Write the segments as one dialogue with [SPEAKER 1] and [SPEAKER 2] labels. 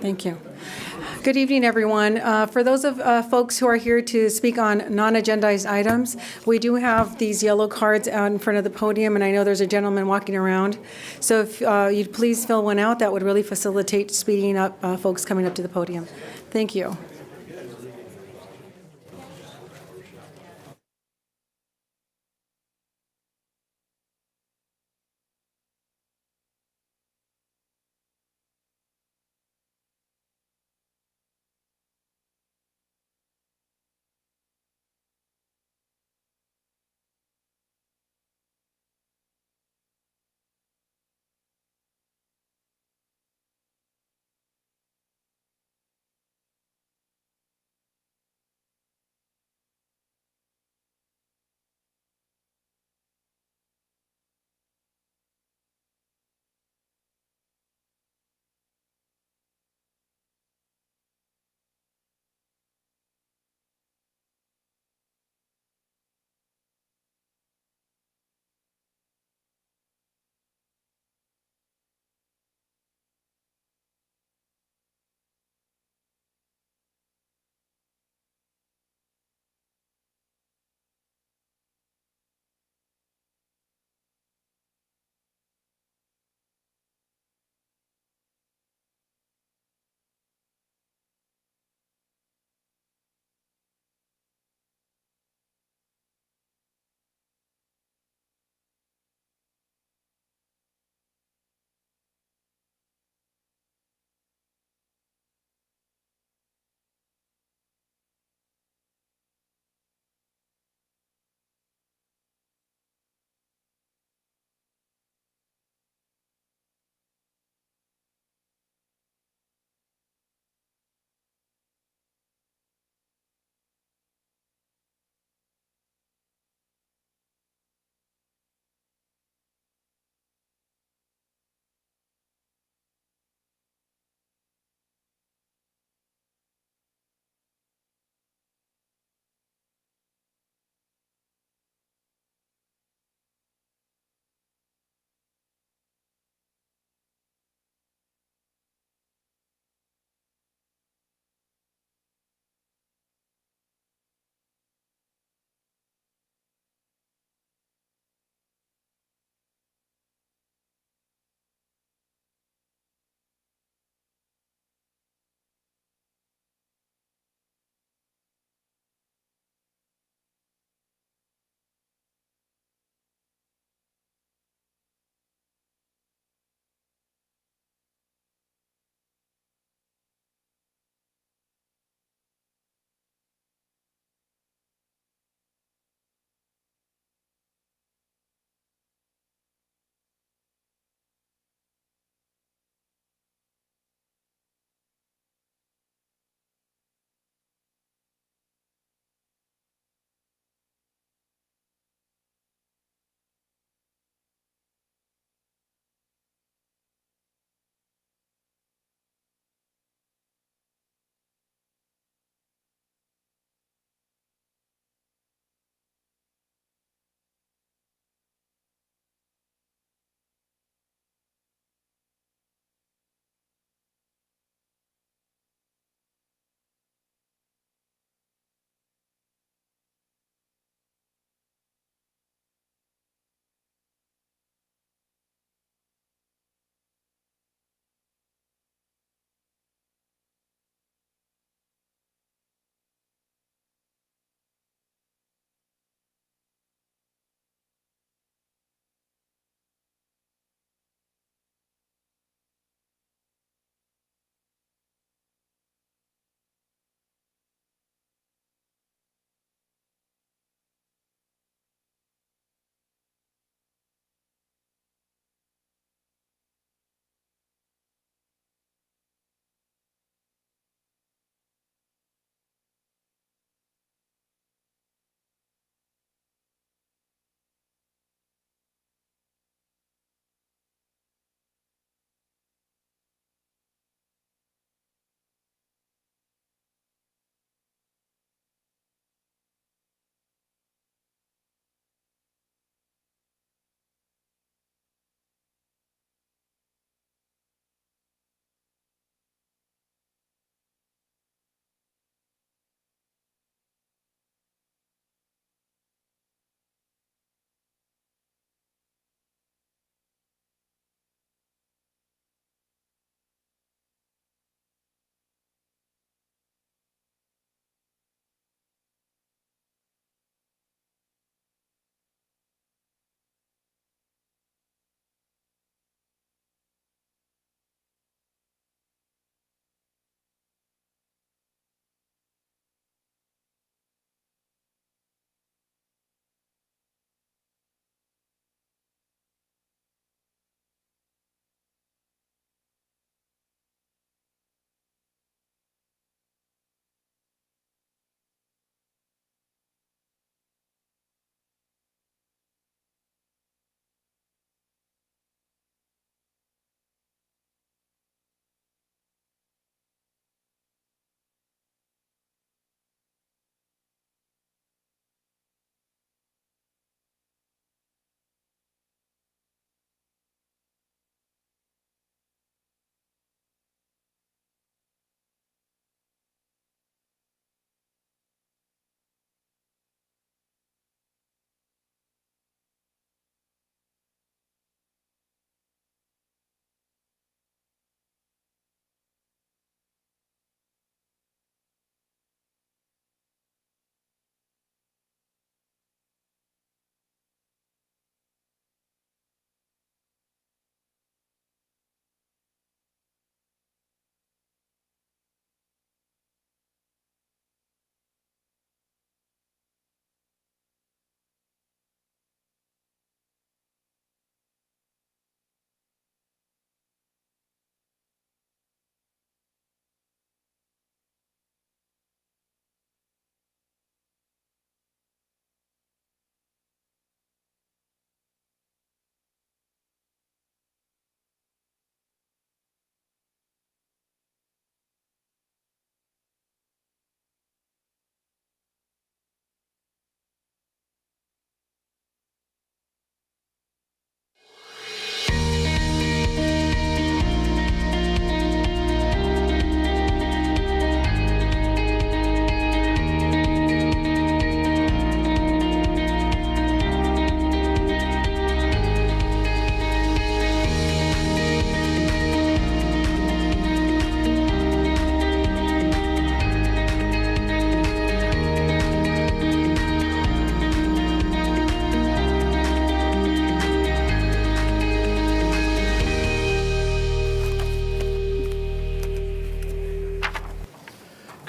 [SPEAKER 1] Thank you. Good evening, everyone. For those of folks who are here to speak on non-agendized items, we do have these yellow cards out in front of the podium, and I know there's a gentleman walking around. So if you'd please fill one out, that would really facilitate speeding up folks coming up to the podium. Thank you.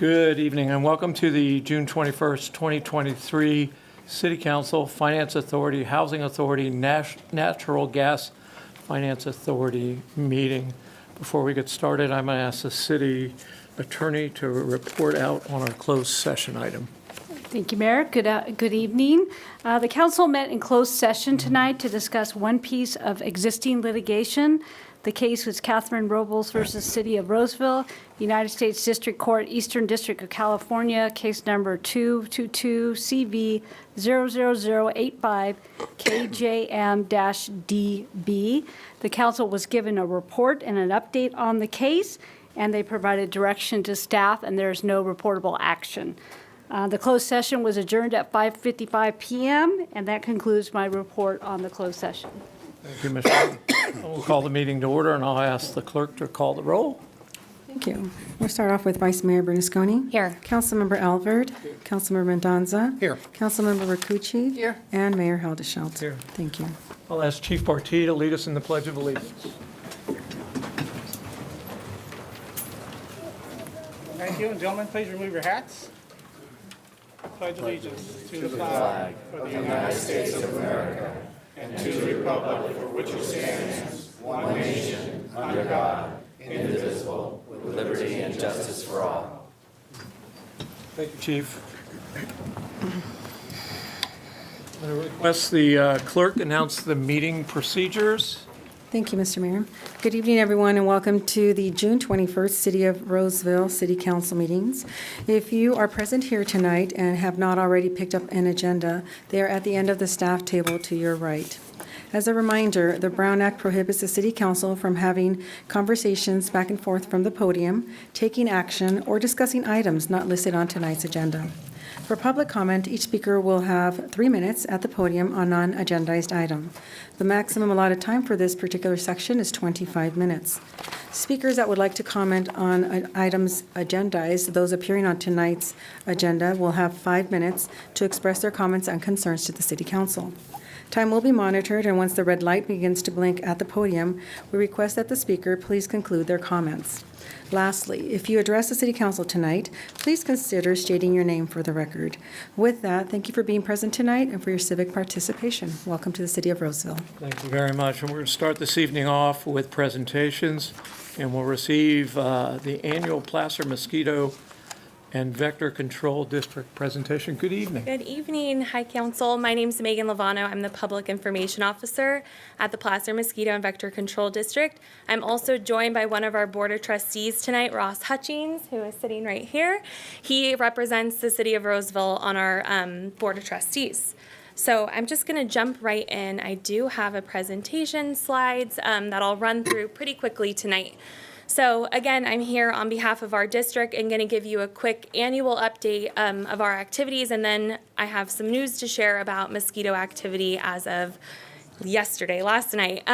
[SPEAKER 2] Good evening and welcome to the June 21st, 2023 City Council, Finance Authority, Housing Authority, Natural Gas Finance Authority meeting. Before we get started, I'm going to ask the city attorney to report out on our closed session item.
[SPEAKER 3] Thank you, Mayor. Good evening. The council met in closed session tonight to discuss one piece of existing litigation. The case was Catherine Robles versus City of Roseville, United States District Court, Eastern District of California, case number 222-CV00085, KJM-DB. The council was given a report and an update on the case, and they provided direction to staff, and there is no reportable action. The closed session was adjourned at 5:55 p.m., and that concludes my report on the closed session.
[SPEAKER 2] Thank you, Michelle. We'll call the meeting to order, and I'll ask the clerk to call the roll.
[SPEAKER 1] Thank you. We'll start off with Vice Mayor Bernasconi.
[SPEAKER 4] Here.
[SPEAKER 1] Councilmember Alvord. Here. Councilmember Mendoza.
[SPEAKER 2] Here.
[SPEAKER 1] Councilmember Rakucci.
[SPEAKER 4] Here.
[SPEAKER 1] And Mayor Haldeshelt.
[SPEAKER 2] Here.
[SPEAKER 1] Thank you.
[SPEAKER 2] I'll ask Chief Barty to lead us in the Pledge of Allegiance.
[SPEAKER 5] Thank you, and gentlemen, please remove your hats. Pledge allegiance to the flag of the United States of America and to the republic for which it stands, one nation, under God, indivisible, with liberty and justice for all.
[SPEAKER 2] Thank you, Chief. I'm going to request the clerk announce the meeting procedures.
[SPEAKER 1] Thank you, Mr. Mayor. Good evening, everyone, and welcome to the June 21st City of Roseville City Council meetings. If you are present here tonight and have not already picked up an agenda, they are at the end of the staff table to your right. As a reminder, the Brown Act prohibits the City Council from having conversations back and forth from the podium, taking action, or discussing items not listed on tonight's agenda. For public comment, each speaker will have 3 minutes at the podium on non-agendized item. The maximum allotted time for this particular section is 25 minutes. Speakers that would like to comment on items agendized, those appearing on tonight's agenda, will have 5 minutes to express their comments and concerns to the City Council. Time will be monitored, and once the red light begins to blink at the podium, we request that the speaker please conclude their comments. Lastly, if you address the City Council tonight, please consider stating your name for the record. With that, thank you for being present tonight and for your civic participation. Welcome to the City of Roseville.
[SPEAKER 2] Thank you very much. And we're going to start this evening off with presentations, and we'll receive the annual Placer Mosquito and Vector Control District presentation. Good evening.
[SPEAKER 4] Good evening. Hi, Council. My name is Megan Lovano. I'm the Public Information Officer at the Placer Mosquito and Vector Control District. I'm also joined by one of our Board of Trustees tonight, Ross Hutchings, who is sitting right here. He represents the City of Roseville on our Board of Trustees. So I'm just going to jump right in. I do have a presentation slides that I'll run through pretty quickly tonight. So again, I'm here on behalf of our district and going to give you a quick annual update of our activities, and then I have some news to share about mosquito activity as of last night.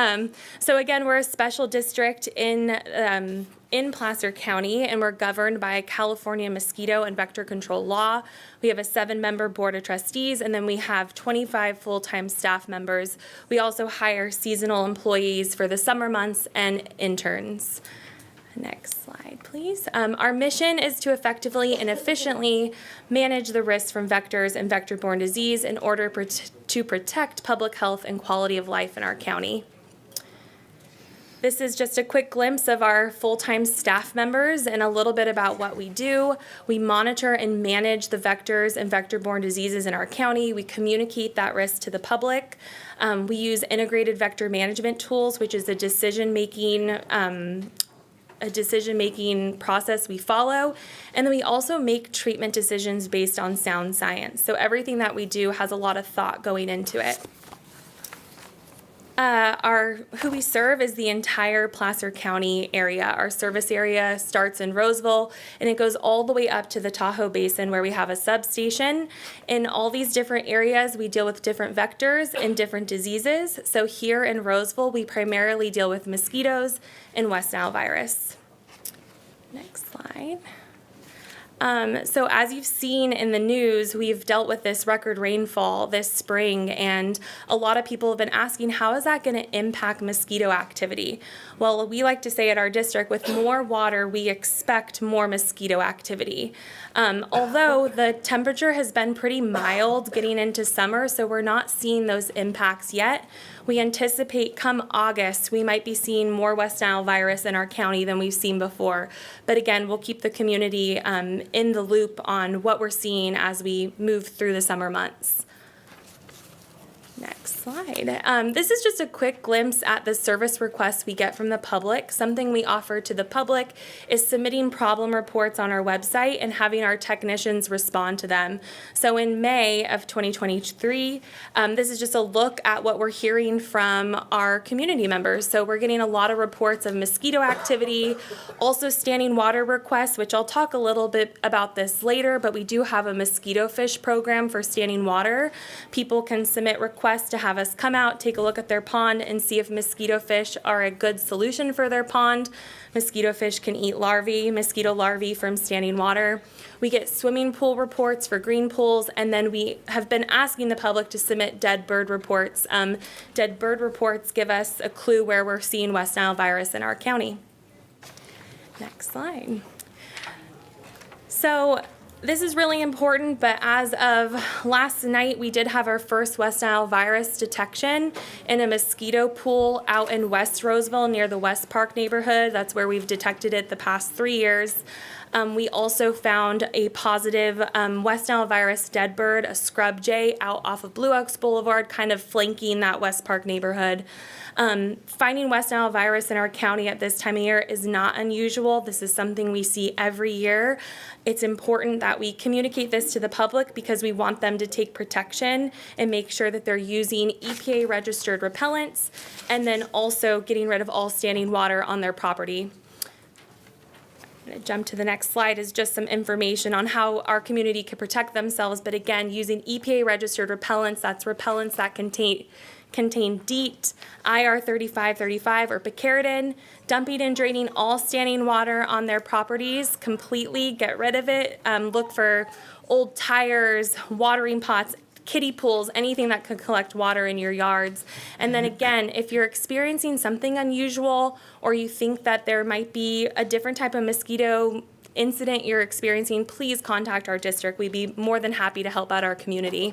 [SPEAKER 4] So again, we're a special district in Placer County, and we're governed by California mosquito and vector control law. We have a 7-member board of trustees, and then we have 25 full-time staff members. We also hire seasonal employees for the summer months and interns. Next slide, please. Our mission is to effectively and efficiently manage the risks from vectors and vector-borne disease in order to protect public health and quality of life in our county. This is just a quick glimpse of our full-time staff members and a little bit about what we do. We monitor and manage the vectors and vector-borne diseases in our county. We communicate that risk to the public. We use integrated vector management tools, which is a decision-making process we follow, and then we also make treatment decisions based on sound science. So everything that we do has a lot of thought going into it. Who we serve is the entire Placer County area. Our service area starts in Roseville, and it goes all the way up to the Tahoe Basin, where we have a substation. In all these different areas, we deal with different vectors and different diseases. So here in Roseville, we primarily deal with mosquitoes and West Nile virus. Next slide. So as you've seen in the news, we've dealt with this record rainfall this spring, and a lot of people have been asking, how is that going to impact mosquito activity? Well, we like to say at our district, with more water, we expect more mosquito activity. Although the temperature has been pretty mild getting into summer, so we're not seeing those impacts yet. We anticipate come August, we might be seeing more West Nile virus in our county than we've seen before. But again, we'll keep the community in the loop on what we're seeing as we move through the summer months. Next slide. This is just a quick glimpse at the service requests we get from the public. Something we offer to the public is submitting problem reports on our website and having our technicians respond to them. So in May of 2023, this is just a look at what we're hearing from our community members. So we're getting a lot of reports of mosquito activity, also standing water requests, which I'll talk a little bit about this later, but we do have a mosquito fish program for standing water. People can submit requests to have us come out, take a look at their pond, and see if mosquito fish are a good solution for their pond. Mosquito fish can eat mosquito larvae from standing water. We get swimming pool reports for green pools, and then we have been asking the public to submit dead bird reports. Dead bird reports give us a clue where we're seeing West Nile virus in our county. Next slide. So this is really important, but as of last night, we did have our first West Nile virus detection in a mosquito pool out in West Roseville near the West Park neighborhood. That's where we've detected it the past 3 years. We also found a positive West Nile virus dead bird, a scrub jay, out off of Blue Oaks Boulevard, kind of flanking that West Park neighborhood. Finding West Nile virus in our county at this time of year is not unusual. This is something we see every year. It's important that we communicate this to the public because we want them to take protection and make sure that they're using EPA registered repellents, and then also getting rid of all standing water on their property. I'm going to jump to the next slide is just some information on how our community can protect themselves, but again, using EPA registered repellents, that's repellents that contain DEET, IR3535, or picaridin, dumping and draining all standing water on their properties completely, get rid of it, look for old tires, watering pots, kiddie pools, anything that could collect water in your yards. And then again, if you're experiencing something unusual or you think that there might be a different type of mosquito incident you're experiencing, please contact our district. We'd be more than happy to help out our community.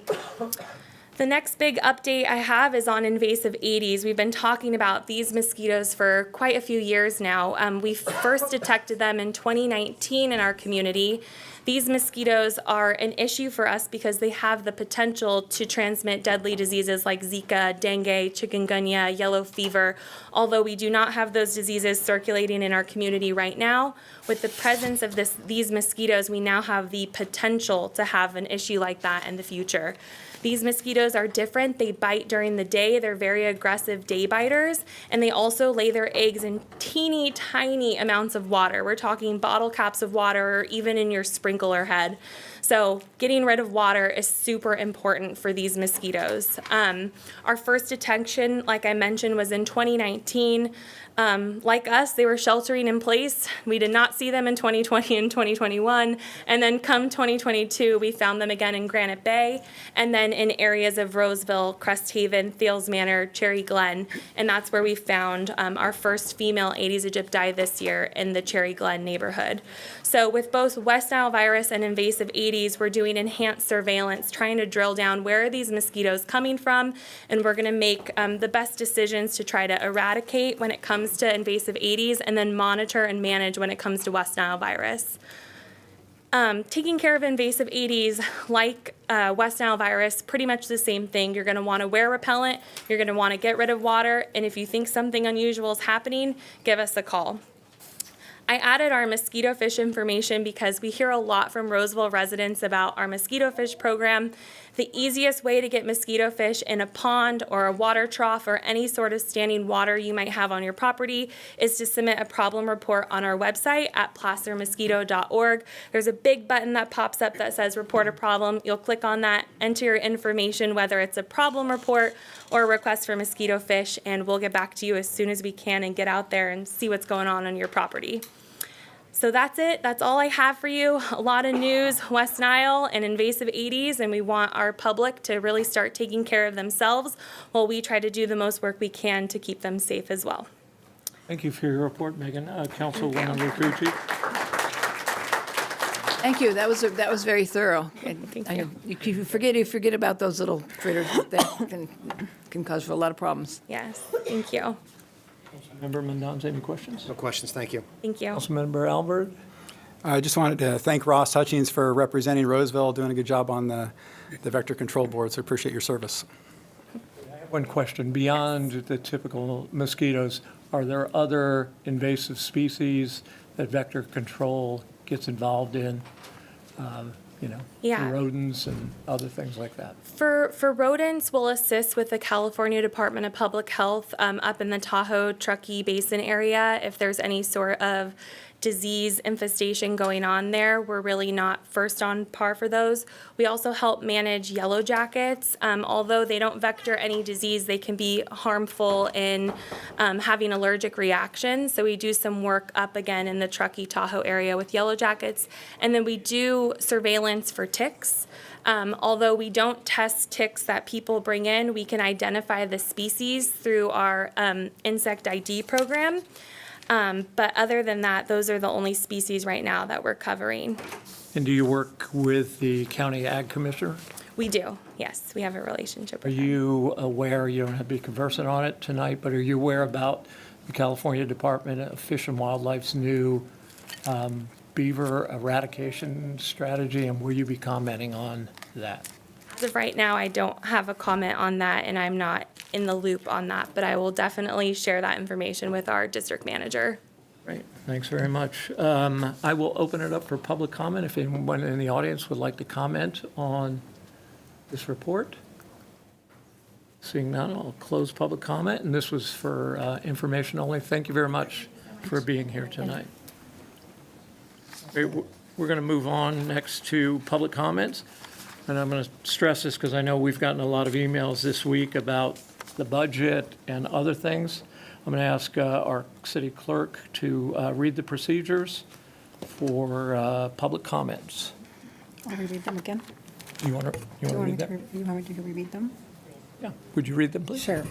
[SPEAKER 4] The next big update I have is on invasive Aedes. We've been talking about these mosquitoes for quite a few years now. We first detected them in 2019 in our community. These mosquitoes are an issue for us because they have the potential to transmit deadly diseases like Zika, dengue, chikungunya, yellow fever. Although we do not have those diseases circulating in our community right now, with the presence of these mosquitoes, we now have the potential to have an issue like that in the future. These mosquitoes are different. They bite during the day. They're very aggressive day biters, and they also lay their eggs in teeny tiny amounts of water. We're talking bottle caps of water or even in your sprinkler head. So getting rid of water is super important for these mosquitoes. Our first detection, like I mentioned, was in 2019. Like us, they were sheltering in place. We did not see them in 2020 and 2021. And then come 2022, we found them again in Granite Bay, and then in areas of Roseville, Crest Haven, Thales Manor, Cherry Glen. And that's where we found our first female Aedes aegypti this year in the Cherry Glen neighborhood. So with both West Nile virus and invasive Aedes, we're doing enhanced surveillance, trying to drill down where are these mosquitoes coming from, and we're going to make the best decisions to try to eradicate when it comes to invasive Aedes, and then monitor and manage when it comes to West Nile virus. Taking care of invasive Aedes, like West Nile virus, pretty much the same thing. You're going to want to wear repellent, you're going to want to get rid of water, and if you think something unusual is happening, give us a call. I added our mosquito fish information because we hear a lot from Roseville residents about our mosquito fish program. The easiest way to get mosquito fish in a pond or a water trough or any sort of standing water you might have on your property is to submit a problem report on our website at placermosquito.org. There's a big button that pops up that says report a problem. You'll click on that, enter your information, whether it's a problem report or a request for mosquito fish, and we'll get back to you as soon as we can and get out there and see what's going on your property. So that's it. That's all I have for you. A lot of news, West Nile and invasive 80s, and we want our public to really start taking care of themselves while we try to do the most work we can to keep them safe as well.
[SPEAKER 2] Thank you for your report, Megan. Councilwoman Rucucci.
[SPEAKER 6] Thank you. That was very thorough.
[SPEAKER 4] Thank
[SPEAKER 6] I
[SPEAKER 4] you.
[SPEAKER 6] know you forget about those little critters that can cause for a lot of problems.
[SPEAKER 4] Yes, thank you.
[SPEAKER 2] Member Mendonça, any questions?
[SPEAKER 7] No questions, thank you.
[SPEAKER 4] Thank you.
[SPEAKER 2] Councilmember Albert?
[SPEAKER 8] I just wanted to thank Ross Hutchings for representing Roseville, doing a good job on the Vector Control Board, so appreciate your service.
[SPEAKER 2] One question. Beyond the typical mosquitoes, are there other invasive species that vector control gets involved in?
[SPEAKER 4] Yeah.
[SPEAKER 2] Rodents and other things like that?
[SPEAKER 4] For rodents, we'll assist with the California Department of Public Health up in the Tahoe Truckee Basin area. If there's any sort of disease infestation going on there, we're really not first on par for those. We also help manage yellow jackets. Although they don't vector any disease, they can be harmful in having allergic reactions. So we do some work up again in the Truckee Tahoe area with yellow jackets. And then we do surveillance for ticks. Although we don't test ticks that people bring in, we can identify the species through our insect ID program. But other than that, those are the only species right now that we're covering.
[SPEAKER 2] And do you work with the county ag commissioner?
[SPEAKER 4] We do, yes, we have a relationship
[SPEAKER 2] Are
[SPEAKER 4] with them.
[SPEAKER 2] you aware, you don't have to be conversant on it tonight, but are you aware about the California Department of Fish and Wildlife's new beaver eradication strategy, and will you be commenting on that?
[SPEAKER 4] As of right now, I don't have a comment on that, and I'm not in the loop on that, but I will definitely share that information with our district manager.
[SPEAKER 2] Great, thanks very much. I will open it up for public comment if anyone in the audience would like to comment on this report. Seeing none, I'll close public comment, and this was for information only. Thank you very much for being here tonight. Okay, we're going to move on next to public comments, and I'm going to stress this because I know we've gotten a lot of emails this week about the budget and other things. I'm going to ask our city clerk to read the procedures for public comments.
[SPEAKER 1] I'll reread them again.
[SPEAKER 2] You want to read that?
[SPEAKER 1] You want me to reread them?
[SPEAKER 2] Yeah. Would you read them, please?
[SPEAKER 1] Sure.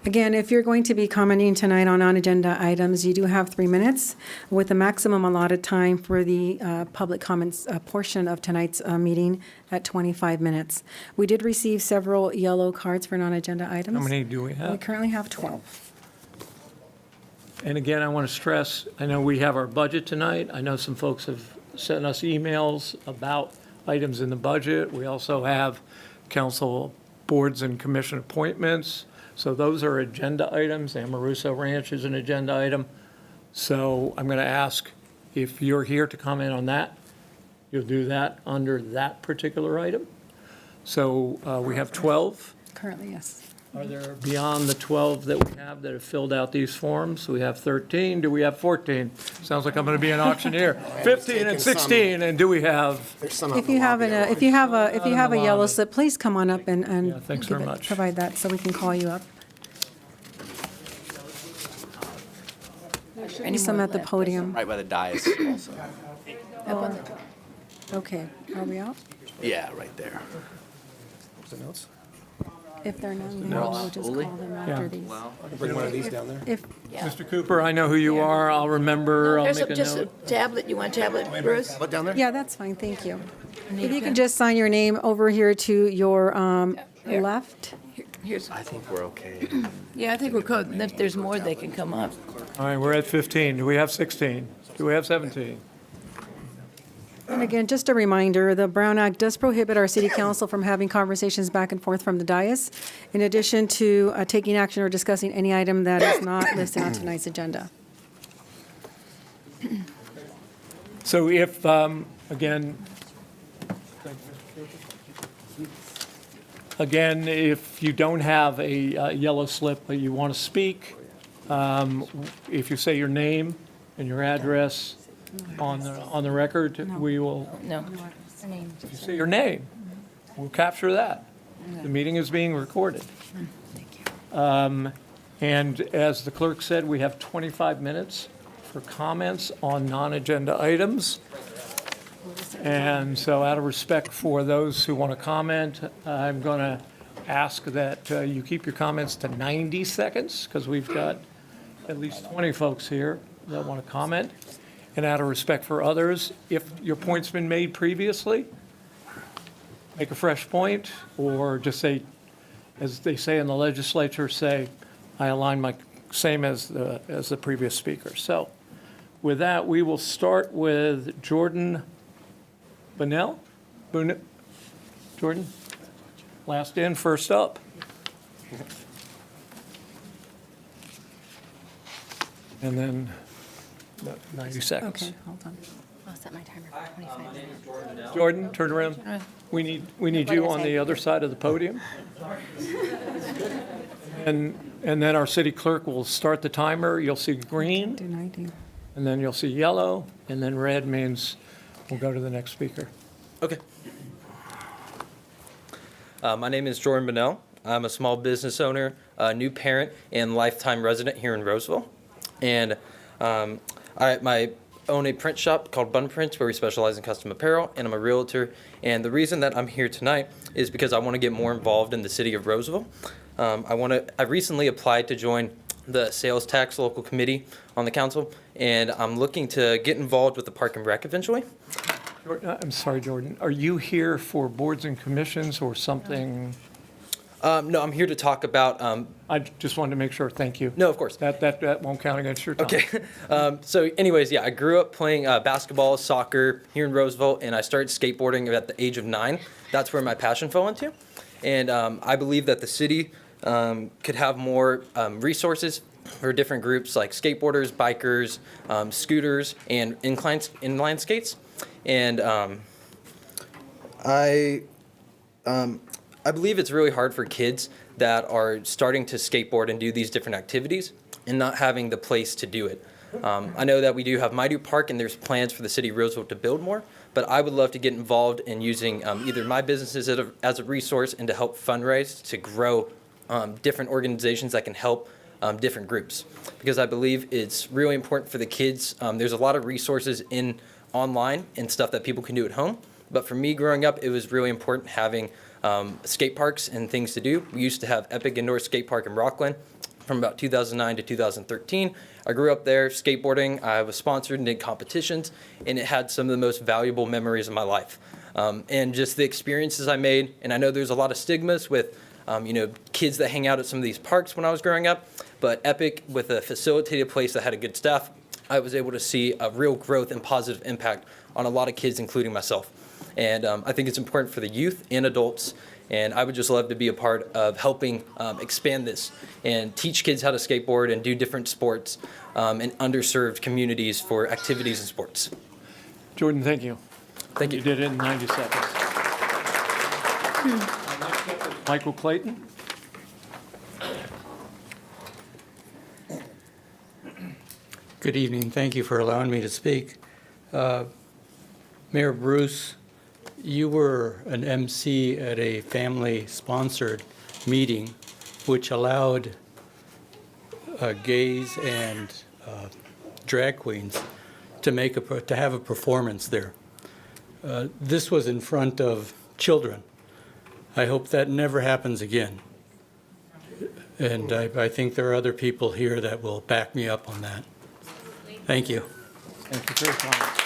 [SPEAKER 1] Again, if you're going to be commenting tonight on non-agenda items, you do have 3 minutes with a maximum allotted time for the public comments portion of tonight's meeting at 25 minutes. We did receive several yellow cards for non-agenda items.
[SPEAKER 2] How many do we
[SPEAKER 1] We
[SPEAKER 2] have?
[SPEAKER 1] currently have 12.
[SPEAKER 2] And again, I want to stress, I know we have our budget tonight. I know some folks have sent us emails about items in the budget. We also have council boards and commission appointments. So those are agenda items. Amaruso Ranch is an agenda item. So I'm going to ask if you're here to comment on that, you'll do that under that particular item. So we have 12.
[SPEAKER 1] Currently, yes.
[SPEAKER 2] Are there beyond the 12 that we have that have filled out these forms? We have 13. Do we have 14? Sounds like I'm going to be an auctioneer. 15 and 16. And do we have?
[SPEAKER 7] There's some out
[SPEAKER 1] If
[SPEAKER 7] in
[SPEAKER 1] you
[SPEAKER 7] the
[SPEAKER 1] have
[SPEAKER 7] lobby.
[SPEAKER 1] if you have a yellow slip, please come on up and
[SPEAKER 2] Yeah, thanks very much.
[SPEAKER 1] provide that so we can call you up.
[SPEAKER 6] Any
[SPEAKER 1] Some
[SPEAKER 6] more
[SPEAKER 1] at the
[SPEAKER 6] left?
[SPEAKER 1] podium.
[SPEAKER 9] Right by the dais also.
[SPEAKER 6] Up on the-
[SPEAKER 1] Okay, are we out?
[SPEAKER 9] Yeah, right there.
[SPEAKER 7] The notes?
[SPEAKER 1] If they're none, then we'll just call them after
[SPEAKER 2] Yeah.
[SPEAKER 1] these.
[SPEAKER 7] I can bring one of these down there.
[SPEAKER 1] If,
[SPEAKER 2] Mr. Cooper, I know who you are. I'll remember. I'll
[SPEAKER 6] There's
[SPEAKER 2] make a
[SPEAKER 6] just a
[SPEAKER 2] note.
[SPEAKER 6] tablet. You want a tablet, Bruce?
[SPEAKER 7] What, down there?
[SPEAKER 1] yeah, that's fine, thank you. If you can just sign your name over here to your
[SPEAKER 6] Here.
[SPEAKER 1] left.
[SPEAKER 6] Here's,
[SPEAKER 9] I think we're okay.
[SPEAKER 6] yeah, I think we're good. And if there's more, they can come up.
[SPEAKER 2] All right, we're at 15. Do we have 16? Do we have 17?
[SPEAKER 1] And again, just a reminder, the Brown Act does prohibit our city council from having conversations back and forth from the dais, in addition to taking action or discussing any item that is not listed on tonight's agenda.
[SPEAKER 2] So if, again, if you don't have a yellow slip, but you want to speak, if you say your name and your address on the record, we will,
[SPEAKER 6] No.
[SPEAKER 2] if you say your name, we'll capture that. The meeting is being recorded. And as the clerk said, we have 25 minutes for comments on non-agenda items. And so out of respect for those who want to comment, I'm going to ask that you keep your comments to 90 seconds because we've got at least 20 folks here that want to comment. And out of respect for others, if your point's been made previously, make a fresh point or just say, as they say in the legislature, say, I align my, same as the previous speaker. So with that, we will start with Jordan Bunnell? Jordan? Last in, first up. And then 90 seconds.
[SPEAKER 1] Okay, hold on.
[SPEAKER 10] I'll set my timer for 25 minutes.
[SPEAKER 2] Jordan, turn around. We need you on the other side of the podium. And then our city clerk will start the timer. You'll see green,
[SPEAKER 1] Do 90.
[SPEAKER 2] and then you'll see yellow, and then red means we'll go to the next speaker.
[SPEAKER 11] Okay. My name is Jordan Bunnell. I'm a small business owner, a new parent, and lifetime resident here in Roseville. And I own a print shop called Bun Prints where we specialize in custom apparel, and I'm a realtor. And the reason that I'm here tonight is because I want to get more involved in the city of Roseville. I recently applied to join the sales tax local committee on the council, and I'm looking to get involved with the Park and Rec eventually.
[SPEAKER 2] I'm sorry, Jordan. Are you here for boards and commissions or something?
[SPEAKER 11] No, I'm here to talk about.
[SPEAKER 2] I just wanted to make sure. Thank you.
[SPEAKER 11] No, of course.
[SPEAKER 2] That won't count against your time.
[SPEAKER 11] Okay. So anyways, yeah, I grew up playing basketball, soccer here in Roseville, and I started skateboarding at the age of 9. That's where my passion fell into. And I believe that the city could have more resources for different groups like skateboarders, bikers, scooters, and inline skates. And I believe it's really hard for kids that are starting to skateboard and do these different activities and not having the place to do it. I know that we do have Mighty Park and there's plans for the city of Roseville to build more, but I would love to get involved in using either my businesses as a resource and to help fundraise to grow different organizations that can help different groups. Because I believe it's really important for the kids. There's a lot of resources online and stuff that people can do at home. But for me growing up, it was really important having skate parks and things to do. We used to have Epic Indoor Skate Park in Rockland from about 2009 to 2013. I grew up there skateboarding. I was sponsored and did competitions, and it had some of the most valuable memories of my life. And just the experiences I made, and I know there's a lot of stigmas with kids that hang out at some of these parks when I was growing up, but Epic, with a facilitated place that had a good staff, I was able to see a real growth and positive impact on a lot of kids, including myself. And I think it's important for the youth and adults, and I would just love to be a part of helping expand this and teach kids how to skateboard and do different sports in underserved communities for activities and sports.
[SPEAKER 2] Jordan, thank you.
[SPEAKER 11] Thank you.
[SPEAKER 2] You did it in 90 seconds. Michael Clayton.
[SPEAKER 12] Good evening. Thank you for allowing me to speak. Mayor Bruce, you were an MC at a family-sponsored meeting which allowed gays and drag queens to have a performance there. This was in front of children. I hope that never happens again. And I think there are other people here that will back me up on that. Thank you.
[SPEAKER 2] Thank you for your comments.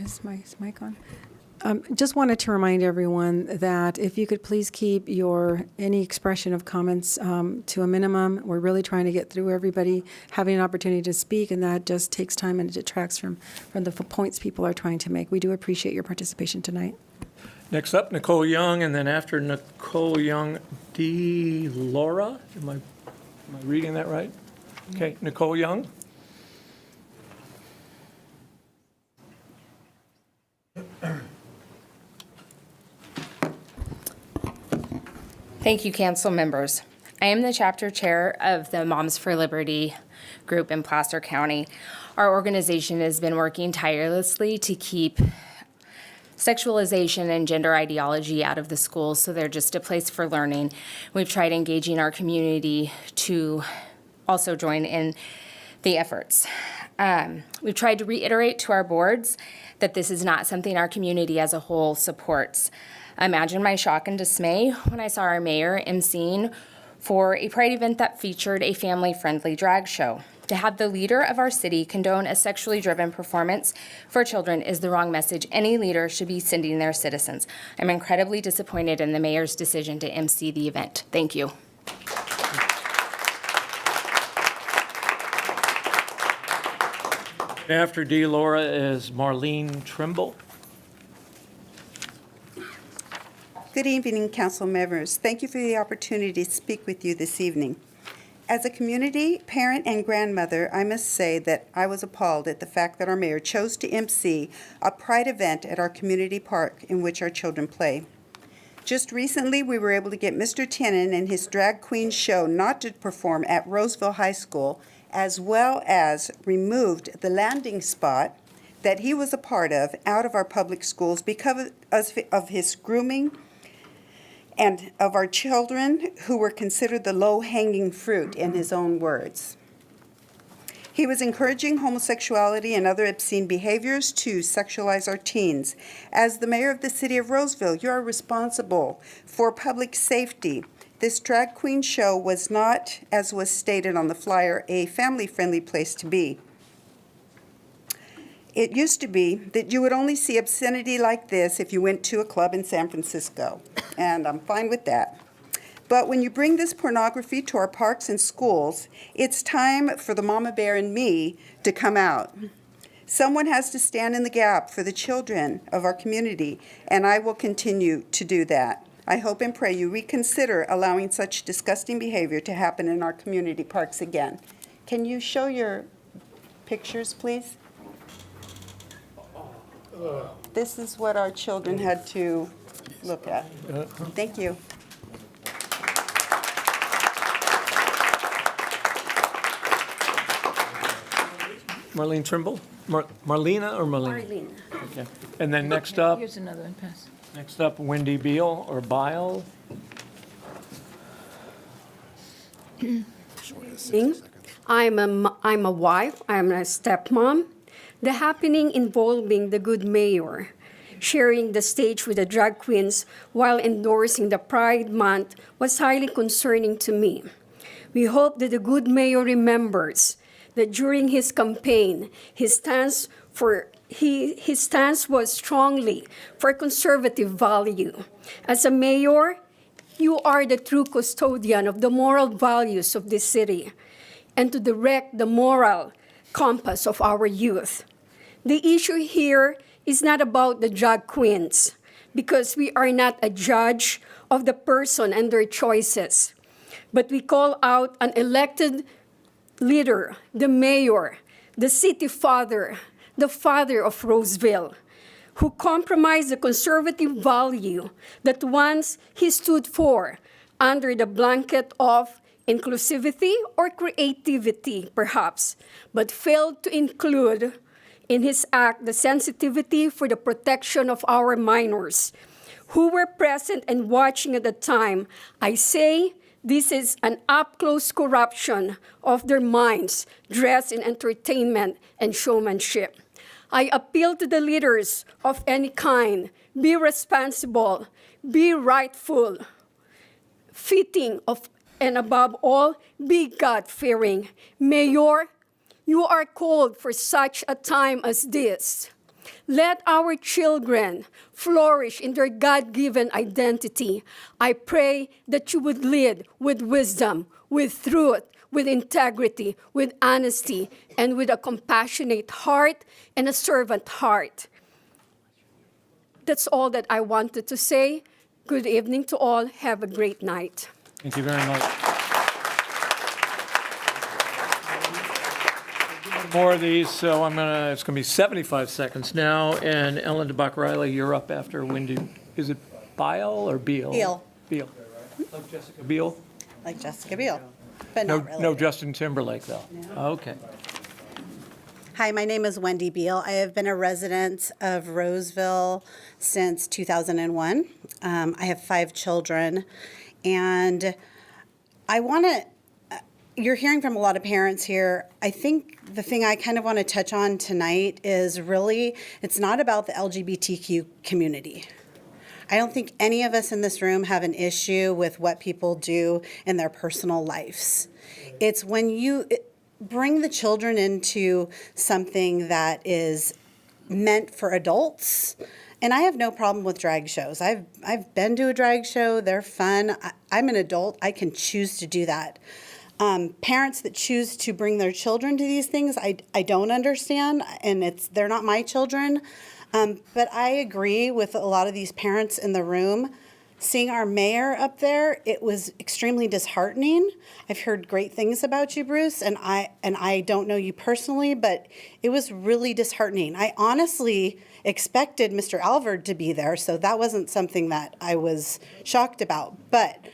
[SPEAKER 1] Is my mic on? Just wanted to remind everyone that if you could please keep any expression of comments to a minimum. We're really trying to get through everybody having an opportunity to speak, and that just takes time and it detracts from the points people are trying to make. We do appreciate your participation tonight.
[SPEAKER 2] Next up, Nicole Young, and then after Nicole Young, Laura. Am I reading that right? Okay, Nicole Young.
[SPEAKER 10] Thank you, council members. I am the chapter chair of the Moms for Liberty group in Placer County. Our organization has been working tirelessly to keep sexualization and gender ideology out of the schools, so they're just a place for learning. We've tried engaging our community to also join in the efforts. We've tried to reiterate to our boards that this is not something our community as a whole supports. Imagine my shock and dismay when I saw our mayor emceeing for a Pride event that featured a family-friendly drag show. To have the leader of our city condone a sexually driven performance for children is the wrong message any leader should be sending their citizens. I'm incredibly disappointed in the mayor's decision to emcee the event. Thank you.
[SPEAKER 2] After D. Laura is Marlene Trimble.
[SPEAKER 13] Good evening, council members. Thank you for the opportunity to speak with you this evening. As a community parent and grandmother, I must say that I was appalled at the fact that our mayor chose to emcee a Pride event at our community park in which our children play. Just recently, we were able to get Mr. Tennant and his drag queen show not to perform at Roseville High School, as well as removed the landing spot that he was a part of out of our public schools because of his grooming and of our children who were considered the low-hanging fruit, in his own words. He was encouraging homosexuality and other obscene behaviors to sexualize our teens. As the mayor of the city of Roseville, you are responsible for public safety. This drag queen show was not, as was stated on the flyer, a family-friendly place to be. It used to be that you would only see obscenity like this if you went to a club in San Francisco, and I'm fine with that. But when you bring this pornography to our parks and schools, it's time for the mama bear and me to come out. Someone has to stand in the gap for the children of our community, and I will continue to do that. I hope and pray you reconsider allowing such disgusting behavior to happen in our community parks again. Can you show your pictures, please? This is what our children had to look at. Thank you.
[SPEAKER 2] Marlene Trimble? Marlena or Marlene?
[SPEAKER 13] Marlene.
[SPEAKER 2] Okay. And then next up,
[SPEAKER 6] Here's another one, pass.
[SPEAKER 2] next up, Wendy Beal or Bile.
[SPEAKER 14] I'm a wife, I'm a stepmom. The happening involving the good mayor sharing the stage with the drag queens while endorsing the Pride Month was highly concerning to me. We hope that the good mayor remembers that during his campaign, his stance was strongly for conservative value. As a mayor, you are the true custodian of the moral values of this city and to direct the moral compass of our youth. The issue here is not about the drag queens, because we are not a judge of the person and their choices, but we call out an elected leader, the mayor, the city father, the father of Roseville, who compromised the conservative value that once he stood for under the blanket of inclusivity or creativity, perhaps, but failed to include in his act the sensitivity for the protection of our minors who were present and watching at the time. I say this is an up-close corruption of their minds dressed in entertainment and showmanship. I appeal to the leaders of any kind, be responsible, be rightful, fitting of, and above all, be God-fearing. Mayor, you are called for such a time as this. Let our children flourish in their God-given identity. I pray that you would lead with wisdom, with truth, with integrity, with honesty, and with a compassionate heart and a servant heart. That's all that I wanted to say. Good evening to all. Have a great night.
[SPEAKER 2] Thank you very much. More of these, so it's gonna be 75 seconds now, and Ellen DeBach-Riley, you're up after Wendy. Is it Bile or Beal?
[SPEAKER 13] Beal.
[SPEAKER 2] Beal. Like Jessica Biel?
[SPEAKER 13] Like Jessica Biel, but
[SPEAKER 2] No,
[SPEAKER 13] not really.
[SPEAKER 2] no Justin Timberlake, though? Okay.
[SPEAKER 13] Hi, my name is Wendy Beal. I have been a resident of Roseville since 2001. I have 5 children, and I want to, you're hearing from a lot of parents here. I think the thing I kind of want to touch on tonight is really, it's not about the LGBTQ community. I don't think any of us in this room have an issue with what people do in their personal lives. It's when you bring the children into something that is meant for adults. And I have no problem with drag shows. I've been to a drag show. They're fun. I'm an adult. I can choose to do that. Parents that choose to bring their children to these things, I don't understand, and they're not my children. But I agree with a lot of these parents in the room. Seeing our mayor up there, it was extremely disheartening. I've heard great things about you, Bruce, and I don't know you personally, but it was really disheartening. I honestly expected Mr. Alvord to be there, so that wasn't something that I was shocked about. But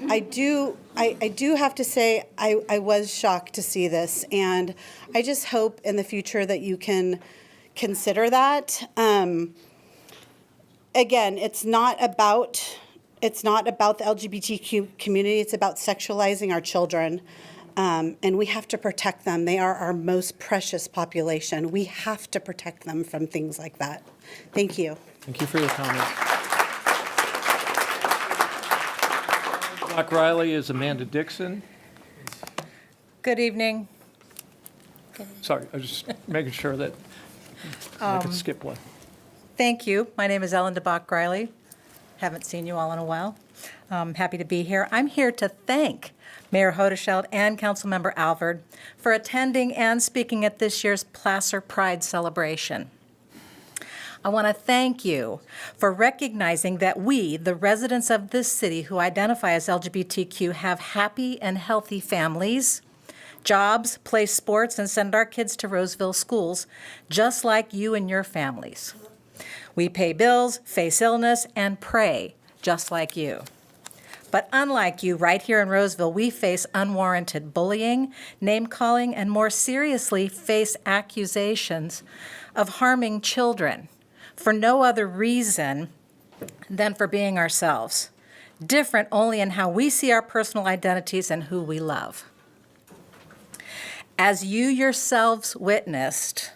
[SPEAKER 13] I do have to say I was shocked to see this, and I just hope in the future that you can consider that. Again, it's not about the LGBTQ community. It's about sexualizing our children, and we have to protect them. They are our most precious population. We have to protect them from things like that. Thank you.
[SPEAKER 2] Thank you for your comments. Doc Riley is Amanda Dixon.
[SPEAKER 15] Good evening.
[SPEAKER 2] Sorry, I was just making sure that I could skip one.
[SPEAKER 15] Thank you. My name is Ellen DeBach Riley. Haven't seen you all in a while. Happy to be here. I'm here to thank Mayor Hodescheld and Councilmember Alvord for attending and speaking at this year's Placer Pride celebration. I want to thank you for recognizing that we, the residents of this city who identify as LGBTQ, have happy and healthy families, jobs, play sports, and send our kids to Roseville schools, just like you and your families. We pay bills, face illness, and pray, just like you. But unlike you, right here in Roseville, we face unwarranted bullying, name-calling, and more seriously, face accusations of harming children for no other reason than for being ourselves, different only in how we see our personal identities and who we love. As you yourselves witnessed,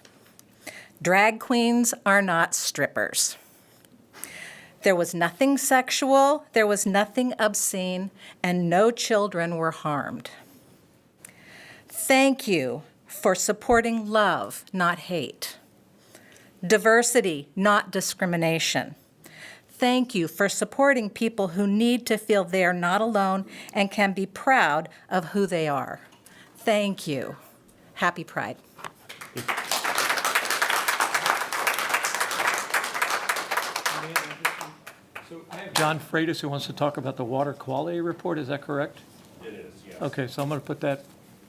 [SPEAKER 15] drag queens are not strippers. There was nothing sexual, there was nothing obscene, and no children were harmed. Thank you for supporting love, not hate. Diversity, not discrimination. Thank you for supporting people who need to feel they are not alone and can be proud of who they are. Thank you. Happy Pride.
[SPEAKER 2] John Freitas, who wants to talk about the water quality report, is that correct?
[SPEAKER 16] It is, yes.
[SPEAKER 2] Okay, so I'm going to put that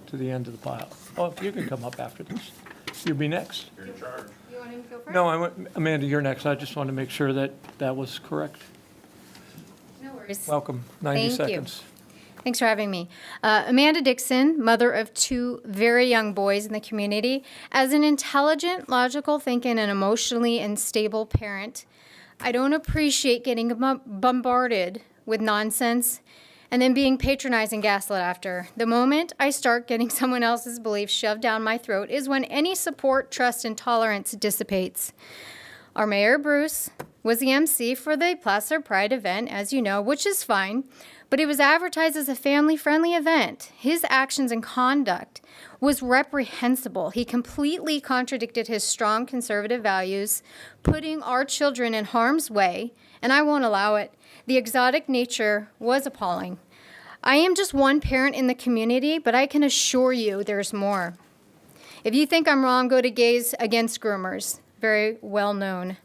[SPEAKER 2] to the end of the pile. Oh, you can come up after this. You'll be next.
[SPEAKER 16] You're in charge.
[SPEAKER 3] You want him to go first?
[SPEAKER 2] No, Amanda, you're next. I just want to make sure that that was correct.
[SPEAKER 17] No worries.
[SPEAKER 2] Welcome, 90
[SPEAKER 17] Thank you.
[SPEAKER 2] seconds.
[SPEAKER 17] Thanks for having me. Amanda Dixon, mother of 2 very young boys in the community. As an intelligent, logical thinking, and emotionally unstable parent, I don't appreciate getting bombarded with nonsense and then being patronized and gaslit after. The moment I start getting someone else's beliefs shoved down my throat is when any support, trust, and tolerance dissipates. Our mayor, Bruce, was the MC for the Placer Pride event, as you know, which is fine, but it was advertised as a family-friendly event. His actions and conduct was reprehensible. He completely contradicted his strong conservative values, putting our children in harm's way, and I won't allow it. The exotic nature was appalling. I am just one parent in the community, but I can assure you there's more. If you think I'm wrong, go to Gays Against Groomers, very well-known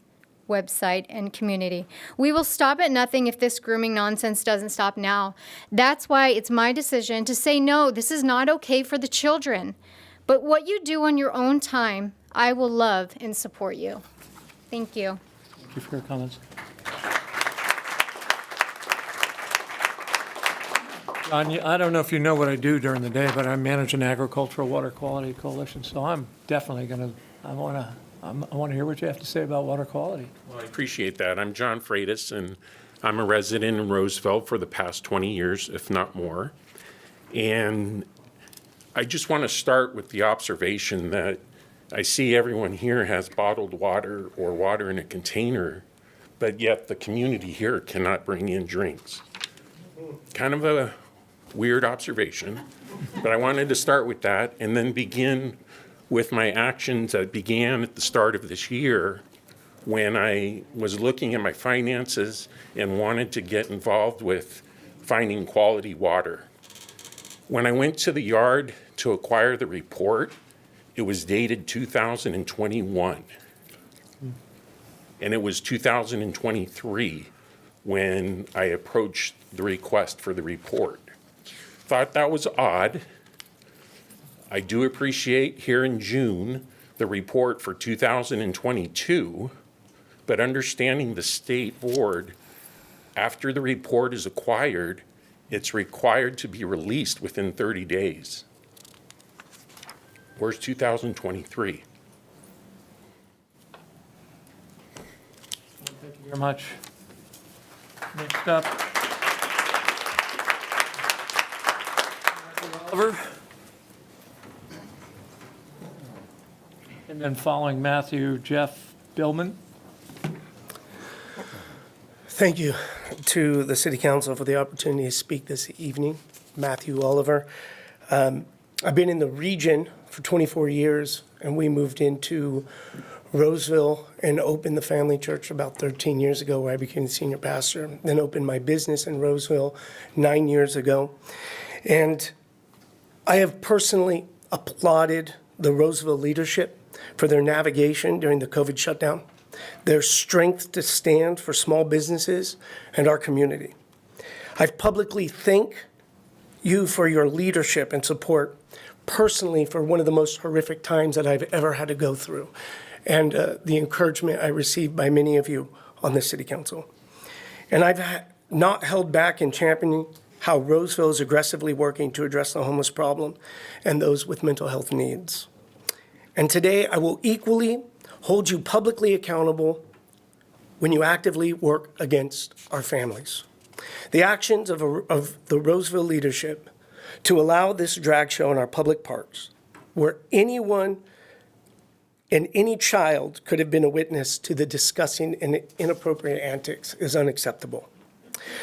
[SPEAKER 17] website and community. We will stop at nothing if this grooming nonsense doesn't stop now. That's why it's my decision to say, no, this is not okay for the children. But what you do on your own time, I will love and support you. Thank you.
[SPEAKER 2] Thank you for your comments. I don't know if you know what I do during the day, but I manage an agricultural water quality coalition, so I'm definitely going to, I want to hear what you have to say about water quality.
[SPEAKER 16] Well, I appreciate that. I'm John Freitas, and I'm a resident in Roseville for the past 20 years, if not more. And I just want to start with the observation that I see everyone here has bottled water or water in a container, but yet the community here cannot bring in drinks. Kind of a weird observation, but I wanted to start with that and then begin with my actions that began at the start of this year when I was looking at my finances and wanted to get involved with finding quality water. When I went to the yard to acquire the report, it was dated 2021. And it was 2023 when I approached the request for the report. Thought that was odd. I do appreciate here in June the report for 2022, but understanding the state board, after the report is acquired, it's required to be released within 30 days. Where's 2023?
[SPEAKER 2] Thank you very much. Next up. Oliver. And then following Matthew, Jeff Billman.
[SPEAKER 18] Thank you to the City Council for the opportunity to speak this evening. Matthew Oliver. I've been in the region for 24 years, and we moved into Roseville and opened the family church about 13 years ago, where I became the senior pastor. Then opened my business in Roseville 9 years ago. And I have personally applauded the Roseville leadership for their navigation during the COVID shutdown, their strength to stand for small businesses and our community. I've publicly thanked you for your leadership and support personally for one of the most horrific times that I've ever had to go through, and the encouragement I received by many of you on the City Council. And I've not held back in championing how Roseville is aggressively working to address the homeless problem and those with mental health needs. And today I will equally hold you publicly accountable when you actively work against our families. The actions of the Roseville leadership to allow this drag show in our public parks, where anyone and any child could have been a witness to the disgusting and inappropriate antics, is unacceptable.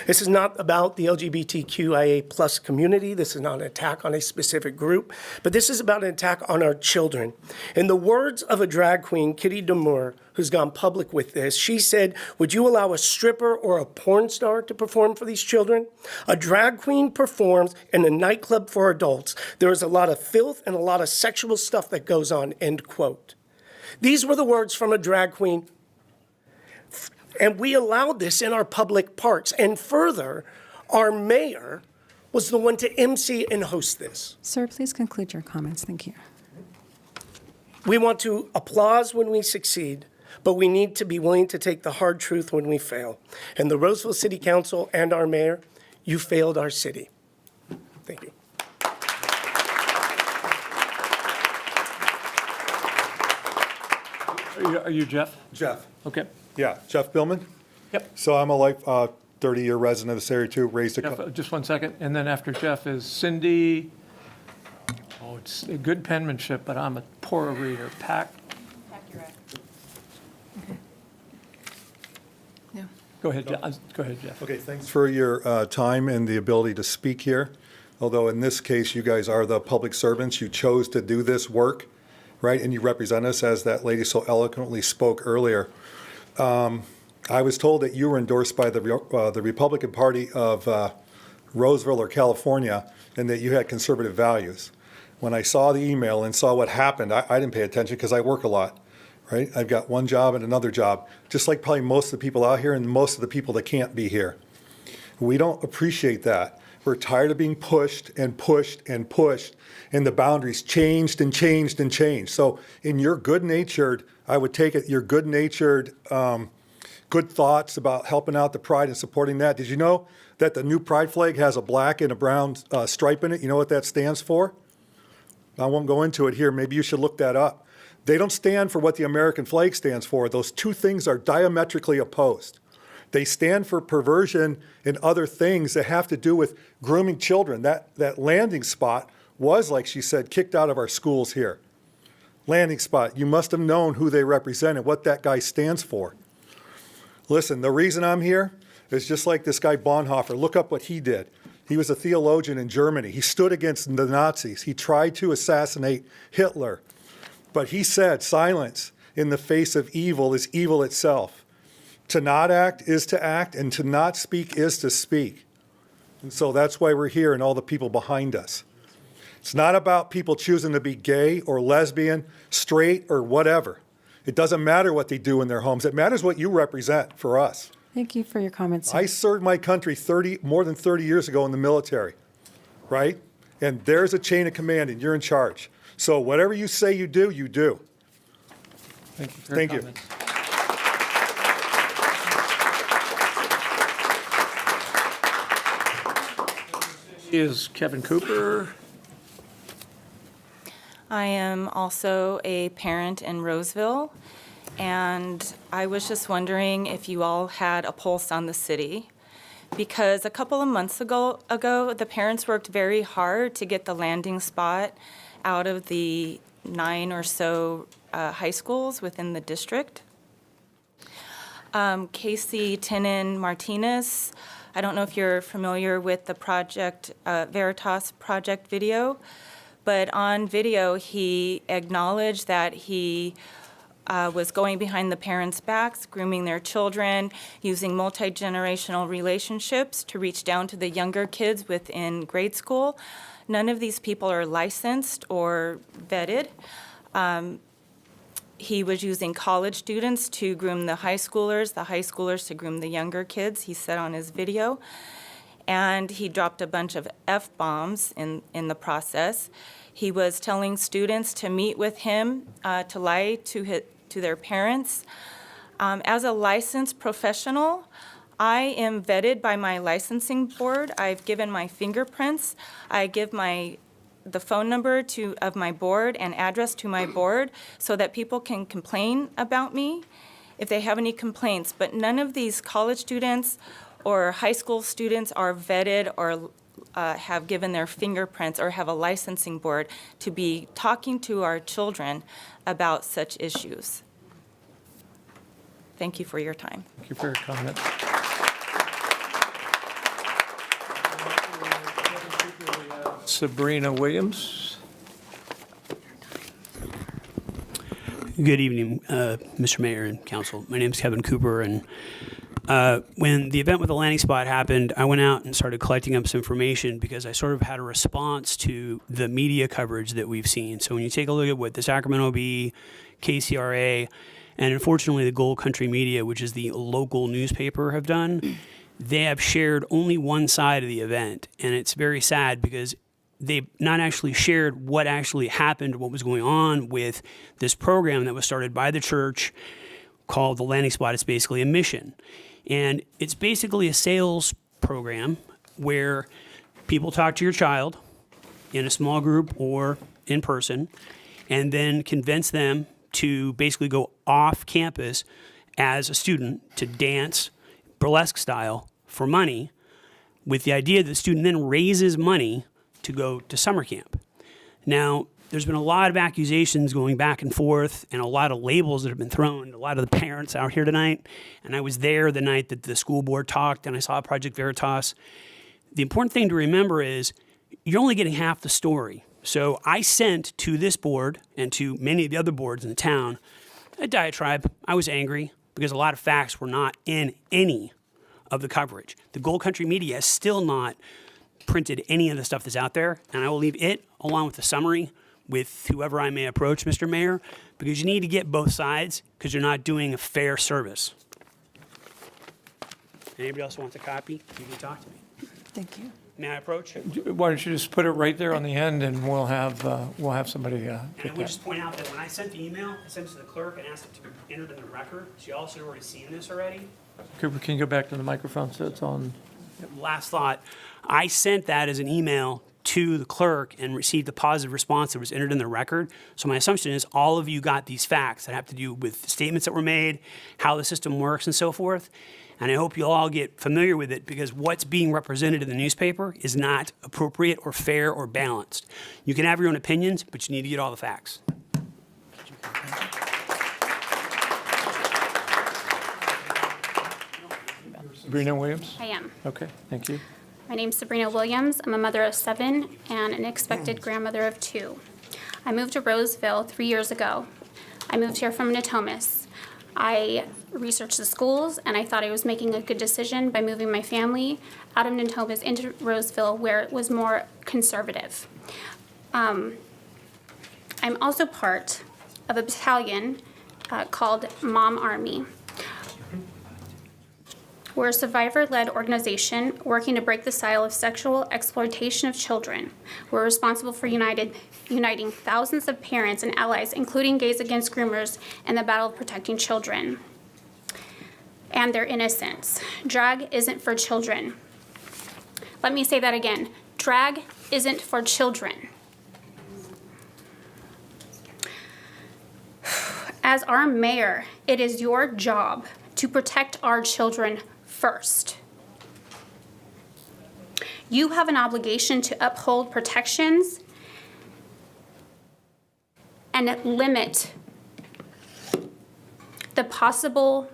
[SPEAKER 18] This is not about the LGBTQIA plus community. This is not an attack on a specific group, but this is about an attack on our children. In the words of a drag queen, Kitty Demore, who's gone public with this, she said, "Would you allow a stripper or a porn star to perform for these children? A drag queen performs in a nightclub for adults. There is a lot of filth and a lot of sexual stuff that goes on," end quote. These were the words from a drag queen. And we allowed this in our public parks. And further, our mayor was the one to MC and host this.
[SPEAKER 1] Sir, please conclude your comments. Thank you.
[SPEAKER 18] We want to applaud when we succeed, but we need to be willing to take the hard truth when we fail. And the Roseville City Council and our mayor, you failed our city. Thank you.
[SPEAKER 2] Are you Jeff?
[SPEAKER 19] Jeff.
[SPEAKER 2] Okay.
[SPEAKER 19] Yeah, Jeff Billman.
[SPEAKER 2] Yep.
[SPEAKER 19] So I'm a 30-year resident of this area too, raised a...
[SPEAKER 2] Jeff, just 1 second. And then after Jeff is Cindy. Oh, it's a good penmanship, but I'm a poor reader. Pack.
[SPEAKER 6] Yeah.
[SPEAKER 2] Go ahead, Jeff.
[SPEAKER 19] Okay, thanks for your time and the ability to speak here. Although in this case, you guys are the public servants. You chose to do this work, right? And you represent us, as that lady so eloquently spoke earlier. I was told that you were endorsed by the Republican Party of Roseville or California, and that you had conservative values. When I saw the email and saw what happened, I didn't pay attention because I work a lot, right? I've got one job and another job, just like probably most of the people out here and most of the people that can't be here. We don't appreciate that. We're tired of being pushed and pushed and pushed, and the boundaries changed and changed and changed. So in your good-natured, I would take it, your good-natured good thoughts about helping out the Pride and supporting that. Did you know that the new Pride flag has a black and a brown stripe in it? You know what that stands for? I won't go into it here. Maybe you should look that up. They don't stand for what the American flag stands for. Those two things are diametrically opposed. They stand for perversion and other things that have to do with grooming children. That landing spot was, like she said, kicked out of our schools here. Landing spot. You must have known who they represented, what that guy stands for. Listen, the reason I'm here is just like this guy Bonhoeffer. Look up what he did. He was a theologian in Germany. He stood against the Nazis. He tried to assassinate Hitler. But he said silence in the face of evil is evil itself. To not act is to act, and to not speak is to speak. And so that's why we're here and all the people behind us. It's not about people choosing to be gay or lesbian, straight or whatever. It doesn't matter what they do in their homes. It matters what you represent for us.
[SPEAKER 1] Thank you for your comments, sir.
[SPEAKER 19] I served my country more than 30 years ago in the military, right? And there's a chain of command and you're in charge. So whatever you say you do, you do.
[SPEAKER 2] Thank you for your
[SPEAKER 19] Thank you.
[SPEAKER 2] comments. Is Kevin Cooper.
[SPEAKER 20] I am also a parent in Roseville, and I was just wondering if you all had a pulse on the city, because a couple of months ago, the parents worked very hard to get the landing spot out of the 9 or so high schools within the district. Casey Tenen Martinez, I don't know if you're familiar with the project, Veritas project video, but on video, he acknowledged that he was going behind the parents' backs, grooming their children, using multi-generational relationships to reach down to the younger kids within grade school. None of these people are licensed or vetted. He was using college students to groom the high schoolers to groom the younger kids, he said on his video. And he dropped a bunch of F-bombs in the process. He was telling students to meet with him, to lie to their parents. As a licensed professional, I am vetted by my licensing board. I've given my fingerprints. I give the phone number of my board and address to my board so that people can complain about me if they have any complaints. But none of these college students or high school students are vetted or have given their fingerprints or have a licensing board to be talking to our children about such issues. Thank you for your time.
[SPEAKER 2] Thank you for your comment. Sabrina Williams.
[SPEAKER 21] Good evening, Mr. Mayor and Council. My name is Kevin Cooper, and when the event with the landing spot happened, I went out and started collecting up some information because I sort of had a response to the media coverage that we've seen. So when you take a look at what the Sacramento Bee, KCRA, and unfortunately the Gold Country Media, which is the local newspaper, have done, they have shared only one side of the event. And it's very sad because they've not actually shared what actually happened, what was going on with this program that was started by the church called the Landing Spot. It's basically a mission. And it's basically a sales program where people talk to your child in a small group or in person and then convince them to basically go off campus as a student to dance burlesque style for money, with the idea that the student then raises money to go to summer camp. Now, there's been a lot of accusations going back and forth and a lot of labels that have been thrown. A lot of the parents out here tonight, and I was there the night that the school board talked and I saw Project Veritas. The important thing to remember is you're only getting half the story. So I sent to this board and to many of the other boards in the town a diatribe. I was angry because a lot of facts were not in any of the coverage. The Gold Country Media has still not printed any of the stuff that's out there, and I will leave it along with the summary with whoever I may approach, Mr. Mayor, because you need to get both sides because you're not doing a fair service. Anybody else wants a copy? You can talk to me.
[SPEAKER 15] Thank you.
[SPEAKER 21] May I approach?
[SPEAKER 2] Why don't you just put it right there on the end, and we'll have somebody
[SPEAKER 21] And I
[SPEAKER 2] get
[SPEAKER 21] would
[SPEAKER 2] that.
[SPEAKER 21] just point out that when I sent the email, I sent it to the clerk and asked it to be entered in the record. So you all should have already seen this already.
[SPEAKER 2] Cooper, can you go back to the microphone so it's on?
[SPEAKER 21] Last thought, I sent that as an email to the clerk and received a positive response that was entered in the record. So my assumption is all of you got these facts that have to do with statements that were made, how the system works and so forth. And I hope you'll all get familiar with it, because what's being represented in the newspaper is not appropriate or fair or balanced. You can have your own opinions, but you need to get all the facts.
[SPEAKER 2] Sabrina Williams?
[SPEAKER 5] I am.
[SPEAKER 2] Okay, thank you.
[SPEAKER 5] My name's Sabrina Williams. I'm a mother of 7 and an expected grandmother of 2. I moved to Roseville 3 years ago. I moved here from Natomas. I researched the schools, and I thought I was making a good decision by moving my family out of Natomas into Roseville, where it was more conservative. I'm also part of a battalion called Mom Army. We're a survivor-led organization working to break the cycle of sexual exploitation of children. We're responsible for uniting thousands of parents and allies, including Gays Against Groomers, in the battle of protecting children and their innocence. Drag isn't for children. Let me say that again. Drag isn't for children. As our mayor, it is your job to protect our children first. You have an obligation to uphold protections and limit the possible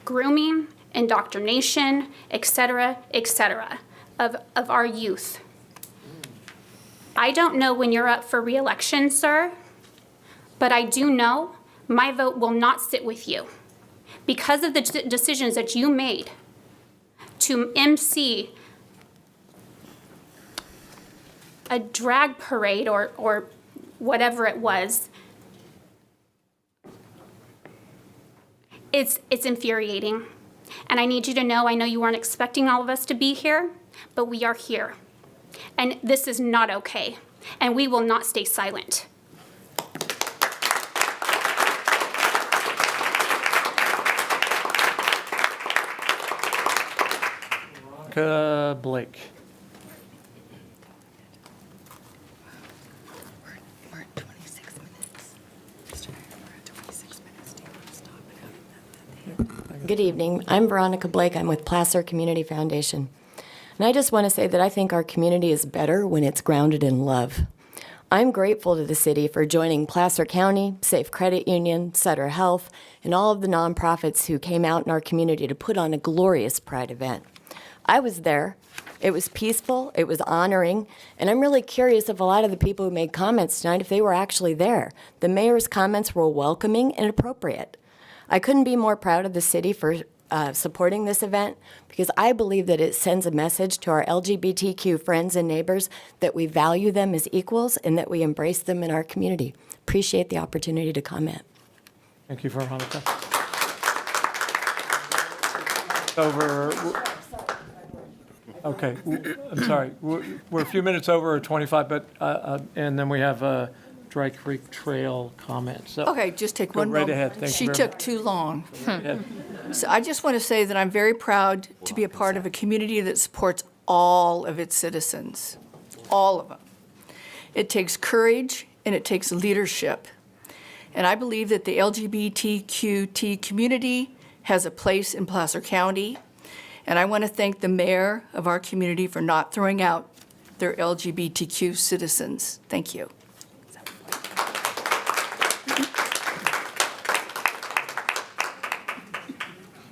[SPEAKER 5] grooming, indoctrination, etc., of our youth. I don't know when you're up for re-election, sir, but I do know my vote will not sit with you. Because of the decisions that you made to MC a drag parade or whatever it was, it's infuriating. And I need you to know, I know you weren't expecting all of us to be here, but we are here. And this is not okay. And we will not stay silent.
[SPEAKER 2] Blake.
[SPEAKER 6] We're at 26 minutes. Mr. Mayor, we're at 26 minutes. Do you want to stop?
[SPEAKER 22] Good evening. I'm Veronica Blake. I'm with Placer Community Foundation. And I just want to say that I think our community is better when it's grounded in love. I'm grateful to the city for joining Placer County, Safe Credit Union, Sutter Health, and all of the nonprofits who came out in our community to put on a glorious Pride event. I was there. It was peaceful, it was honoring, and I'm really curious if a lot of the people who made comments tonight, if they were actually there. The mayor's comments were welcoming and appropriate. I couldn't be more proud of the city for supporting this event, because I believe that it sends a message to our LGBTQ friends and neighbors that we value them as equals and that we embrace them in our community. Appreciate the opportunity to comment.
[SPEAKER 2] Thank you, Veronica. Okay, I'm sorry. We're a few minutes over or 25, but, and then we have Dry Creek Trail comments. So
[SPEAKER 6] Okay, just take
[SPEAKER 2] go
[SPEAKER 6] one
[SPEAKER 2] right
[SPEAKER 6] moment.
[SPEAKER 2] ahead. Thank you
[SPEAKER 6] She
[SPEAKER 2] very
[SPEAKER 6] took
[SPEAKER 2] much.
[SPEAKER 6] too long.
[SPEAKER 2] Go ahead.
[SPEAKER 6] So I just want to say that I'm very proud to be a part of a community that supports all of its citizens, all of them. It takes courage and it takes leadership. And I believe that the LGBTQT community has a place in Placer County. And I want to thank the mayor of our community for not throwing out their LGBTQ citizens. Thank you.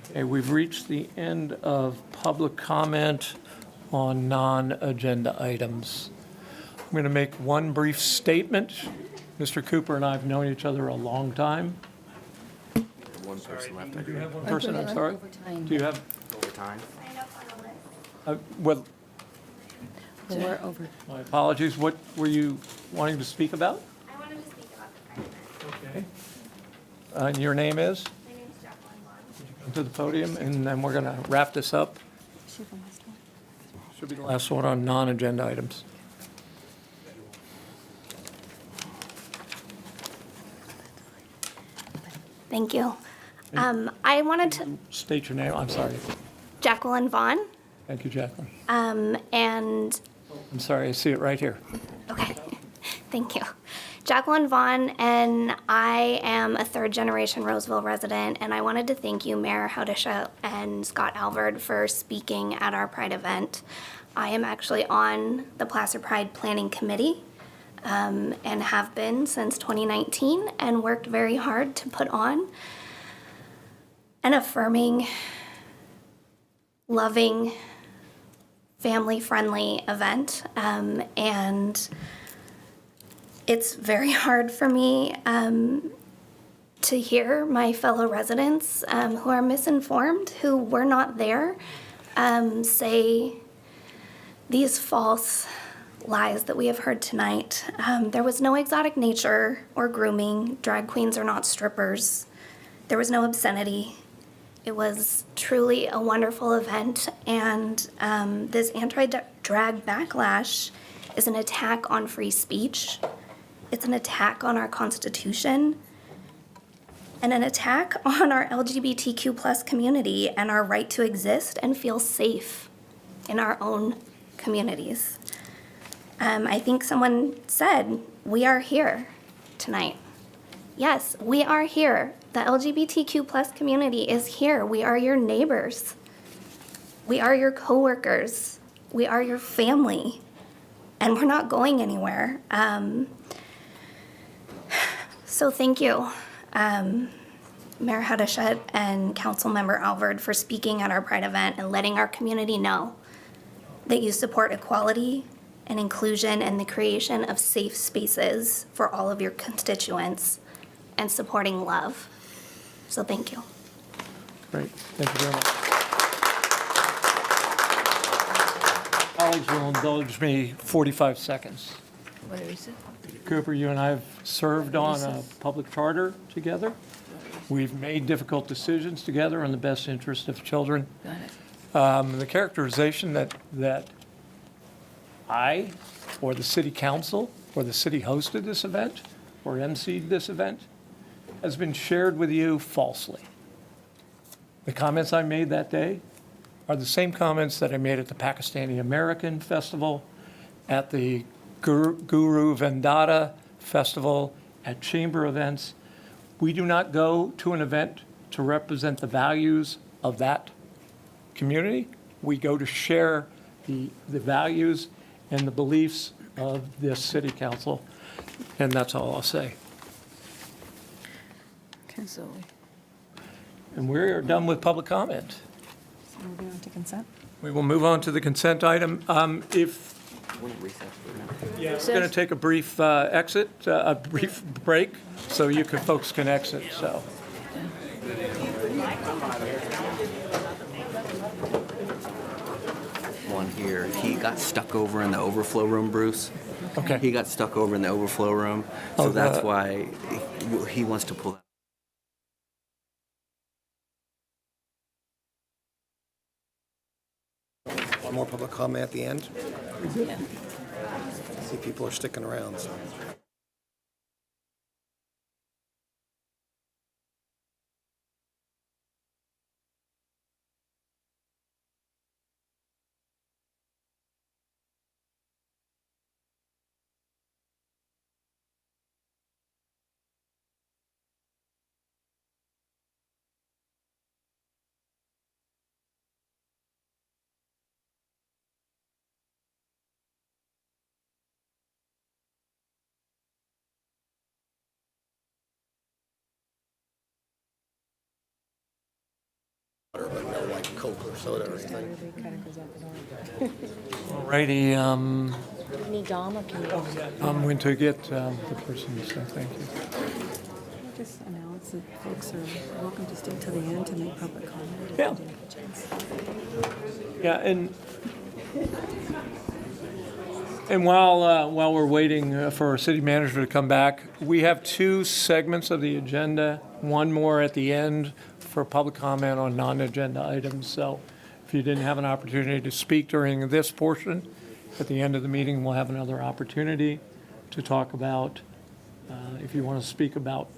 [SPEAKER 2] Okay, we've reached the end of public comment on non-agenda items. I'm going to make one brief statement. Mr. Cooper and I have known each other a long time.
[SPEAKER 9] One person left.
[SPEAKER 2] Do you have one person? I'm sorry. Do you have?
[SPEAKER 9] Overtime.
[SPEAKER 2] Well,
[SPEAKER 22] We're over.
[SPEAKER 2] my apologies. What were you wanting to speak about?
[SPEAKER 4] I wanted to speak about the Pride event.
[SPEAKER 2] Okay. And your name is?
[SPEAKER 4] My name's Jacqueline Vaughn.
[SPEAKER 2] Come to the podium, and then we're going to wrap this up. Should be the last one on non-agenda items.
[SPEAKER 7] Thank you. I wanted to,
[SPEAKER 2] State your name, I'm sorry.
[SPEAKER 7] Jacqueline Vaughn,
[SPEAKER 2] Thank you, Jacqueline.
[SPEAKER 7] and
[SPEAKER 2] I'm sorry, I see it right here.
[SPEAKER 7] thank you. Jacqueline Vaughn, and I am a third-generation Roseville resident, and I wanted to thank you, Mayor Hodesha and Scott Alvord, for speaking at our Pride event. I am actually on the Placer Pride Planning Committee, and have been since 2019, and worked very hard to put on an affirming, loving, family-friendly event, and it's very hard for me to hear my fellow residents who are misinformed, who were not there, say these false lies that we have heard tonight. There was no exotic nature or grooming. Drag queens are not strippers. There was no obscenity. It was truly a wonderful event, and this anti-drag backlash is an attack on free speech. It's an attack on our Constitution, and an attack on our LGBTQ plus community and our right to exist and feel safe in our own communities. I think someone said, we are here tonight. Yes, we are here. The LGBTQ plus community is here. We are your neighbors. We are your coworkers. We are your family. And we're not going anywhere. So thank you, Mayor Hadashet and Councilmember Alvord, for speaking at our Pride event and letting our community know that you support equality and inclusion and the creation of safe spaces for all of your constituents and supporting love. So thank you.
[SPEAKER 2] Great, thank you very much. Colleagues will indulge me 45 seconds.
[SPEAKER 6] What did we say?
[SPEAKER 2] Cooper, you and I have served on a public charter together. We've made difficult decisions together in the best interest of children. The characterization that I, or the city council, or the city hosted this event, or emceed this event, has been shared with you falsely. The comments I made that day are the same comments that I made at the Pakistani American Festival, at the Guru Vendata Festival, at chamber events. We do not go to an event to represent the values of that community. We go to share the values and the beliefs of this city council, and that's all I'll say.
[SPEAKER 8] Okay, so
[SPEAKER 2] And we're done with public comment.
[SPEAKER 8] moving on to consent.
[SPEAKER 2] We will move on to the consent item. We're going to take a brief exit, a brief break, so you folks can exit, so.
[SPEAKER 9] One here, he got stuck over in the overflow room, Bruce.
[SPEAKER 2] Okay.
[SPEAKER 9] He got stuck over in the overflow room, so that's why he wants to pull that.
[SPEAKER 23] One more public comment at the end.
[SPEAKER 8] Yeah.
[SPEAKER 23] I see people are sticking around, so. But no like Coke or soda or anything.
[SPEAKER 2] All righty,
[SPEAKER 22] Need Dom or can you?
[SPEAKER 2] I'm going to get the person to say thank you.
[SPEAKER 8] Just announce that folks are welcome to stay till the end to make public comment.
[SPEAKER 2] Yeah. Yeah, and while we're waiting for our city manager to come back, we have two segments of the agenda, one more at the end for public comment on non-agenda items. So If you didn't have an opportunity to speak during this portion, at the end of the meeting, we'll have another opportunity to talk about, if you want to speak about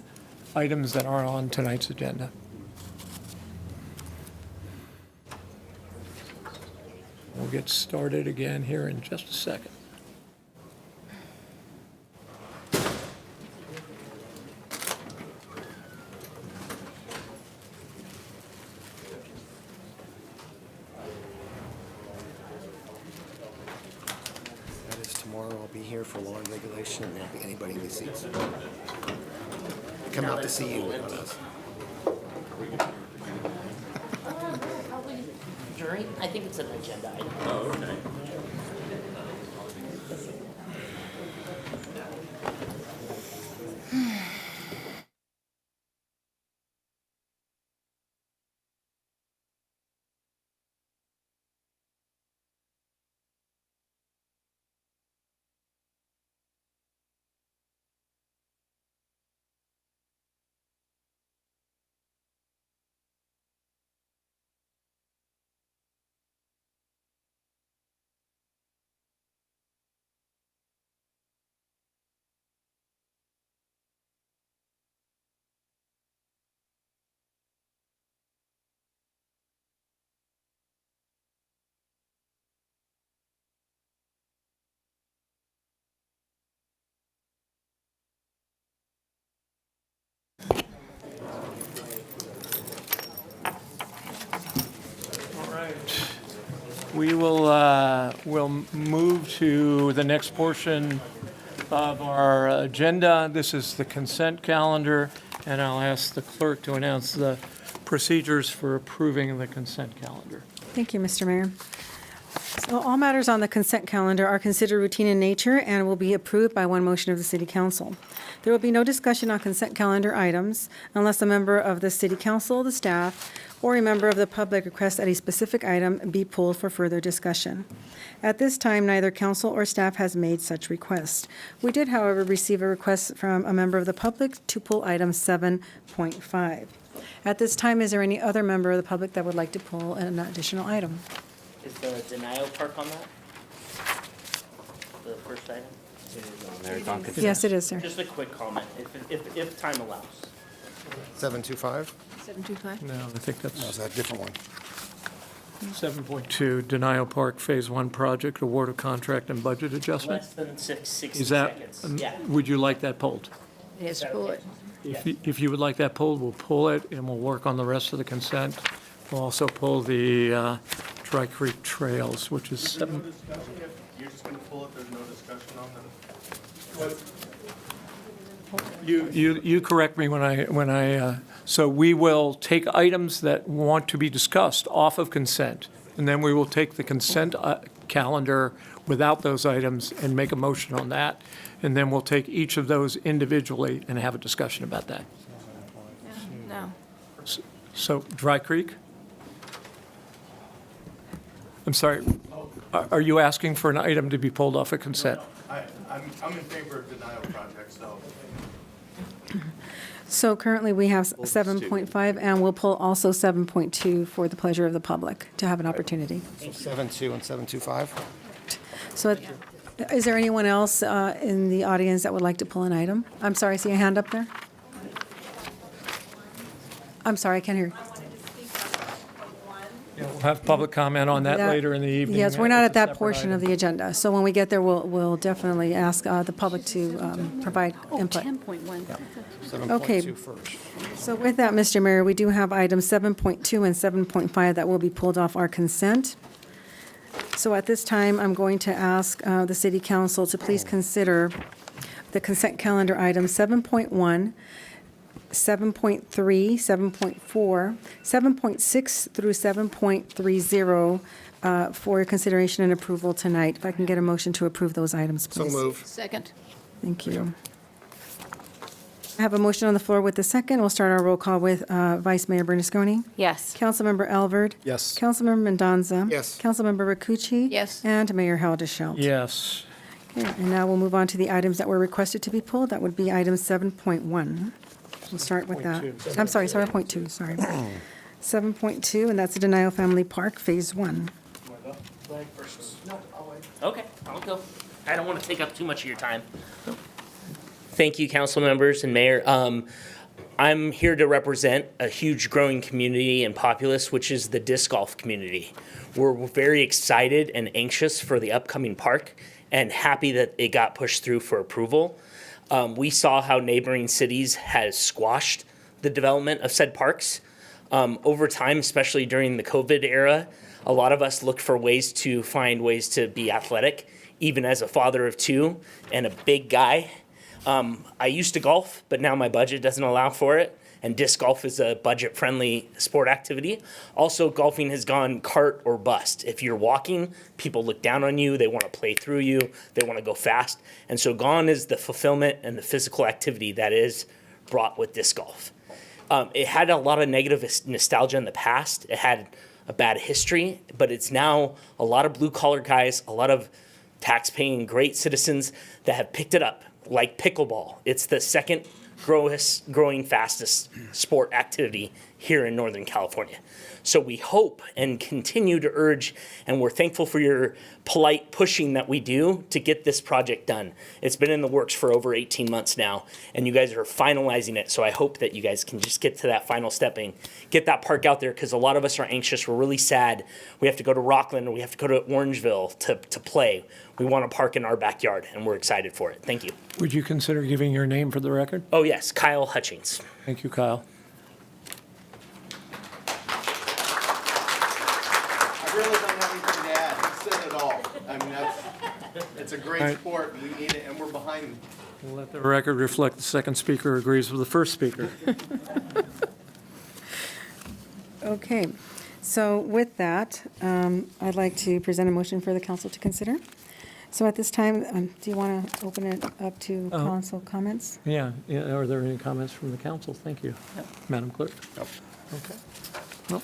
[SPEAKER 2] items that are on tonight's agenda. We'll get started again here in just a second.
[SPEAKER 23] That is tomorrow. I'll be here for law and regulation, and there'll be anybody in the seats. Come out to see you with us.
[SPEAKER 10] Jury? I think it's an agenda item.
[SPEAKER 23] Oh, okay.
[SPEAKER 2] We will we'll move to the next portion of our agenda. This is the consent calendar, and I'll ask the clerk to announce the procedures for approving the consent calendar.
[SPEAKER 1] Thank you, Mr. Mayor. So all matters on the consent calendar are considered routine in nature and will be approved by one motion of the City Council. There will be no discussion on consent calendar items unless a member of the City Council, the staff, or a member of the public requests that a specific item be pulled for further discussion. At this time, neither council or staff has made such request. We did, however, receive a request from a member of the public to pull item 7.5. At this time, is there any other member of the public that would like to pull an additional item?
[SPEAKER 10] Is the denial park on that? The first item?
[SPEAKER 1] Yes, it is, sir.
[SPEAKER 10] Just a quick comment, if time allows.
[SPEAKER 23] 725?
[SPEAKER 1] 725?
[SPEAKER 2] No, I think that's.
[SPEAKER 23] No, is that a different one?
[SPEAKER 2] 7.2, Denial Park Phase 1 Project, Award of Contract and Budget Adjustment.
[SPEAKER 10] Less than 60
[SPEAKER 2] Is that,
[SPEAKER 10] seconds, yeah.
[SPEAKER 2] would you like that pulled?
[SPEAKER 14] Yes, pull it.
[SPEAKER 2] If you would like that pulled, we'll pull it, and we'll work on the rest of the consent. We'll also pull the Dry Creek Trails, which is 7.
[SPEAKER 11] You're just going to pull it, there's no discussion on them?
[SPEAKER 2] You correct me when I, so we will take items that want to be discussed off of consent, and then we will take the consent calendar without those items and make a motion on that, and then we'll take each of those individually and have a discussion about that.
[SPEAKER 20] No.
[SPEAKER 2] So, Dry Creek? I'm sorry, are you asking for an item to be pulled off of consent?
[SPEAKER 11] I'm in favor of denial project, so.
[SPEAKER 1] So currently, we have 7.5, and we'll pull also 7.2 for the pleasure of the public to have an opportunity.
[SPEAKER 23] So 7.2 and 7.25?
[SPEAKER 1] So is there anyone else in the audience that would like to pull an item? I'm sorry, I see a hand up there. I'm sorry, I can't hear.
[SPEAKER 2] We'll have public comment on that later in the evening.
[SPEAKER 1] Yes, we're not at
[SPEAKER 2] It's a
[SPEAKER 1] that
[SPEAKER 2] separate
[SPEAKER 1] portion of
[SPEAKER 2] item.
[SPEAKER 1] the agenda. So when we get there, we'll definitely ask the public to provide input.
[SPEAKER 3] 10.1.
[SPEAKER 1] Okay.
[SPEAKER 23] 7.2 first.
[SPEAKER 1] So with that, Mr. Mayor, we do have items 7.2 and 7.5 that will be pulled off our consent. So at this time, I'm going to ask the City Council to please consider the consent calendar items 7.1, 7.3, 7.4, 7.6 through 7.30 for consideration and approval tonight. If I can get a motion to approve those items,
[SPEAKER 23] So
[SPEAKER 1] please.
[SPEAKER 23] move.
[SPEAKER 14] Second.
[SPEAKER 1] Thank you. I have a motion on the floor with the second. We'll start our roll call with Vice Mayor Bernasconi.
[SPEAKER 20] Yes.
[SPEAKER 1] Councilmember Alvord.
[SPEAKER 23] Yes.
[SPEAKER 1] Councilmember Mendoza.
[SPEAKER 23] Yes.
[SPEAKER 1] Councilmember Rakucci.
[SPEAKER 14] Yes.
[SPEAKER 1] And Mayor Haldeshelt.
[SPEAKER 2] Yes.
[SPEAKER 1] Okay, and now we'll move on to the items that were requested to be pulled. That would be item 7.1. We'll start with that. I'm sorry, 7.2, sorry. 7.2, and that's the Denio Family Park Phase 1.
[SPEAKER 10] Okay, I'll go. I don't want to take up too much of your time. Thank you, council members and mayor. I'm here to represent a huge growing community and populace, which is the disc golf community. We're very excited and anxious for the upcoming park and happy that it got pushed through for approval. We saw how neighboring cities has squashed the development of said parks. Over time, especially during the COVID era, a lot of us looked for ways to find ways to be athletic, even as a father of two and a big guy. I used to golf, but now my budget doesn't allow for it. And disc golf is a budget-friendly sport activity. Also, golfing has gone cart or bust. If you're walking, people look down on you. They want to play through you. They want to go fast. And so gone is the fulfillment and the physical activity that is brought with disc golf. It had a lot of negative nostalgia in the past. It had a bad history, but it's now a lot of blue-collar guys, a lot of tax-paying great citizens that have picked it up, like pickleball. It's the second growing fastest sport activity here in Northern California. So we hope and continue to urge, and we're thankful for your polite pushing that we do to get this project done. It's been in the works for over 18 months now, and you guys are finalizing it. So I hope that you guys can just get to that final stepping, get that park out there, because a lot of us are anxious. We're really sad. We have to go to Rockland, or we have to go to Orangeville to play. We want a park in our backyard, and we're excited for it. Thank you.
[SPEAKER 2] Would you consider giving your name for the record?
[SPEAKER 10] Oh, yes, Kyle Hutchings.
[SPEAKER 2] Thank you, Kyle.
[SPEAKER 11] I really don't have anything to add. He said it all. I mean, it's a great
[SPEAKER 2] Right.
[SPEAKER 11] sport, and we need it, and we're behind them.
[SPEAKER 2] We'll let the record reflect the second speaker agrees with the first speaker.
[SPEAKER 1] Okay, so with that, I'd like to present a motion for the council to consider. So at this time, do you want to open it up to council comments?
[SPEAKER 2] Yeah, are there any comments from the council? Thank you. Madam Clerk? Okay. Nope.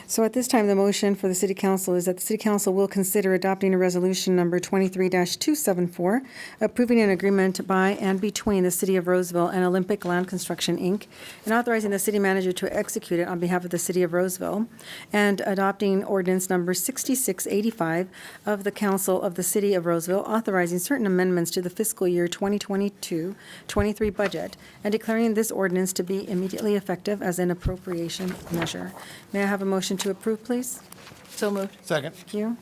[SPEAKER 1] So at this time, the motion for the city council is that the city council will consider adopting a resolution number 23-274, approving an agreement by and between the city of Roseville and Olympic Land Construction, Inc., and authorizing the city manager to execute it on behalf of the city of Roseville, and adopting ordinance number 6685 of the council of the city of Roseville, authorizing certain amendments to the fiscal year 2022-23 budget, and declaring this ordinance to be immediately effective as an appropriation measure. May I have a motion to approve, please?
[SPEAKER 6] So moved.
[SPEAKER 11] Second.
[SPEAKER 1] Thank you.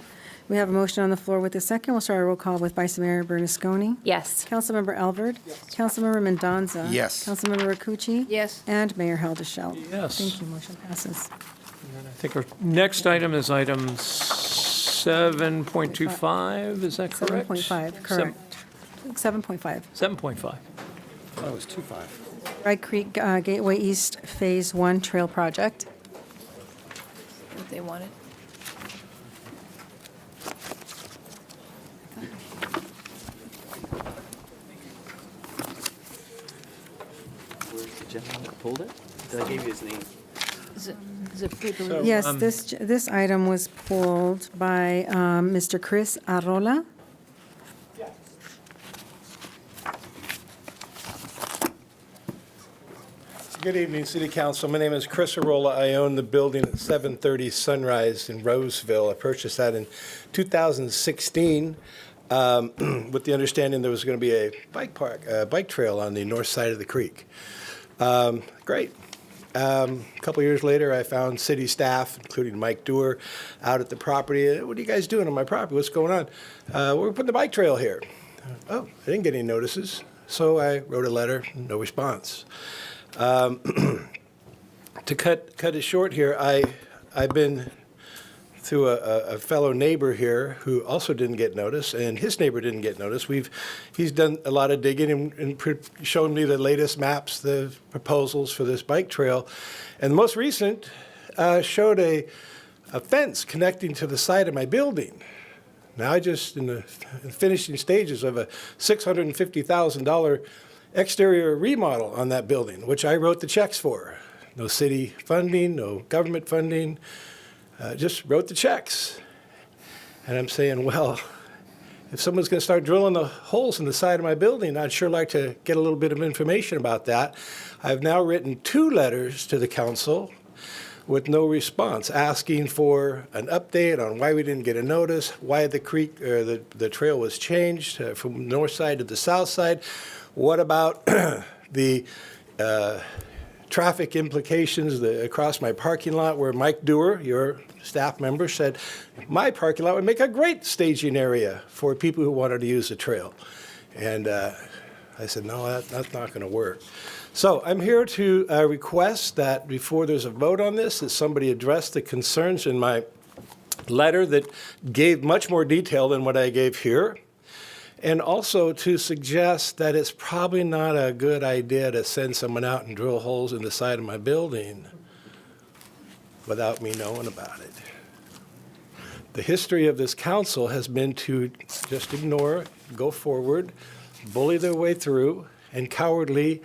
[SPEAKER 1] We have a motion on the floor with a second. We'll start a roll call with Vice Mayor Bernasconi.
[SPEAKER 22] Yes.
[SPEAKER 1] Councilmember Alvord. Yes. Councilmember Mendoza.
[SPEAKER 11] Yes.
[SPEAKER 1] Councilmember Rakucci.
[SPEAKER 6] Yes.
[SPEAKER 1] And Mayor Heldeshelt.
[SPEAKER 2] Yes.
[SPEAKER 1] Thank you. Motion passes.
[SPEAKER 2] I think our next item is item 7.25, is that correct?
[SPEAKER 1] 7.5, correct. 7.5.
[SPEAKER 2] 7.5.
[SPEAKER 23] That was 2.5.
[SPEAKER 1] Red Creek Gateway East Phase 1 Trail Project.
[SPEAKER 6] What they wanted.
[SPEAKER 9] Where's the gentleman that pulled it? I gave you his name.
[SPEAKER 1] Yes, this item was pulled by Mr. Chris Arrola.
[SPEAKER 18] Good evening, City Council. My name is Chris Arola. I own the building at 730 Sunrise in Roseville. I purchased that in 2016 with the understanding there was going to be a bike trail on the north side of the creek. Great. A couple years later, I found city staff, including Mike Dewar, out at the property. What are you guys doing on my property? What's going on? We're putting the bike trail here. Oh, I didn't get any notices. So I wrote a letter, no response. To cut it short here, I've been through a fellow neighbor here who also didn't get notice, and his neighbor didn't get notice. He's done a lot of digging and shown me the latest maps, the proposals for this bike trail, and the most recent showed a fence connecting to the side of my building. Now I just in the finishing stages of a $650,000 exterior remodel on that building, which I wrote the checks for. No city funding, no government funding, just wrote the checks. And I'm saying, well, if someone's going to start drilling the holes in the side of my building, I'd sure like to get a little bit of information about that. I've now written 2 letters to the council with no response, asking for an update on why we didn't get a notice, why the creek or the trail was changed from north side to the south side. What about the traffic implications across my parking lot where Mike Dewar, your staff member, said my parking lot would make a great staging area for people who wanted to use the trail. And I said, no, that's not going to work. So I'm here to request that before there's a vote on this, that somebody address the concerns in my letter that gave much more detail than what I gave here. And also to suggest that it's probably not a good idea to send someone out and drill holes in the side of my building without me knowing about it. The history of this council has been to just ignore, go forward, bully their way through, and cowardly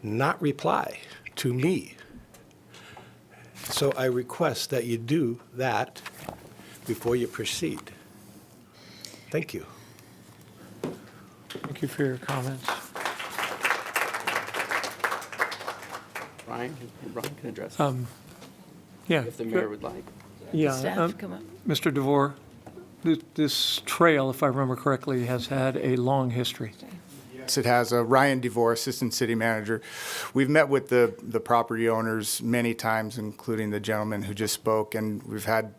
[SPEAKER 18] not reply to me. So I request that you do that before you proceed. Thank you.
[SPEAKER 2] Thank you for your comments.
[SPEAKER 9] Ryan can address it.
[SPEAKER 2] Yeah.
[SPEAKER 9] If the mayor would like.
[SPEAKER 2] Yeah.
[SPEAKER 8] Staff, come up.
[SPEAKER 2] Mr. DeVore, this trail, if I remember correctly, has had a long history.
[SPEAKER 12] It has Ryan DeVore, Assistant City Manager. We've met with the property owners many times, including the gentleman who just spoke, and we've had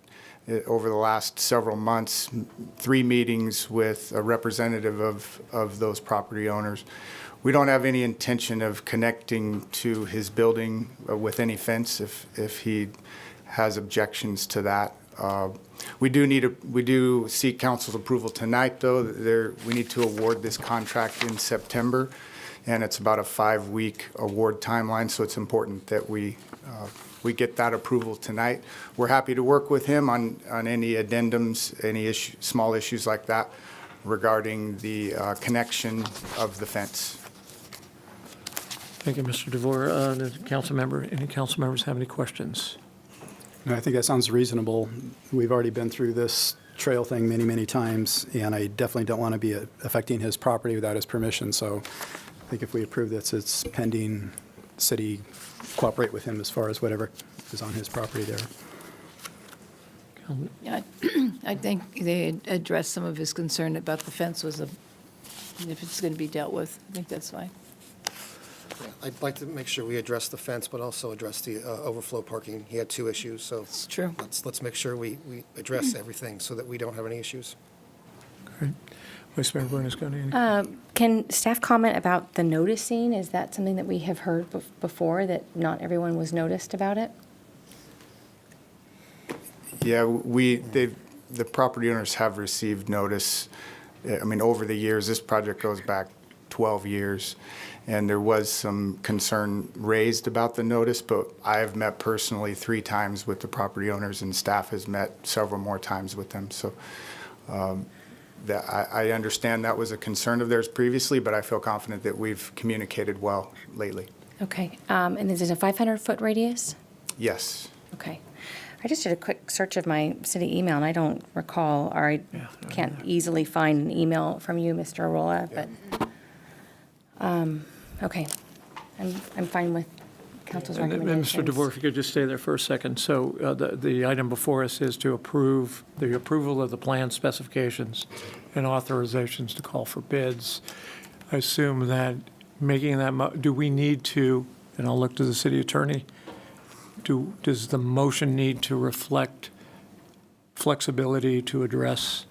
[SPEAKER 12] over the last several months 3 meetings with a representative of those property owners. We don't have any intention of connecting to his building with any fence if he has objections to that. We do seek council's approval tonight, though. We need to award this contract in September, and it's about a 5-week award timeline, so it's important that we get that approval tonight. We're happy to work with him on any addendums, any small issues like that regarding the connection of the fence.
[SPEAKER 2] Thank you, Mr. DeVore. Any council members have any questions?
[SPEAKER 13] No, I think that sounds reasonable. We've already been through this trail thing many, many times, and I definitely don't want to be affecting his property without his permission. So I think if we approve this, it's pending city cooperate with him as far as whatever is on his property there.
[SPEAKER 8] Yeah, I think they addressed some of his concern about the fence if it's going to be dealt with. I think that's fine.
[SPEAKER 23] Yeah, I'd like to make sure we address the fence, but also address the overflow parking. He had 2 issues, so.
[SPEAKER 8] It's true.
[SPEAKER 23] Let's make sure we address everything so that we don't have any issues.
[SPEAKER 2] Great. Vice Mayor Bernasconi.
[SPEAKER 22] Can staff comment about the noticing? Is that something that we have heard before, that not everyone was noticed about it?
[SPEAKER 12] Yeah, the property owners have received notice. I mean, over the years, this project goes back 12 years, and there was some concern raised about the notice, but I have met personally 3 times with the property owners, and staff has met several more times with them. So I understand that was a concern of theirs previously, but I feel confident that we've communicated well lately.
[SPEAKER 22] Okay, and is it a 500-foot radius?
[SPEAKER 12] Yes.
[SPEAKER 22] Okay. I just did a quick search of my city email, and I don't recall, or I can't easily find an email from you, Mr. Arola, but, okay. I'm fine with council's recommendations.
[SPEAKER 2] Mr. DeVore, if you could just stay there for a second. So the item before us is to approve the approval of the plan specifications and authorizations to call for bids. I assume that making that, do we need to, and I'll look to the city attorney, does the motion need to reflect flexibility to address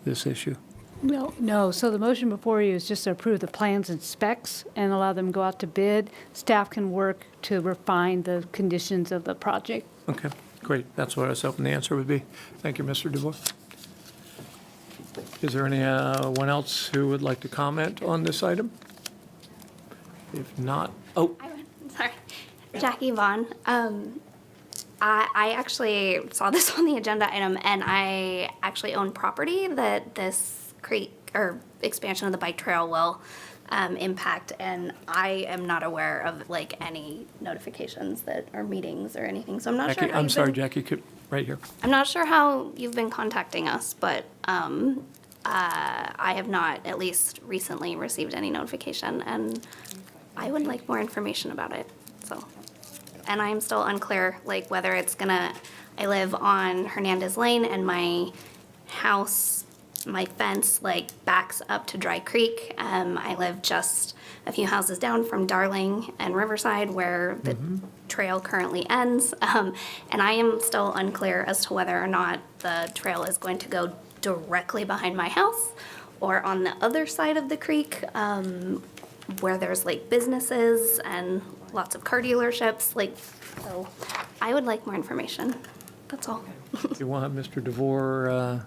[SPEAKER 2] this issue?
[SPEAKER 3] No. So the motion before you is just to approve the plans and specs and allow them to go out to bid. Staff can work to refine the conditions of the project.
[SPEAKER 2] Okay, great. That's what I was hoping the answer would be. Thank you, Mr. DeVore. Is there anyone else who would like to comment on this item? If not,
[SPEAKER 7] Sorry. Jackie Vaughn. I actually saw this on the agenda item, and I actually own property that this creek or expansion of the bike trail will impact, and I am not aware of any notifications that are meetings or anything. So I'm not
[SPEAKER 2] Jackie,
[SPEAKER 7] sure.
[SPEAKER 2] I'm sorry, Jackie, right here.
[SPEAKER 7] I'm not sure how you've been contacting us, but I have not, at least recently, received any notification, and I would like more information about it. So. and I'm still unclear, like, whether it's gonna, I live on Hernandez Lane, and my house, my fence, like, backs up to Dry Creek. I live just a few houses down from Darling and Riverside, where the trail currently ends. And I am still unclear as to whether or not the trail is going to go directly behind my house or on the other side of the creek, where there's like businesses and lots of car dealerships. Like, so I would like more information. That's all.
[SPEAKER 2] Do you want Mr. DeVore,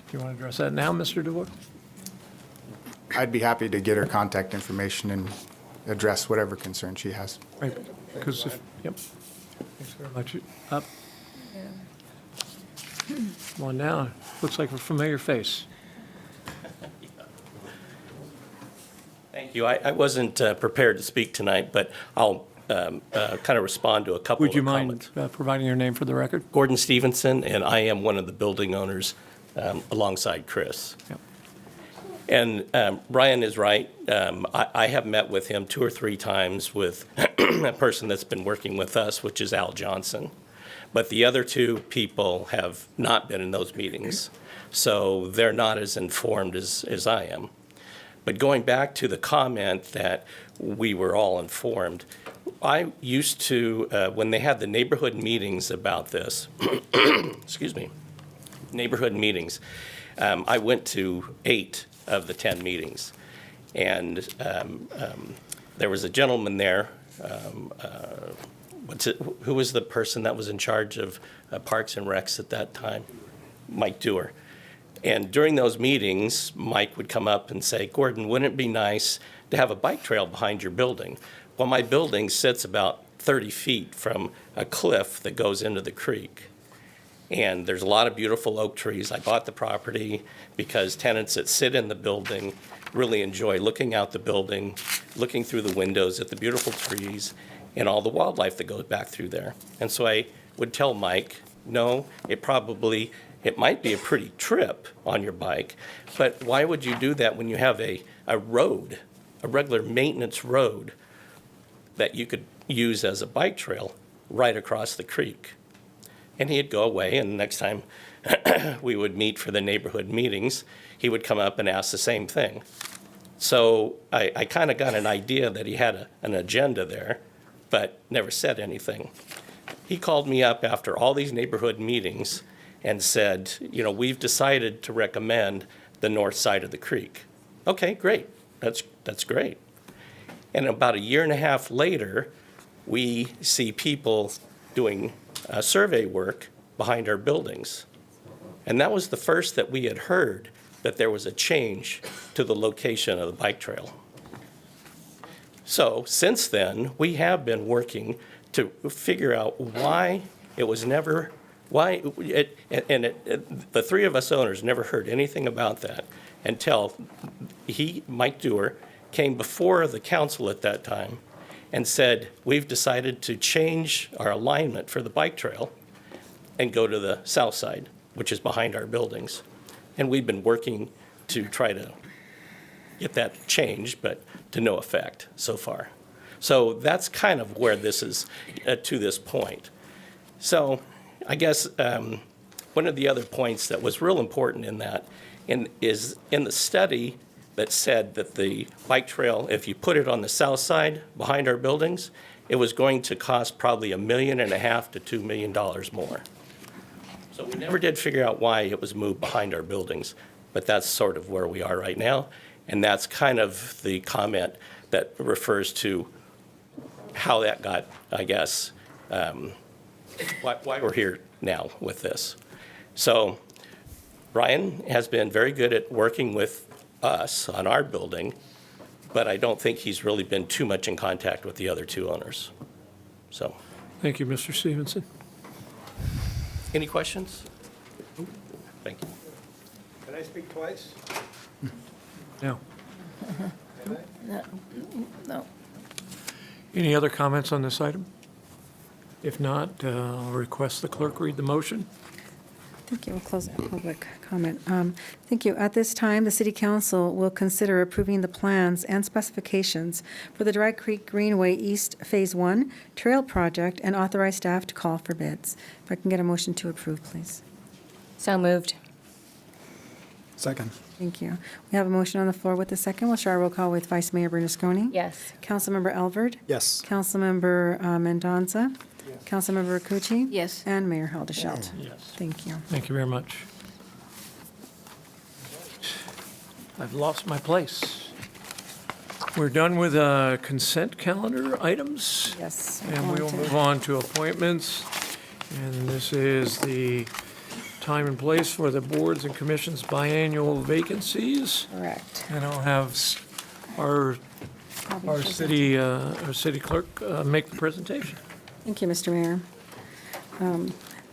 [SPEAKER 2] do you want to address that now, Mr. DeVore?
[SPEAKER 12] I'd be happy to get her contact information and address whatever concern she has.
[SPEAKER 2] Right, because if, yep. Thanks very much. Up. Come on down. Looks like a familiar face.
[SPEAKER 16] Thank you. I wasn't prepared to speak tonight, but I'll kind of respond to a couple of
[SPEAKER 2] Would you
[SPEAKER 16] comments.
[SPEAKER 2] mind providing your name for the record?
[SPEAKER 16] Gordon Stevenson, and I am one of the building owners alongside Chris.
[SPEAKER 2] Yep.
[SPEAKER 16] And Brian is right. I have met with him 2 or 3 times with a person that's been working with us, which is Al Johnson. But the other 2 people have not been in those meetings, so they're not as informed as I am. But going back to the comment that we were all informed, I used to, when they had the neighborhood meetings about this, excuse me, neighborhood meetings, I went to 8 of the 10 meetings. And there was a gentleman there, who was the person that was in charge of Parks and Recs at that time? Mike Dewar. And during those meetings, Mike would come up and say, Gordon, wouldn't it be nice to have a bike trail behind your building? Well, my building sits about 30 feet from a cliff that goes into the creek. And there's a lot of beautiful oak trees. I bought the property because tenants that sit in the building really enjoy looking out the building, looking through the windows at the beautiful trees and all the wildlife that goes back through there. And so I would tell Mike, no, it might be a pretty trip on your bike, but why would you do that when you have a road, a regular maintenance road that you could use as a bike trail right across the creek? And he'd go away, and the next time we would meet for the neighborhood meetings, he would come up and ask the same thing. So I kind of got an idea that he had an agenda there, but never said anything. He called me up after all these neighborhood meetings and said, you know, we've decided to recommend the north side of the creek. Okay, great. That's great. And about a year and a half later, we see people doing survey work behind our buildings. And that was the first that we had heard that there was a change to the location of the bike trail. So since then, we have been working to figure out why it was never, the 3 of us owners never heard anything about that until Mike Dewar, came before the council at that time and said, we've decided to change our alignment for the bike trail and go to the south side, which is behind our buildings. And we've been working to try to get that changed, but to no effect so far. So that's kind of where this is to this point. So I guess one of the other points that was real important in that is in the study that said that the bike trail, if you put it on the south side behind our buildings, it was going to cost probably $1.5 million to $2 million more. So we never did figure out why it was moved behind our buildings, but that's sort of where we are right now. And that's kind of the comment that refers to how that got, I guess, why we're here now with this. So Ryan has been very good at working with us on our building, but I don't think he's really been too much in contact with the other 2 owners. So.
[SPEAKER 2] Thank you, Mr. Stevenson.
[SPEAKER 16] Any questions? Thank you.
[SPEAKER 13] Can I speak twice?
[SPEAKER 2] No.
[SPEAKER 8] No.
[SPEAKER 2] Any other comments on this item? If not, I'll request the clerk read the motion.
[SPEAKER 1] Thank you. We'll close that public comment. Thank you. At this time, the City Council will consider approving the plans and specifications for the Dry Creek Greenway East Phase 1 Trail Project and authorize staff to call for bids. If I can get a motion to approve, please.
[SPEAKER 22] So moved.
[SPEAKER 13] Second.
[SPEAKER 1] Thank you. We have a motion on the floor with a second. We'll start our roll call with Vice Mayor Bernasconi.
[SPEAKER 22] Yes.
[SPEAKER 1] Councilmember Elverd.
[SPEAKER 13] Yes.
[SPEAKER 1] Councilmember Mendoza. Councilmember Rakucci.
[SPEAKER 3] Yes.
[SPEAKER 1] And Mayor Hildesheldt.
[SPEAKER 2] Yes.
[SPEAKER 1] Thank you.
[SPEAKER 2] Thank you very much. I've lost my place. We're done with consent calendar items.
[SPEAKER 1] Yes.
[SPEAKER 2] And we will move on to appointments. And this is the time and place for the boards and commissions biannual vacancies.
[SPEAKER 1] Correct.
[SPEAKER 2] And I'll have our city clerk make the presentation.
[SPEAKER 1] Thank you, Mr. Mayor.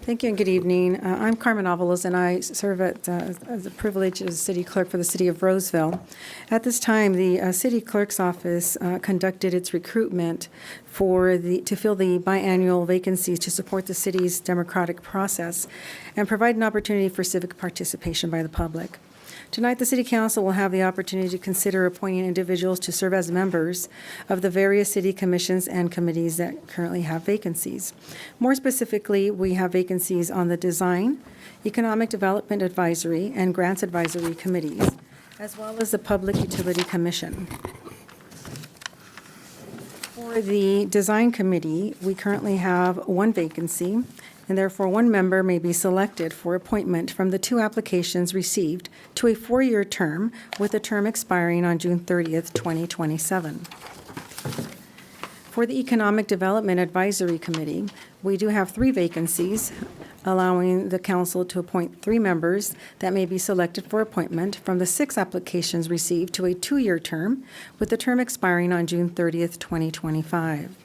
[SPEAKER 1] Thank you and good evening. I'm Carmen Avalos, and I serve as a privilege as city clerk for the city of Roseville. At this time, the city clerk's office conducted its recruitment to fill the biannual vacancies to support the city's democratic process and provide an opportunity for civic participation by the public. Tonight, the City Council will have the opportunity to consider appointing individuals to serve as members of the various city commissions and committees that currently have vacancies. More specifically, we have vacancies on the Design, Economic Development Advisory, and Grants Advisory Committees, as well as the Public Utility Commission. For the Design Committee, we currently have one vacancy, and therefore one member may be selected for appointment from the two applications received to a 4-year term, with a term expiring on June 30th, 2027. For the Economic Development Advisory Committee, we do have 3 vacancies, allowing the council to appoint 3 members that may be selected for appointment from the 6 applications received to a 2-year term, with the term expiring on June 30th, 2025.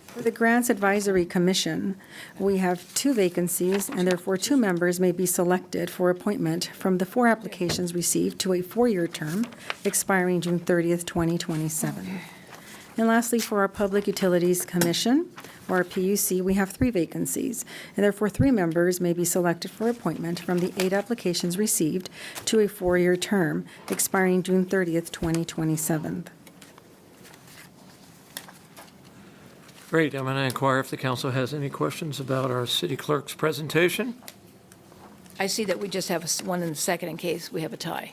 [SPEAKER 1] For the Grants Advisory Commission, we have 2 vacancies, and therefore 2 members may be selected for appointment from the 4 applications received to a 4-year term, expiring June 30th, 2027. And lastly, for our Public Utilities Commission, or our PUC, we have 3 vacancies, and therefore 3 members may be selected for appointment from the 8 applications received to a 4-year term, expiring June 30th, 2027.
[SPEAKER 2] Great. I'm going to inquire if the council has any questions about our city clerk's presentation.
[SPEAKER 8] I see that we just have one in the second in case we have a tie.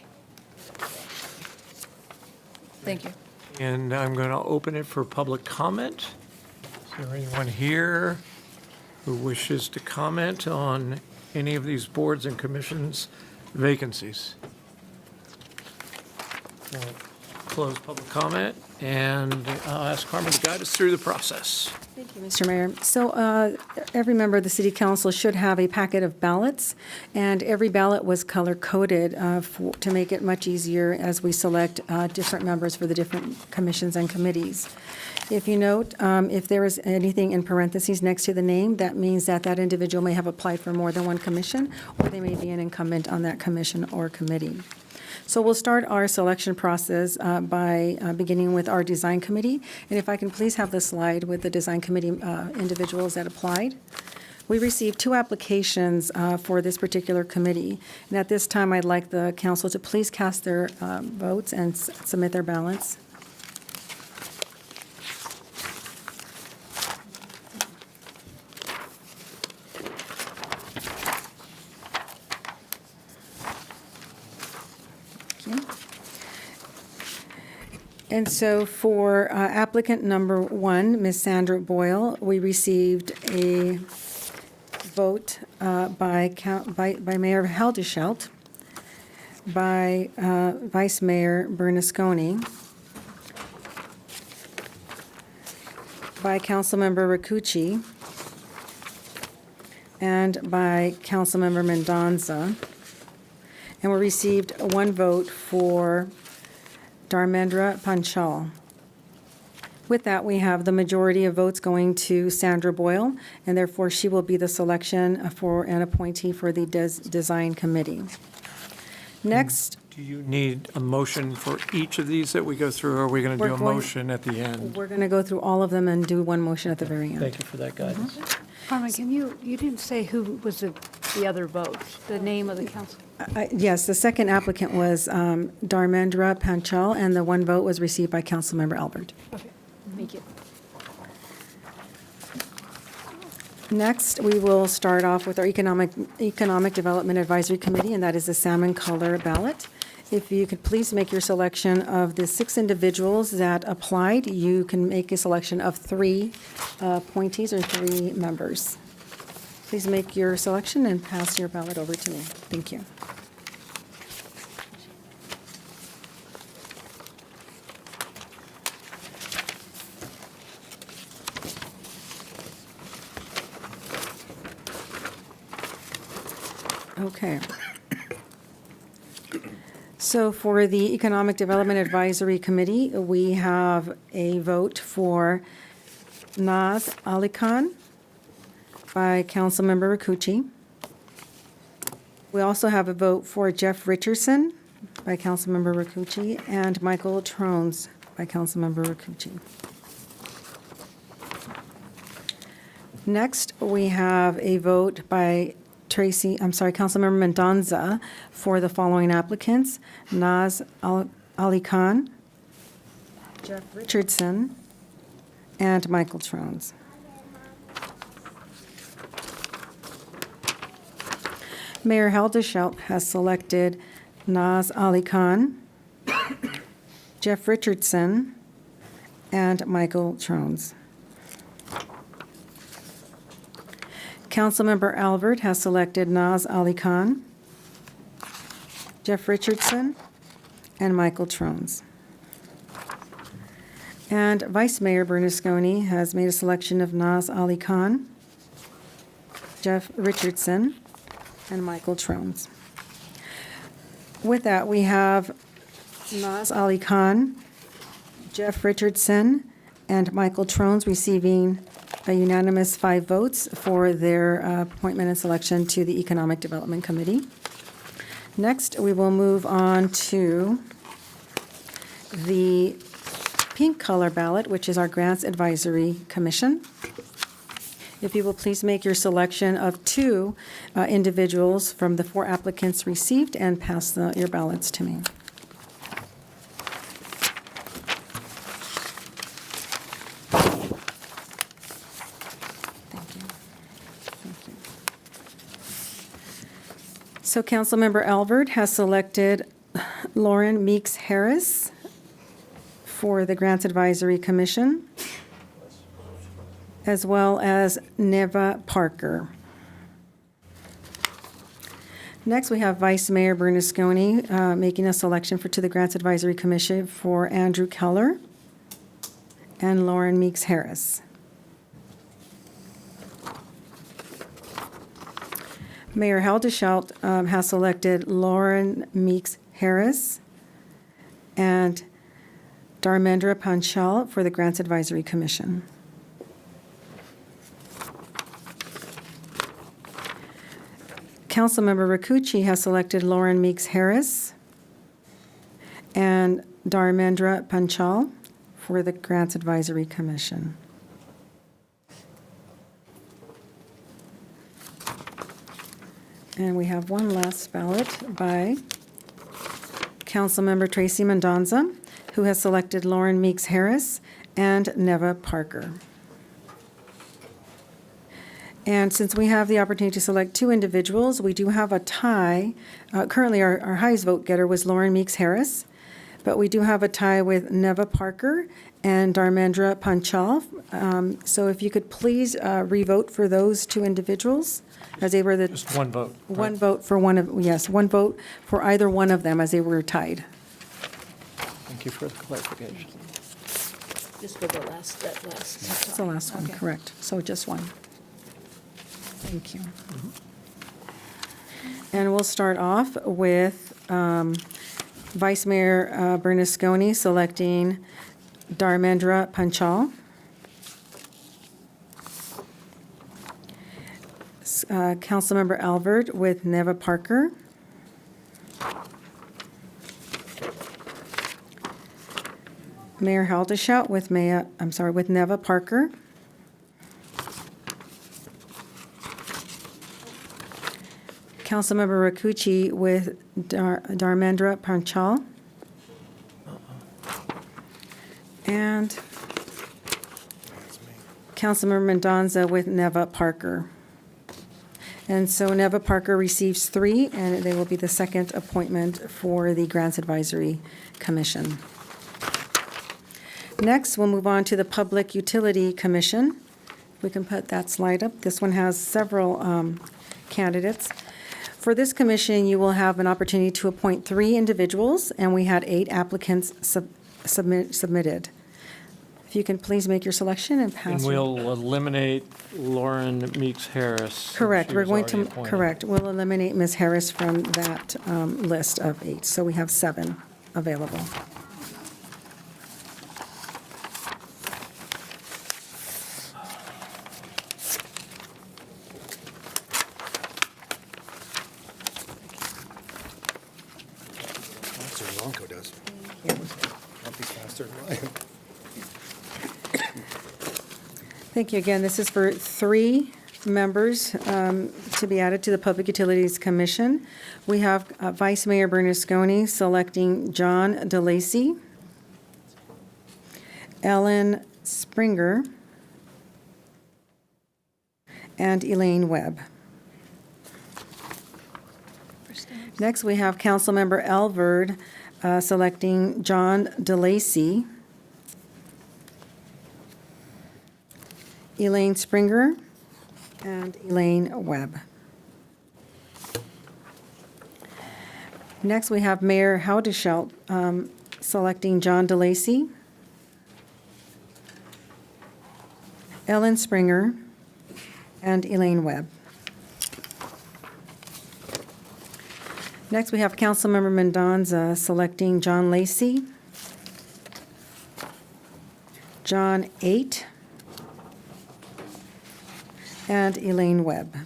[SPEAKER 8] Thank you.
[SPEAKER 2] And I'm going to open it for public comment. Is there anyone here who wishes to comment on any of these boards and commissions vacancies? We'll close public comment, and I'll ask Carmen to guide us through the process.
[SPEAKER 1] Thank you, Mr. Mayor. So every member of the City Council should have a packet of ballots, and every ballot was color-coded to make it much easier as we select different members for the different commissions and committees. If you note, if there is anything in parentheses next to the name, that means that that individual may have applied for more than one commission, or they may be an incumbent on that commission or committee. So we'll start our selection process by beginning with our design committee. And if I can please have the slide with the design committee individuals that applied. We received 2 applications for this particular committee. And at this time, I'd like the council to please cast their votes and submit their ballots. And so for applicant number 1, Ms. Sandra Boyle, we received a vote by Mayor Hildesheldt, by Vice Mayor Bernasconi, by Councilmember Rakucci, and by Councilmember Mendoza. And we received 1 vote for Dharmendra Panchal. With that, we have the majority of votes going to Sandra Boyle, and therefore she will be the selection for an appointee for the Design Committee. Next.
[SPEAKER 2] Do you need a motion for each of these that we go through, or are we going to do a motion at the end?
[SPEAKER 1] We're going to go through all of them and do one motion at the very end.
[SPEAKER 2] Thank you for that guidance.
[SPEAKER 3] Carmen, you didn't say who was the the other vote, the name of the council.
[SPEAKER 1] Yes, the second applicant was Dharmendra Panchal, and the one vote was received by Councilmember Albert.
[SPEAKER 3] Okay, thank you.
[SPEAKER 1] Next, we will start off with our Economic Development Advisory Committee, and that is the salmon color ballot. If you could please make your selection of the 6 individuals that applied, you can make a selection of 3 appointees or 3 members. Please make your selection and pass your ballot over to me. Thank you. Okay. So for the Economic Development Advisory Committee, we have a vote for Naz Ali Khan by Councilmember Rakucci. We also have a vote for Jeff Richardson by Councilmember Rakucci and Michael Trones by Councilmember Rakucci. Next, we have a vote by Councilmember Mendoza for the following applicants: Naz Ali Khan, Jeff Richardson, and Michael Trones. Mayor Haldeshelt has selected Naz Ali Khan, Jeff Richardson, and Michael Trones. Councilmember Albert has selected Naz Ali Khan, Jeff Richardson, and Michael Trones. And Vice Mayor Bernasconi has made a selection of Naz Ali Khan, Jeff Richardson, and Michael Trones. With that, we have Naz Ali Khan, Jeff Richardson, and Michael Trones receiving a unanimous 5 votes for their appointment and selection to the Economic Development Committee. Next, we will move on to the pink color ballot, which is our Grants Advisory Commission. If you will please make your selection of 2 individuals from the 4 applicants received and pass your ballots to me. So Councilmember Albert has selected Lauren Meeks Harris for the Grants Advisory Commission, as well as Neva Parker. Next, we have Vice Mayor Bernasconi making a selection to the Grants Advisory Commission for Andrew Keller and Lauren Meeks Harris. Mayor Haldeshelt has selected Lauren Meeks Harris and Dharmendra Panchal for the Grants Advisory Commission. Councilmember Rakucci has selected Lauren Meeks Harris and Dharmendra Panchal for the Grants Advisory Commission. And we have one last ballot by Councilmember Tracy Mendoza, who has selected Lauren Meeks Harris and Neva Parker. And since we have the opportunity to select 2 individuals, we do have a tie. Currently, our highest vote getter was Lauren Meeks Harris, but we do have a tie with Neva Parker and Dharmendra Panchal. So if you could please re-vote for those 2 individuals, as they were the...
[SPEAKER 2] Just one vote.
[SPEAKER 1] One
[SPEAKER 2] right?
[SPEAKER 1] vote for one of, yes, one vote for either one of them, as they were tied.
[SPEAKER 2] Thank you for the clarification.
[SPEAKER 8] Just for the last, that last.
[SPEAKER 1] That's the last one, correct. So just one. Thank you. And we'll start off with Vice Mayor Bernasconi selecting Dharmendra Panchal. Councilmember Albert with Neva Parker. Mayor Haldeshelt with with Neva Parker. Councilmember Rakucci with Dharmendra Panchal. And Councilmember Mendoza with Neva Parker. And so Neva Parker receives 3, and they will be the second appointment for the Grants Advisory Commission. Next, we'll move on to the Public Utility Commission. We can put that slide up. This one has several candidates. For this commission, you will have an opportunity to appoint 3 individuals, and we had 8 applicants submitted. If you can please make your selection and pass.
[SPEAKER 2] And
[SPEAKER 1] your-
[SPEAKER 2] we'll eliminate Lauren Meeks Harris.
[SPEAKER 1] Correct,
[SPEAKER 2] She
[SPEAKER 1] we're
[SPEAKER 2] was
[SPEAKER 1] going
[SPEAKER 2] already
[SPEAKER 1] to,
[SPEAKER 2] appointed.
[SPEAKER 1] correct, we'll eliminate Ms. Harris from that list of 8. So we have 7 available.
[SPEAKER 23] Faster than Ronco does. I'll be faster than Ryan.
[SPEAKER 1] Thank you again. This is for 3 members to be added to the Public Utilities Commission. We have Vice Mayor Bernasconi selecting John DeLacy, Ellen Springer, and Elaine Webb. Next, we have Councilmember Elverd selecting John DeLacy, Elaine Springer, and Elaine Webb. Next, we have Mayor Howdeschelt selecting John DeLacy, Ellen Springer, and Elaine Webb. Next, we have Councilmember Mendoza selecting John Lacey, John 8, and Elaine Webb.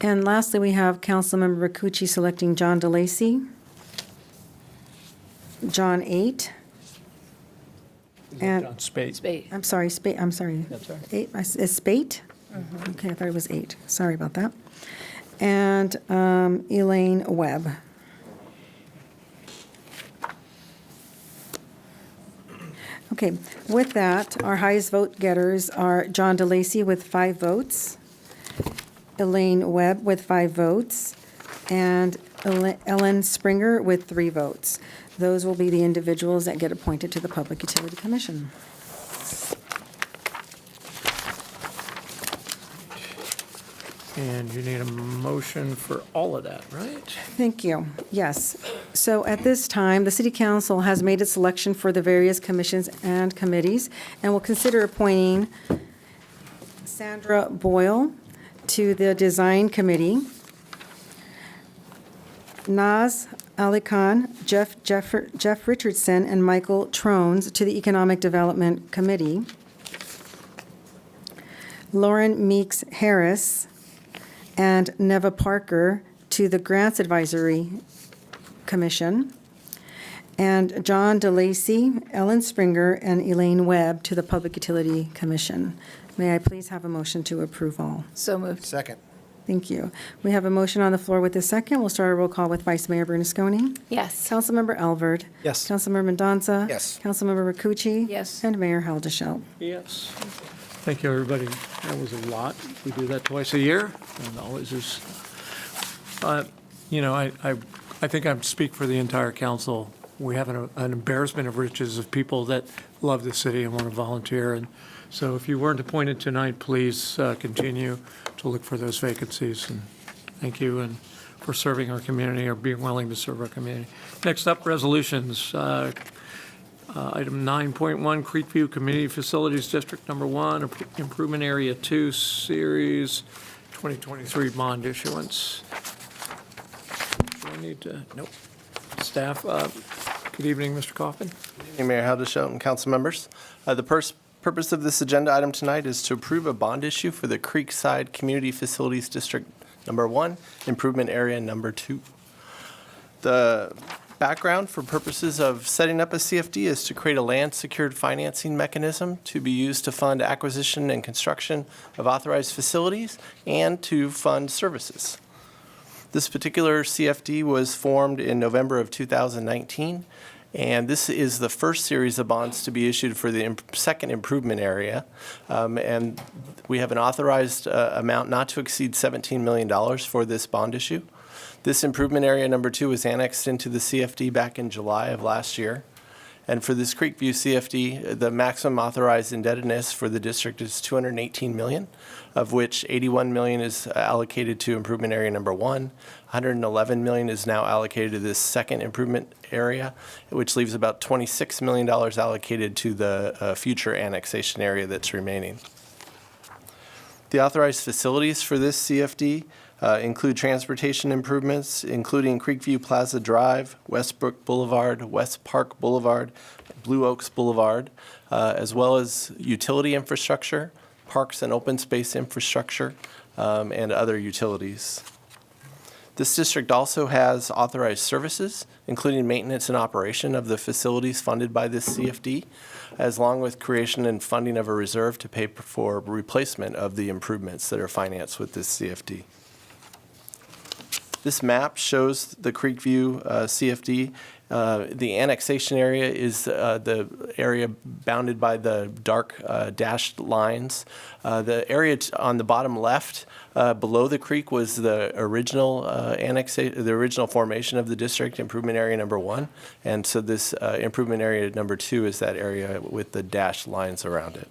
[SPEAKER 1] And lastly, we have Councilmember Rakucci selecting John DeLacy, John 8, and,
[SPEAKER 2] John Spate.
[SPEAKER 1] I'm sorry, I'm sorry.
[SPEAKER 2] That's all right.
[SPEAKER 1] 8, is Spate? Okay, I thought it was 8. Sorry about that. And Elaine Webb. Okay, with that, our highest vote getters are John DeLacy with 5 votes, Elaine Webb with 5 votes, and Ellen Springer with 3 votes. Those will be the individuals that get appointed to the Public Utility Commission.
[SPEAKER 2] And you need a motion for all of that, right?
[SPEAKER 1] Thank you. Yes. So at this time, the City Council has made its selection for the various commissions and committees and will consider appointing Sandra Boyle to the Design Committee, Naz Ali Khan, Jeff Richardson, and Michael Trones to the Economic Development Committee, Lauren Meeks Harris and Neva Parker to the Grants Advisory Commission, and John DeLacy, Ellen Springer, and Elaine Webb to the Public Utility Commission. May I please have a motion to approve all?
[SPEAKER 8] So moved.
[SPEAKER 23] Second.
[SPEAKER 1] Thank you. We have a motion on the floor with a second. We'll start a roll call with Vice Mayor Bernasconi.
[SPEAKER 5] Yes.
[SPEAKER 1] Councilmember Elverd.
[SPEAKER 13] Yes.
[SPEAKER 1] Councilmember Mendoza.
[SPEAKER 23] Yes.
[SPEAKER 1] Councilmember Rakucci.
[SPEAKER 8] Yes.
[SPEAKER 1] And Mayor Haldeshelt.
[SPEAKER 2] Yes. Thank you, everybody. That was a lot. We do that twice a year, and always is. You know, I think I speak for the entire council. We have an embarrassment of riches of people that love the city and want to volunteer. And so if you weren't appointed tonight, please continue to look for those vacancies. And thank you and for serving our community or being willing to serve our community. Next up, resolutions. Item 9.1, Creekview Community Facilities District Number 1, Improvement Area 2, Series 2023 bond issuance. Do I need to, nope. Staff, good evening, Mr. Coffin.
[SPEAKER 15] Hey, Mayor Haldeshelt and council members. The purpose of this agenda item tonight is to approve a bond issue for the Creekside Community Facilities District Number 1, Improvement Area Number 2. The Background for purposes of setting up a CFD is to create a land-secured financing mechanism to be used to fund acquisition and construction of authorized facilities and to fund services. This particular CFD was formed in November of 2019, and this is the first series of bonds to be issued for the second improvement area. And we have an authorized amount not to exceed $17 million for this bond issue. This improvement area number 2 was annexed into the CFD back in July of last year. And for this Creekview CFD, the maximum authorized indebtedness for the district is $218 million, of which $81 million is allocated to improvement area number 1. $111 million is now allocated to this second improvement area, which leaves about $26 million allocated to the future annexation area that's remaining. The authorized facilities for this CFD include transportation improvements, including Creekview Plaza Drive, Westbrook Boulevard, West Park Boulevard, Blue Oaks Boulevard, as well as utility infrastructure, parks and open space infrastructure, and other utilities. This district also has authorized services, including maintenance and operation of the facilities funded by this CFD, along with creation and funding of a reserve to pay for replacement of the improvements that are financed with this CFD. This map shows the Creekview CFD. The annexation area is the area bounded by the dark dashed lines. The area on the bottom left below the creek was the original the original formation of the district, improvement area number 1. And so this improvement area number 2 is that area with the dashed lines around it.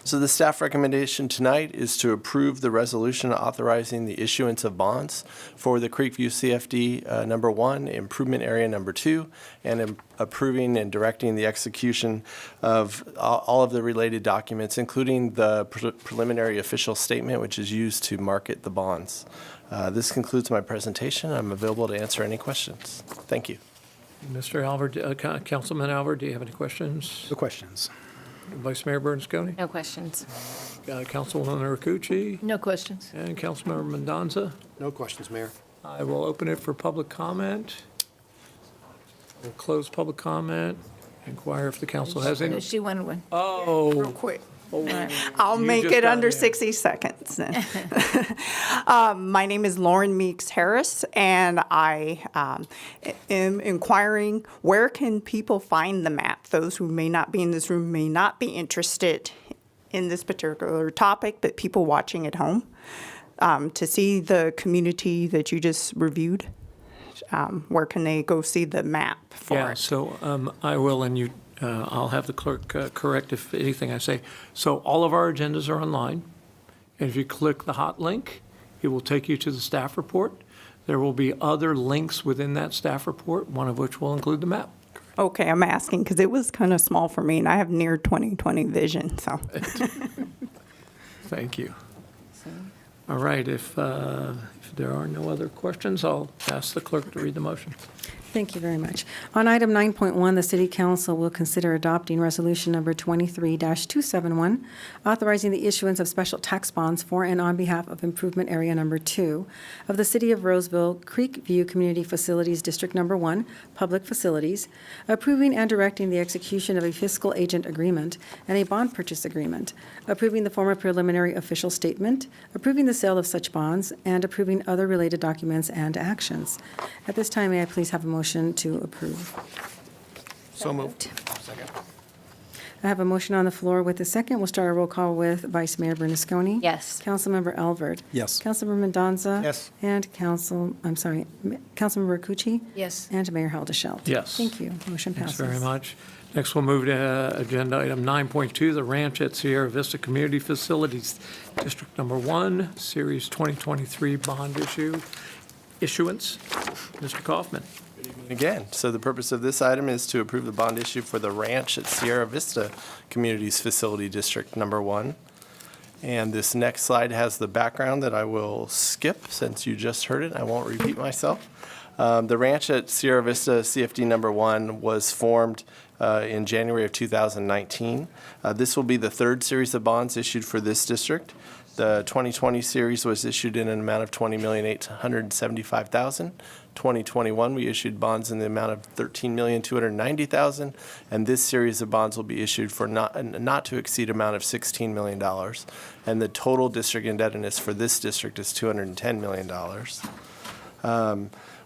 [SPEAKER 15] So the staff recommendation tonight is to approve the resolution authorizing the issuance of bonds for the Creekview CFD number 1, improvement area number 2, and approving and directing the execution of all of the related documents, including the preliminary official statement, which is used to market the bonds. This concludes my presentation. I'm available to answer any questions. Thank you.
[SPEAKER 2] Mr. Albert, Councilman Albert, do you have any questions?
[SPEAKER 13] No questions.
[SPEAKER 2] Vice Mayor Bernasconi?
[SPEAKER 22] No questions.
[SPEAKER 2] Councilwoman Rakucci?
[SPEAKER 8] No questions.
[SPEAKER 2] And Councilmember Mendoza?
[SPEAKER 23] No questions, Mayor.
[SPEAKER 2] I will open it for public comment. We'll close public comment. Inquire if the council has any.
[SPEAKER 8] She wanted one.
[SPEAKER 2] Oh.
[SPEAKER 17] Real quick.
[SPEAKER 2] Oh,
[SPEAKER 17] I'll
[SPEAKER 2] you
[SPEAKER 17] make
[SPEAKER 2] just
[SPEAKER 17] it
[SPEAKER 2] got
[SPEAKER 17] under
[SPEAKER 2] in.
[SPEAKER 17] 60 seconds then. My name is Lauren Meeks Harris, and I am inquiring where can people find the map? Those who may not be in this room may not be interested in this particular topic, but people watching at home to see the community that you just reviewed. Where can they go see the map for
[SPEAKER 2] Yeah,
[SPEAKER 17] it?
[SPEAKER 2] so I will, and you. I'll have the clerk correct if anything I say. So all of our agendas are online. And if you click the hot link, it will take you to the staff report. There will be other links within that staff report, one of which will include the map.
[SPEAKER 17] Okay, I'm asking because it was kind of small for me, and I have near 20/20 vision, so.
[SPEAKER 2] Thank you. All right, if there are no other questions, I'll ask the clerk to read the motion.
[SPEAKER 1] Thank you very much. On item 9.1, the City Council will consider adopting Resolution Number 23-271, authorizing the issuance of special tax bonds for and on behalf of Improvement Area Number 2 of the City of Roseville, Creekview Community Facilities District Number 1, Public Facilities, approving and directing the execution of a fiscal agent agreement and a bond purchase agreement, approving the former preliminary official statement, approving the sale of such bonds, and approving other related documents and actions. At this time, may I please have a motion to approve?
[SPEAKER 23] So moved. Second.
[SPEAKER 1] I have a motion on the floor with a second. We'll start a roll call with Vice Mayor Bernasconi.
[SPEAKER 22] Yes.
[SPEAKER 1] Councilmember Elvert.
[SPEAKER 13] Yes.
[SPEAKER 1] Councilmember Mendoza.
[SPEAKER 23] Yes.
[SPEAKER 1] And Councilmember Rakucci.
[SPEAKER 8] Yes.
[SPEAKER 1] And Mayor Haldeshelt.
[SPEAKER 2] Yes.
[SPEAKER 1] Thank you. Motion
[SPEAKER 2] Thanks
[SPEAKER 1] passes.
[SPEAKER 2] very much. Next, we'll move to agenda item 9.2, the Ranch at Sierra Vista Community Facilities District Number 1, Series 2023 bond issuance. Mr. Kaufman.
[SPEAKER 15] Again, so the purpose of this item is to approve the bond issue for the Ranch at Sierra Vista Communities Facility District Number 1. And this next slide has the background that I will skip since you just heard it. I won't repeat myself. The Ranch at Sierra Vista CFD Number 1 was formed in January of 2019. This will be the third series of bonds issued for this district. The 2020 series was issued in an amount of $20,875,000. 2021, we issued bonds in the amount of $13,290,000, and this series of bonds will be issued for not to exceed amount of $16 million. And the total district indebtedness for this district is $210 million.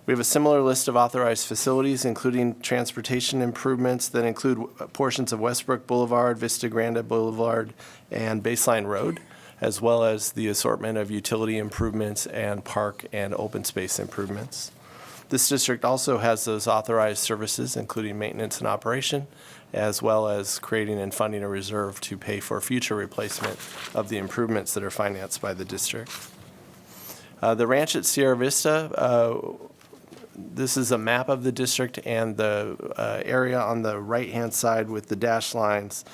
[SPEAKER 15] We have a similar list of authorized facilities, including transportation improvements that include portions of Westbrook Boulevard, Vista Grande Boulevard, and Baseline Road, as well as the assortment of utility improvements and park and open space improvements. This district also has those authorized services, including maintenance and operation, as well as creating and funding a reserve to pay for future replacement of the improvements that are financed by the district. The ranch at Sierra Vista, this is a map of the district, and the area on the right-hand side with the dashed lines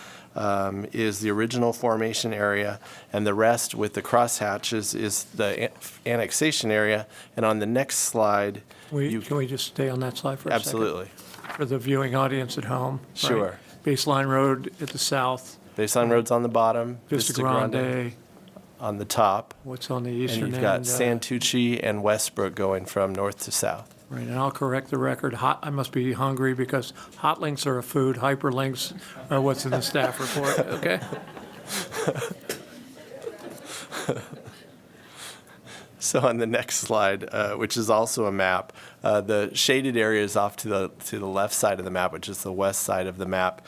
[SPEAKER 15] is the original formation area, and the rest with the crosshatches is the annexation area. And on the next slide,
[SPEAKER 2] Can we just stay on that slide for a second?
[SPEAKER 15] absolutely.
[SPEAKER 2] For the viewing audience at home. right?
[SPEAKER 15] Sure.
[SPEAKER 2] Baseline Road at the south,
[SPEAKER 15] Baseline Road's on the bottom,
[SPEAKER 2] Vista Grande,
[SPEAKER 15] on the top,
[SPEAKER 2] what's on the
[SPEAKER 15] and
[SPEAKER 2] eastern end?
[SPEAKER 15] you've got Santucci and Westbrook going from north to south.
[SPEAKER 2] Right, and I'll correct the record. I must be hungry because hot links are a food, hyperlinks are what's in the staff report, okay?
[SPEAKER 15] So on the next slide, which is also a map, the shaded areas off to the left side of the map, which is the west side of the map,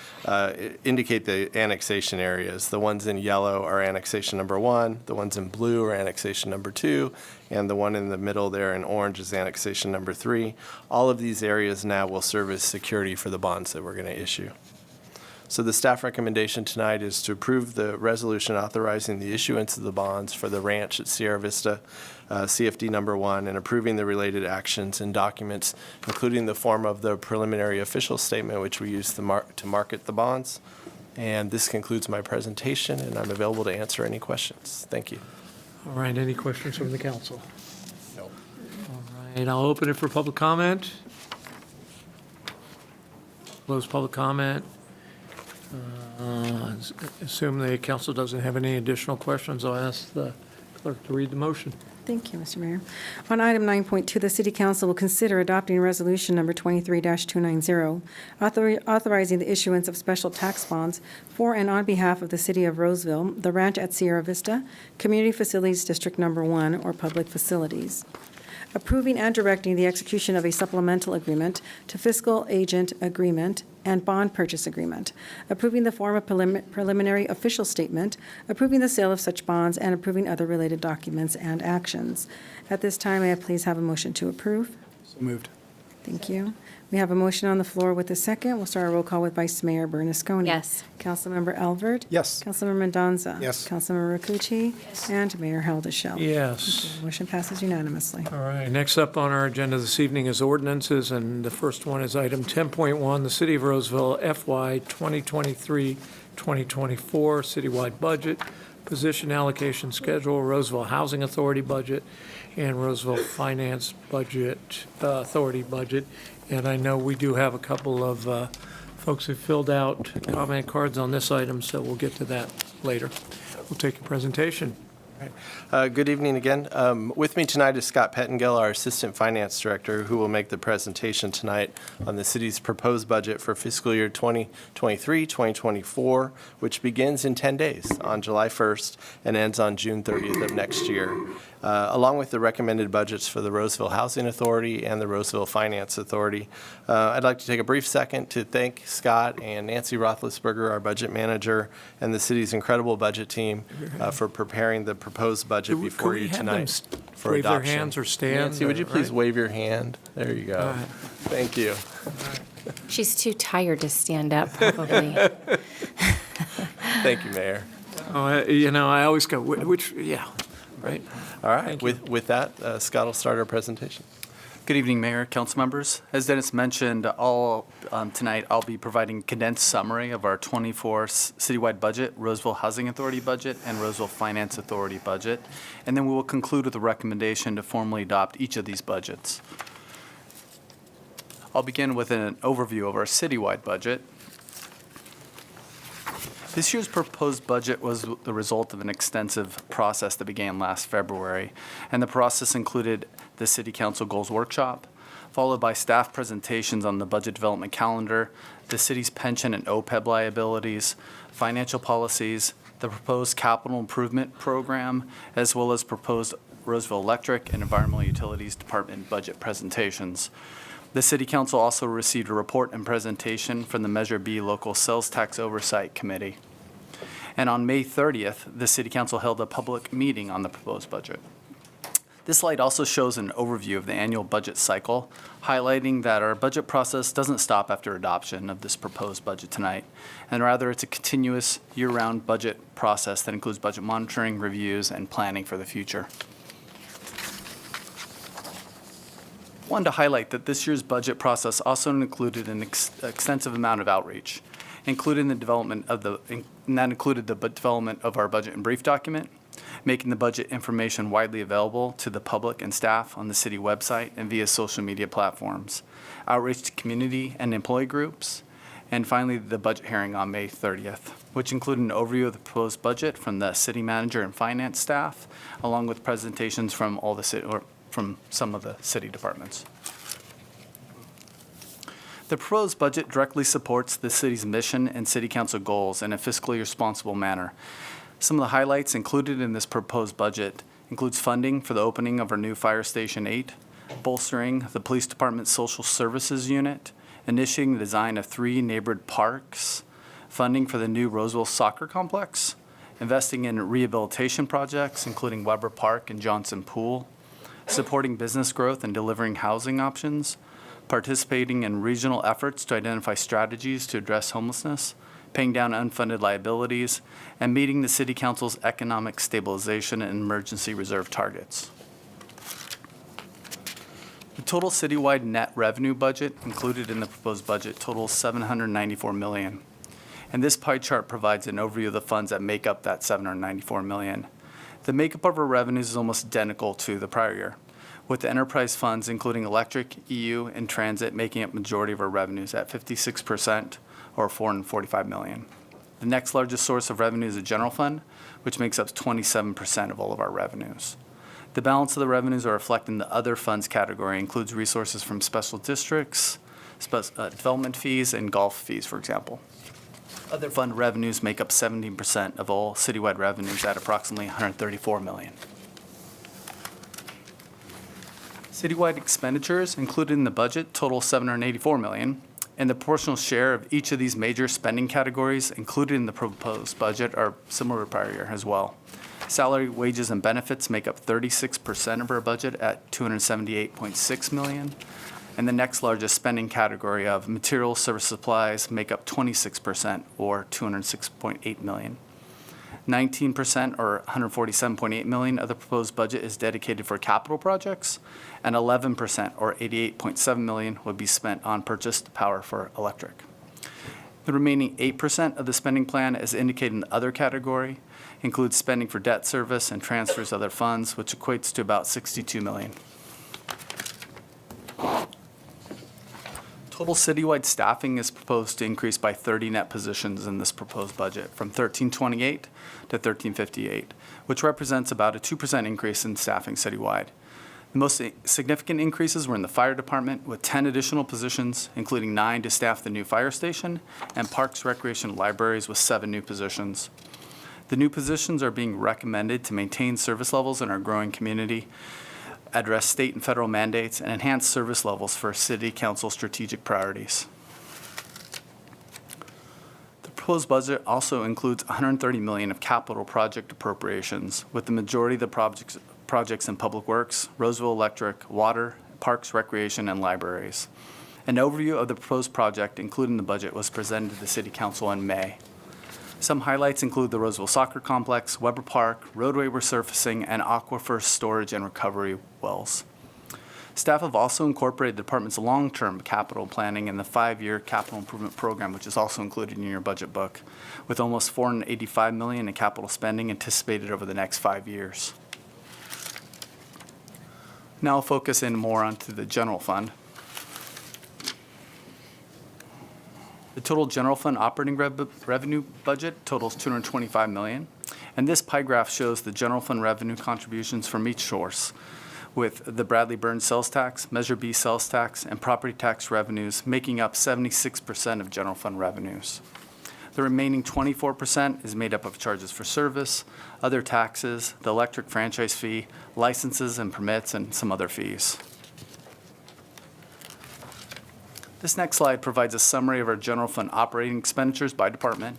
[SPEAKER 15] indicate the annexation areas. The ones in yellow are annexation number 1, the ones in blue are annexation number 2, and the one in the middle there in orange is annexation number 3. All of these areas now will serve as security for the bonds that we're going to issue. So the staff recommendation tonight is to approve the resolution authorizing the issuance of the bonds for the ranch at Sierra Vista, CFD number 1, and approving the related actions and documents, including the form of the preliminary official statement, which we use to market the bonds. And this concludes my presentation, and I'm available to answer any questions. Thank you.
[SPEAKER 2] All right, any questions from the council? No. All right, I'll open it for public comment. Close public comment. Assume the council doesn't have any additional questions, I'll ask the clerk to read the motion.
[SPEAKER 1] Thank you, Mr. Mayor. On item 9.2, the City Council will consider adopting Resolution Number 23-290, authorizing the issuance of special tax bonds for and on behalf of the City of Roseville, the Ranch at Sierra Vista, Community Facilities District Number 1, or public facilities. Approving and directing the execution of a supplemental agreement to fiscal agent agreement and bond purchase agreement, approving the form of preliminary official statement, approving the sale of such bonds, and approving other related documents and actions. At this time, may I please have a motion to approve?
[SPEAKER 13] So moved.
[SPEAKER 1] Thank you. We have a motion on the floor with a second. We'll start our roll call with Vice Mayor Bernasconi.
[SPEAKER 8] Yes.
[SPEAKER 1] Councilmember Elvert?
[SPEAKER 13] Yes.
[SPEAKER 1] Councilmember Mendoza?
[SPEAKER 13] Yes.
[SPEAKER 1] Councilmember Rakucci? Yes. And Mayor Haldeshell?
[SPEAKER 2] Yes.
[SPEAKER 1] Motion passes unanimously.
[SPEAKER 2] All right, next up on our agenda this evening is ordinances, and the first one is item 10.1, the City of Roseville FY 2023-2024 citywide budget, position allocation schedule, Roseville Housing Authority budget, and Roseville Finance budget, Authority budget. And I know we do have a couple of folks who filled out comment cards on this item, so we'll get to that later. We'll take your presentation.
[SPEAKER 15] Good evening again. With me tonight is Scott Pettengill, our Assistant Finance Director, who will make the presentation tonight on the city's proposed budget for fiscal year 2023-2024, which begins in 10 days on July 1st and ends on June 30th of next year, along with the recommended budgets for the Roseville Housing Authority and the Roseville Finance Authority. I'd like to take a brief second to thank Scott and Nancy Roethlisberger, our budget manager, and the city's incredible budget team for preparing the proposed budget before you tonight for
[SPEAKER 2] wave
[SPEAKER 15] adoption.
[SPEAKER 2] their hands or stand?
[SPEAKER 15] Nancy, would you please
[SPEAKER 2] right?
[SPEAKER 15] wave your hand? There you go.
[SPEAKER 2] All right.
[SPEAKER 15] Thank you.
[SPEAKER 4] She's too tired to stand up, probably.
[SPEAKER 15] Thank you, Mayor.
[SPEAKER 2] Oh, you know, I always go, which yeah, right?
[SPEAKER 15] All right. With that, Scott will start our presentation.
[SPEAKER 19] Good evening, Mayor, council members. As Dennis mentioned, tonight I'll be providing a condensed summary of our 24 citywide budget, Roseville Housing Authority budget, and Roseville Finance Authority budget. And then we will conclude with a recommendation to formally adopt each of these budgets. I'll begin with an overview of our citywide budget. This year's proposed budget was the result of an extensive process that began last February, and the process included the City Council Goals Workshop, followed by staff presentations on the budget development calendar, the city's pension and OPEB liabilities, financial policies, the proposed capital improvement program, as well as proposed Roseville Electric and Environmental Utilities Department budget presentations. The City Council also received a report and presentation from the Measure B Local Sales Tax Oversight Committee. And on May 30th, the City Council held a public meeting on the proposed budget. This slide also shows an overview of the annual budget cycle, highlighting that our budget process doesn't stop after adoption of this proposed budget tonight, and rather it's a continuous year-round budget process that includes budget monitoring, reviews, and planning for the future. I wanted to highlight that this year's budget process also included an extensive amount of outreach, including the development of and that included the development of our budget and brief document, making the budget information widely available to the public and staff on the city website and via social media platforms, outreach to community and employee groups, and finally the budget hearing on May 30th, which included an overview of the proposed budget from the city manager and finance staff, along with presentations from all the city, or from some of the city departments. The proposed budget directly supports the city's mission and city council goals in a fiscally responsible manner. Some of the highlights included in this proposed budget includes funding for the opening of our new Fire Station 8, bolstering the police department's social services unit, initiating the design of 3 neighborhood parks, funding for the new Roseville soccer complex, investing in rehabilitation projects including Weber Park and Johnson Pool, supporting business growth and delivering housing options, participating in regional efforts to identify strategies to address homelessness, paying down unfunded liabilities, and meeting the City Council's economic stabilization and emergency reserve targets. The total citywide net revenue budget included in the proposed budget totals $794 million. And this pie chart provides an overview of the funds that make up that $794 million. The makeup of our revenues is almost identical to the prior year, with the enterprise funds, including electric, EU, and transit, making up majority of our revenues at 56%, or $445 million. The next largest source of revenue is the general fund, which makes up 27% of all of our revenues. The balance of the revenues are reflected in the other funds category, includes resources from special districts, development fees, and golf fees, for example. Other fund revenues make up 17% of all citywide revenues at approximately $134 million. Citywide expenditures included in the budget total $784 million, and the proportional share of each of these major spending categories included in the proposed budget are similar to prior year as well. Salary, wages, and benefits make up 36% of our budget at $278.6 million. And the next largest spending category of materials, service, supplies make up 26%, or $206.8 million. 19%, or $147.8 million, of the proposed budget is dedicated for capital projects, and 11%, or $88.7 million, would be spent on purchased power for electric. The remaining 8% of the spending plan, as indicated in the other category, includes spending for debt service and transfers to other funds, which equates to about $62 million. Total citywide staffing is proposed to increase by 30 net positions in this proposed budget, from 1,328 to 1,358, which represents about a 2% increase in staffing citywide. The most significant increases were in the fire department, with 10 additional positions, including 9 to staff the new fire station, and parks, recreation, libraries with 7 new positions. The new positions are being recommended to maintain service levels in our growing community, address state and federal mandates, and enhance service levels for City Council strategic priorities. The proposed budget also includes $130 million of capital project appropriations, with the majority of the projects in Public Works, Roseville Electric, Water, Parks, Recreation, and Libraries. An overview of the proposed project, including the budget, was presented to the City Council in May. Some highlights include the Roseville Soccer Complex, Weber Park, roadway resurfacing, and aquifer storage and recovery wells. Staff have also incorporated the department's long-term capital planning in the 5-year capital improvement program, which is also included in your budget book, with almost $485 million in capital spending anticipated over the next 5 years. Now I'll focus in more onto the general fund. The total general fund operating revenue budget totals $225 million. And this pie graph shows the general fund revenue contributions from each source, with the Bradley Burns sales tax, Measure B sales tax, and property tax revenues making up 76% of general fund revenues. The remaining 24% is made up of charges for service, other taxes, the electric franchise fee, licenses and permits, and some other fees. This next slide provides a summary of our general fund operating expenditures by department,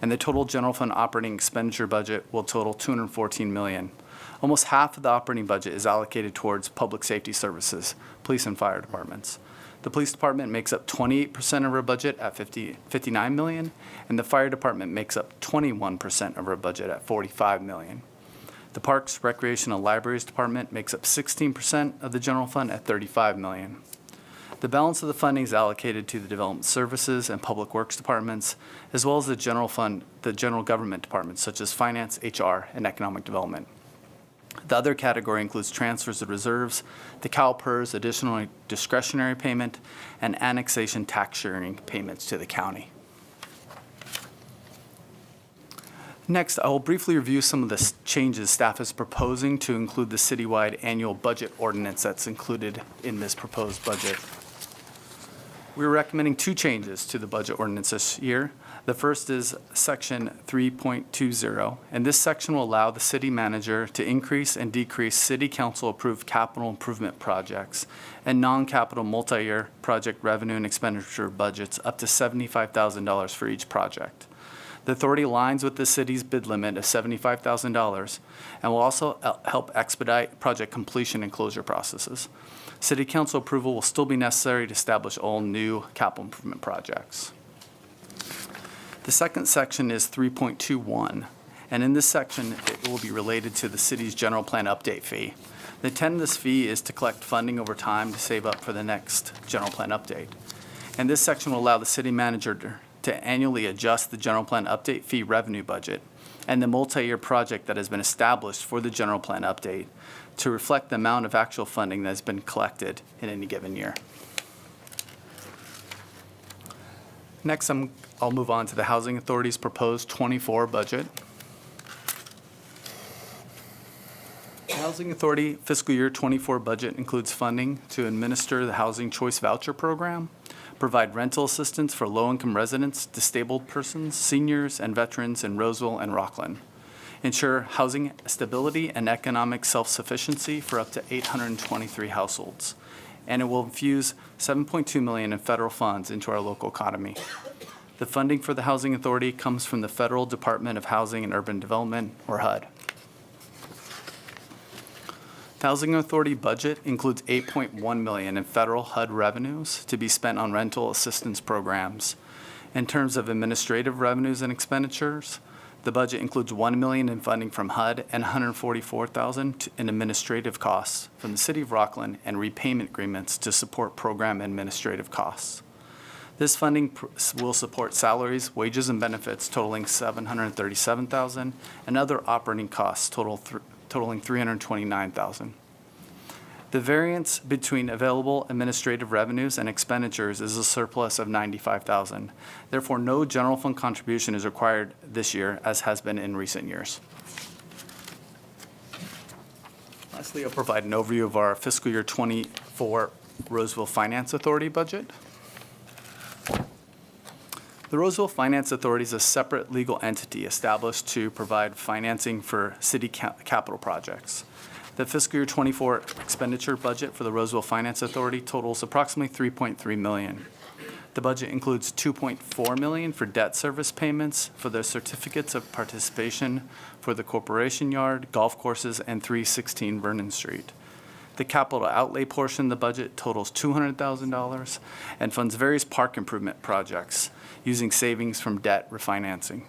[SPEAKER 19] and the total general fund operating expenditure budget will total $214 million. Almost half of the operating budget is allocated towards public safety services, police and fire departments. The police department makes up 28% of our budget at $59 million, and the fire department makes up 21% of our budget at $45 million. The Parks, Recreation, and Libraries department makes up 16% of the general fund at $35 million. The balance of the funding is allocated to the development services and public works departments, as well as the general government departments, such as finance, HR, and economic development. The other category includes transfers of reserves, the CalPERS additional discretionary payment, and annexation tax sharing payments to the county. Next, I will briefly review some of the changes staff is proposing to include the citywide annual budget ordinance that's included in this proposed budget. We're recommending 2 changes to the budget ordinance this year. The first is section 3.20, and this section will allow the city manager to increase and decrease city council approved capital improvement projects and non-capital multi-year project revenue and expenditure budgets up to $75,000 for each project. The authority aligns with the city's bid limit of $75,000 and will also help expedite project completion and closure processes. City council approval will still be necessary to establish all new capital improvement projects. The second section is 3.21, and in this section, it will be related to the city's general plan update fee. The intent of this fee is to collect funding over time to save up for the next general plan update. And this section will allow the city manager to annually adjust the general plan update fee revenue budget and the multi-year project that has been established for the general plan update to reflect the amount of actual funding that has been collected in any given year. Next, I'll move on to the Housing Authority's proposed 24 budget. The Housing Authority fiscal year 24 budget includes funding to administer the Housing Choice Voucher Program, provide rental assistance for low-income residents, disabled persons, seniors, and veterans in Roseville and Rockland, ensure housing stability and economic self-sufficiency for up to 823 households, and it will infuse $7.2 million in federal funds into our local economy. The funding for the Housing Authority comes from the Federal Department of Housing and Urban Development, or HUD. The Housing Authority budget includes $8.1 million in federal HUD revenues to be spent on rental assistance programs. In terms of administrative revenues and expenditures, the budget includes $1 million in funding from HUD and $144,000 in administrative costs from the City of Rockland and repayment agreements to support program administrative costs. This funding will support salaries, wages, and benefits totaling $737,000 and other operating costs totaling $329,000. The variance between available administrative revenues and expenditures is a surplus of $95,000. Therefore, no general fund contribution is required this year, as has been in recent years. Lastly, I'll provide an overview of our fiscal year 24 Roseville Finance Authority budget. The Roseville Finance Authority is a separate legal entity established to provide financing for city capital projects. The fiscal year 24 expenditure budget for the Roseville Finance Authority totals approximately $3.3 million. The budget includes $2.4 million for debt service payments for the certificates of participation for the Corporation Yard, golf courses, and 316 Vernon Street. The capital outlay portion of the budget totals $200,000 and funds various park improvement projects using savings from debt refinancing.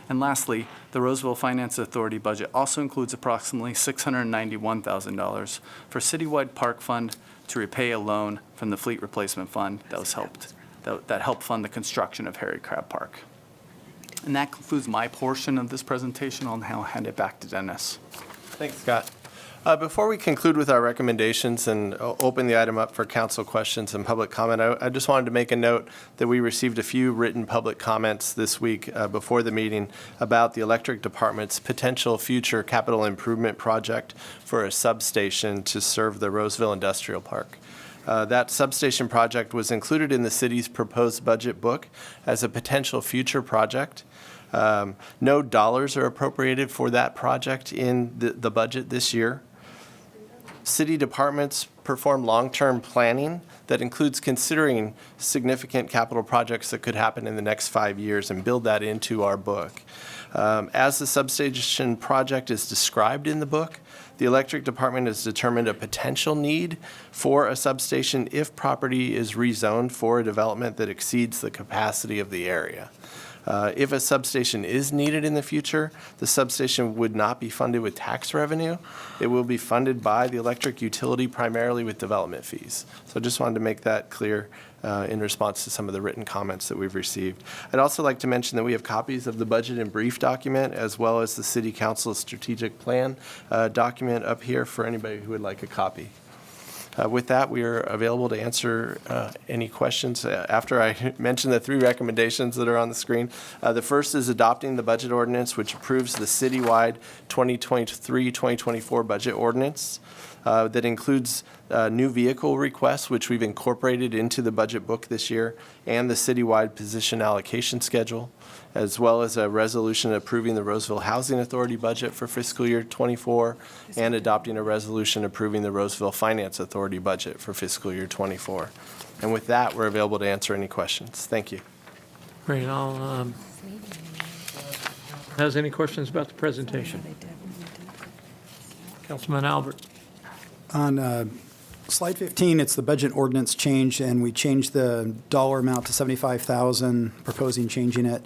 [SPEAKER 19] And lastly, the Roseville Finance Authority budget also includes approximately $691,000 for citywide park fund to repay a loan from the fleet replacement fund that helped fund the construction of Harry Crabb Park. And that concludes my portion of this presentation. I'll now hand it back to Dennis.
[SPEAKER 15] Thanks, Scott. Before we conclude with our recommendations and open the item up for council questions and public comment, I just wanted to make a note that we received a few written public comments this week before the meeting about the electric department's potential future capital improvement project for a substation to serve the Roseville Industrial Park. That substation project was included in the city's proposed budget book as a potential future project. No dollars are appropriated for that project in the budget this year. City departments perform long-term planning that includes considering significant capital projects that could happen in the next 5 years and build that into our book. As the substation project is described in the book, the electric department has determined a potential need for a substation if property is rezoned for a development that exceeds the capacity of the area. If a substation is needed in the future, the substation would not be funded with tax revenue. It will be funded by the electric utility primarily with development fees. So I just wanted to make that clear in response to some of the written comments that we've received. I'd also like to mention that we have copies of the budget and brief document as well as the City Council's strategic plan document up here for anybody who would like a copy. With that, we are available to answer any questions. After I mention the 3 recommendations that are on the screen, the first is adopting the budget ordinance, which approves the citywide 2023-2024 budget ordinance. That includes new vehicle requests, which we've incorporated into the budget book this year, and the citywide position allocation schedule, as well as a resolution approving the Roseville Housing Authority budget for fiscal year '24, and adopting a resolution approving the Roseville Finance Authority budget for fiscal year '24. And with that, we're available to answer any questions. Thank you.
[SPEAKER 2] Great. Has any questions about the presentation? Councilman Albert.
[SPEAKER 13] On slide 15, it's the budget ordinance change, and we changed the dollar amount to $75,000, proposing changing it,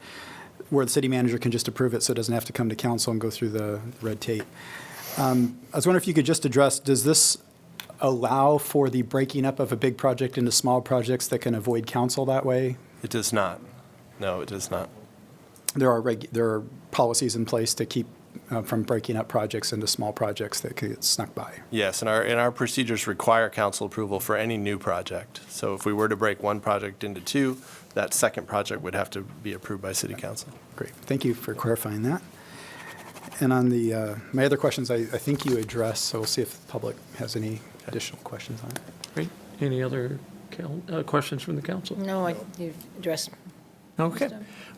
[SPEAKER 13] where the city manager can just approve it so it doesn't have to come to council and go through the red tape. I was wondering if you could just address, does this allow for the breaking up of a big project into small projects that can avoid council that way?
[SPEAKER 15] It does not. No, it does not.
[SPEAKER 13] There are policies in place to keep from breaking up projects into small projects that could get snuck by.
[SPEAKER 15] Yes, and our procedures require council approval for any new project. So if we were to break one project into 2, that second project would have to be approved by city council.
[SPEAKER 13] Great. Thank you for clarifying that. And on the my other questions, I think you addressed, so we'll see if the public has any additional questions on it.
[SPEAKER 2] Great. Any other questions from the council?
[SPEAKER 8] No, you addressed.
[SPEAKER 2] Okay.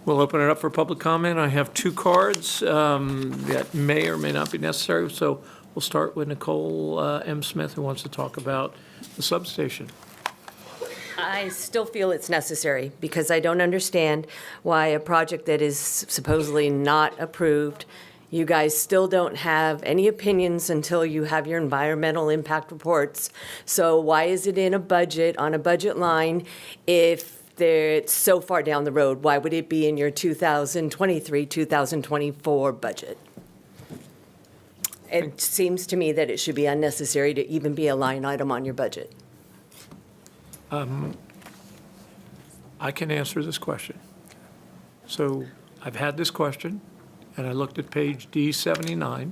[SPEAKER 2] We'll open it up for public comment. I have 2 cards that may or may not be necessary. So we'll start with Nicole M. Smith, who wants to talk about the substation.
[SPEAKER 14] I still feel it's necessary because I don't understand why a project that is supposedly not approved, you guys still don't have any opinions until you have your environmental impact reports. So why is it in a budget, on a budget line, if it's so far down the road? Why would it be in your 2023, 2024 budget? It seems to me that it should be unnecessary to even be a line item on your budget.
[SPEAKER 2] I can answer this question. So I've had this question, and I looked at page D79.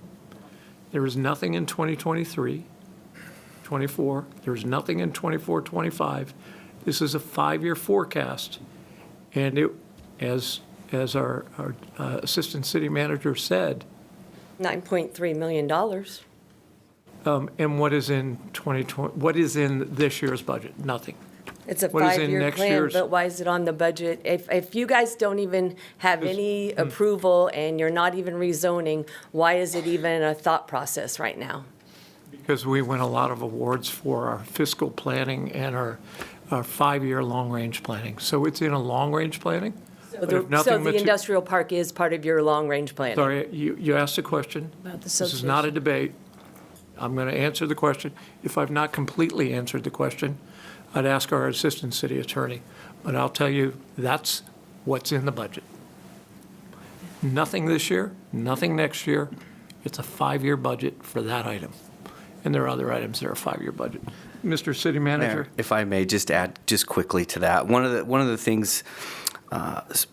[SPEAKER 2] There is nothing in 2023, 24. There's nothing in 24, 25. This is a 5-year forecast, and it, as our assistant city manager said,
[SPEAKER 14] $9.3 million.
[SPEAKER 2] And what is in 2020? What is in this year's budget? Nothing.
[SPEAKER 14] It's a
[SPEAKER 2] What is in
[SPEAKER 14] 5-year
[SPEAKER 2] next
[SPEAKER 14] plan,
[SPEAKER 2] year's?
[SPEAKER 14] but why is it on the budget? If you guys don't even have any approval and you're not even rezoning, why is it even a thought process right now?
[SPEAKER 2] Because we win a lot of awards for our fiscal planning and our 5-year long-range planning. So it's in a long-range planning.
[SPEAKER 14] So
[SPEAKER 2] But if nothing
[SPEAKER 14] the industrial park is part of your long-range planning?
[SPEAKER 2] Sorry, you asked a question.
[SPEAKER 14] About the
[SPEAKER 2] This is not a debate. I'm going to answer the question. If I've not completely answered the question, I'd ask our assistant city attorney. But I'll tell you, that's what's in the budget. Nothing this year, nothing next year. It's a 5-year budget for that item. And there are other items that are a 5-year budget. Mr. City Manager?
[SPEAKER 9] Mayor, if I may just add just quickly to that, one of the things,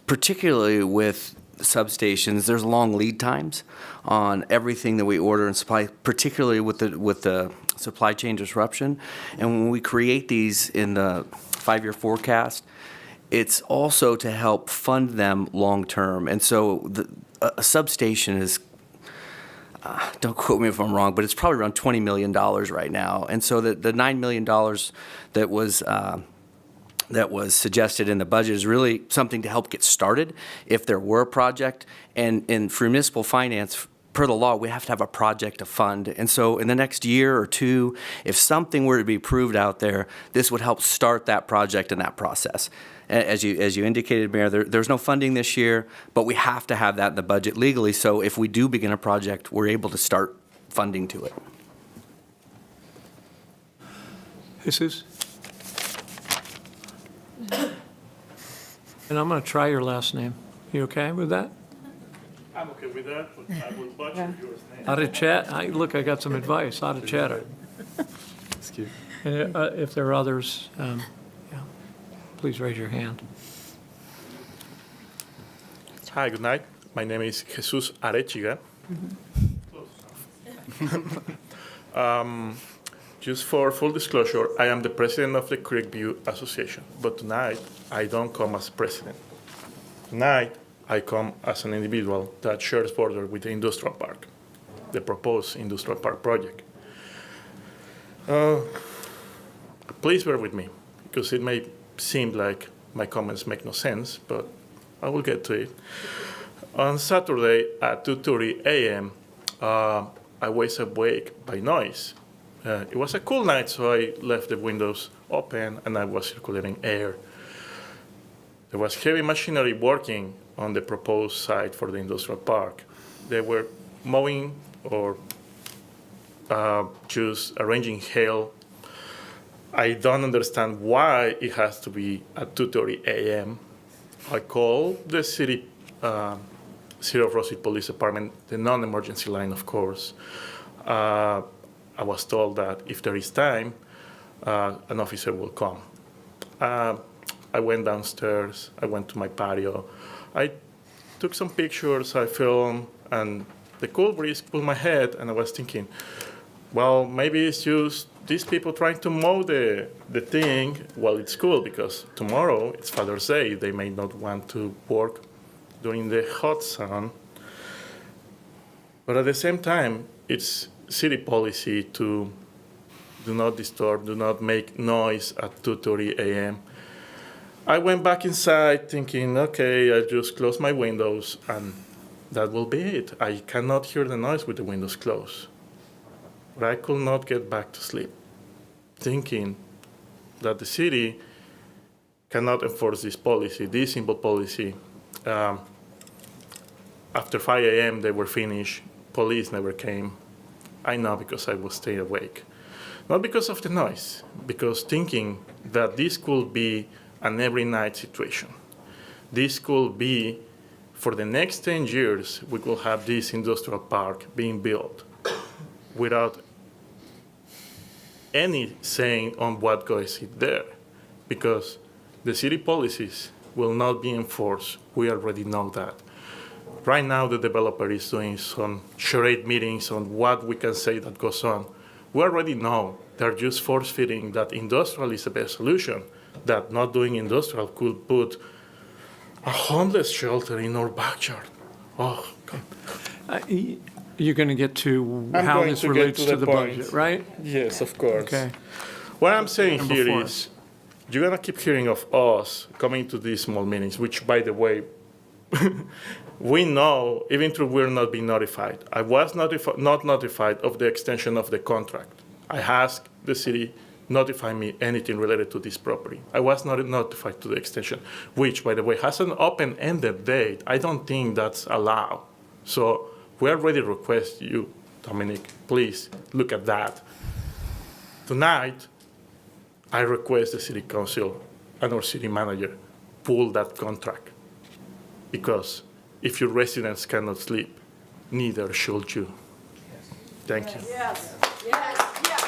[SPEAKER 9] particularly with substations, there's long lead times on everything that we order and supply, particularly with the supply chain disruption. And when we create these in the 5-year forecast, it's also to help fund them long-term. And so a substation is, don't quote me if I'm wrong, but it's probably around $20 million right now. And so the $9 million that was suggested in the budget is really something to help get started if there were a project. And for municipal finance, per the law, we have to have a project to fund. And so in the next year or two, if something were to be approved out there, this would help start that project and that process. As you indicated, Mayor, there's no funding this year, but we have to have that in the budget legally. So if we do begin a project, we're able to start funding to it.
[SPEAKER 2] Jesus? And I'm going to try your last name. You okay with that?
[SPEAKER 10] I'm okay with that, but I will butcher yours name.
[SPEAKER 2] Out of chat, look, I got some advice, out of chatter.
[SPEAKER 13] That's cute.
[SPEAKER 2] And if there are others, yeah, please raise your hand.
[SPEAKER 10] Hi, good night. My name is Jesus Arechiga. Just for full disclosure, I am the president of the Creekview Association, but tonight I don't come as president. Tonight I come as an individual that shares border with the industrial park, the proposed industrial park project. Please bear with me, because it may seem like my comments make no sense, but I will get to it. On Saturday at 2:30 a.m., I was awake by noise. It was a cool night, so I left the windows open and I was circulating air. There was heavy machinery working on the proposed site for the industrial park. They were mowing or just arranging hail. I don't understand why it has to be at 2:30 a.m. I called the City of Roseville Police Department, the non-emergency line, of course. I was told that if there is time, an officer will come. I went downstairs, I went to my patio. I took some pictures, I filmed, and the cool breeze pulled my head, and I was thinking, well, maybe it's just these people trying to mow the thing while it's cool, because tomorrow it's Father's Day. They may not want to work during the hot sun. But at the same time, it's city policy to do not disturb, do not make noise at 2:30 a.m. I went back inside thinking, okay, I just close my windows and that will be it. I cannot hear the noise with the windows closed. But I could not get back to sleep, thinking that the city cannot enforce this policy, this simple policy. After 5 a.m., they were finished. Police never came. I know because I was staying awake. Not because of the noise, because thinking that this could be an every night situation. This could be, for the next 10 years, we will have this industrial park being built without any saying on what goes in there, because the city policies will not be enforced. We already know that. Right now, the developer is doing some charade meetings on what we can say that goes on. We already know they're just force-feeding that industrial is the best solution, that not doing industrial could put a homeless shelter in our backyard. Oh, God.
[SPEAKER 2] You're going to get to
[SPEAKER 10] I'm
[SPEAKER 2] how
[SPEAKER 10] going
[SPEAKER 2] this
[SPEAKER 10] to get
[SPEAKER 2] relates
[SPEAKER 10] to
[SPEAKER 2] to
[SPEAKER 10] the
[SPEAKER 2] the
[SPEAKER 10] point.
[SPEAKER 2] budget, right?
[SPEAKER 10] Yes, of course.
[SPEAKER 2] Okay.
[SPEAKER 10] What I'm saying
[SPEAKER 2] Number
[SPEAKER 10] here
[SPEAKER 2] 4.
[SPEAKER 10] is, you're going to keep hearing of us coming to these small meetings, which, by the way, we know, even though we're not being notified. I was not notified of the extension of the contract. I asked the city notify me anything related to this property. I was not notified to the extension, which, by the way, has an open-ended date. I don't think that's allowed. So we already request you, Dominic, please look at that. Tonight, I request the city council and our city manager pull that contract, because if your residents cannot sleep, neither should you. Thank you.
[SPEAKER 6] Yes, yes, yes.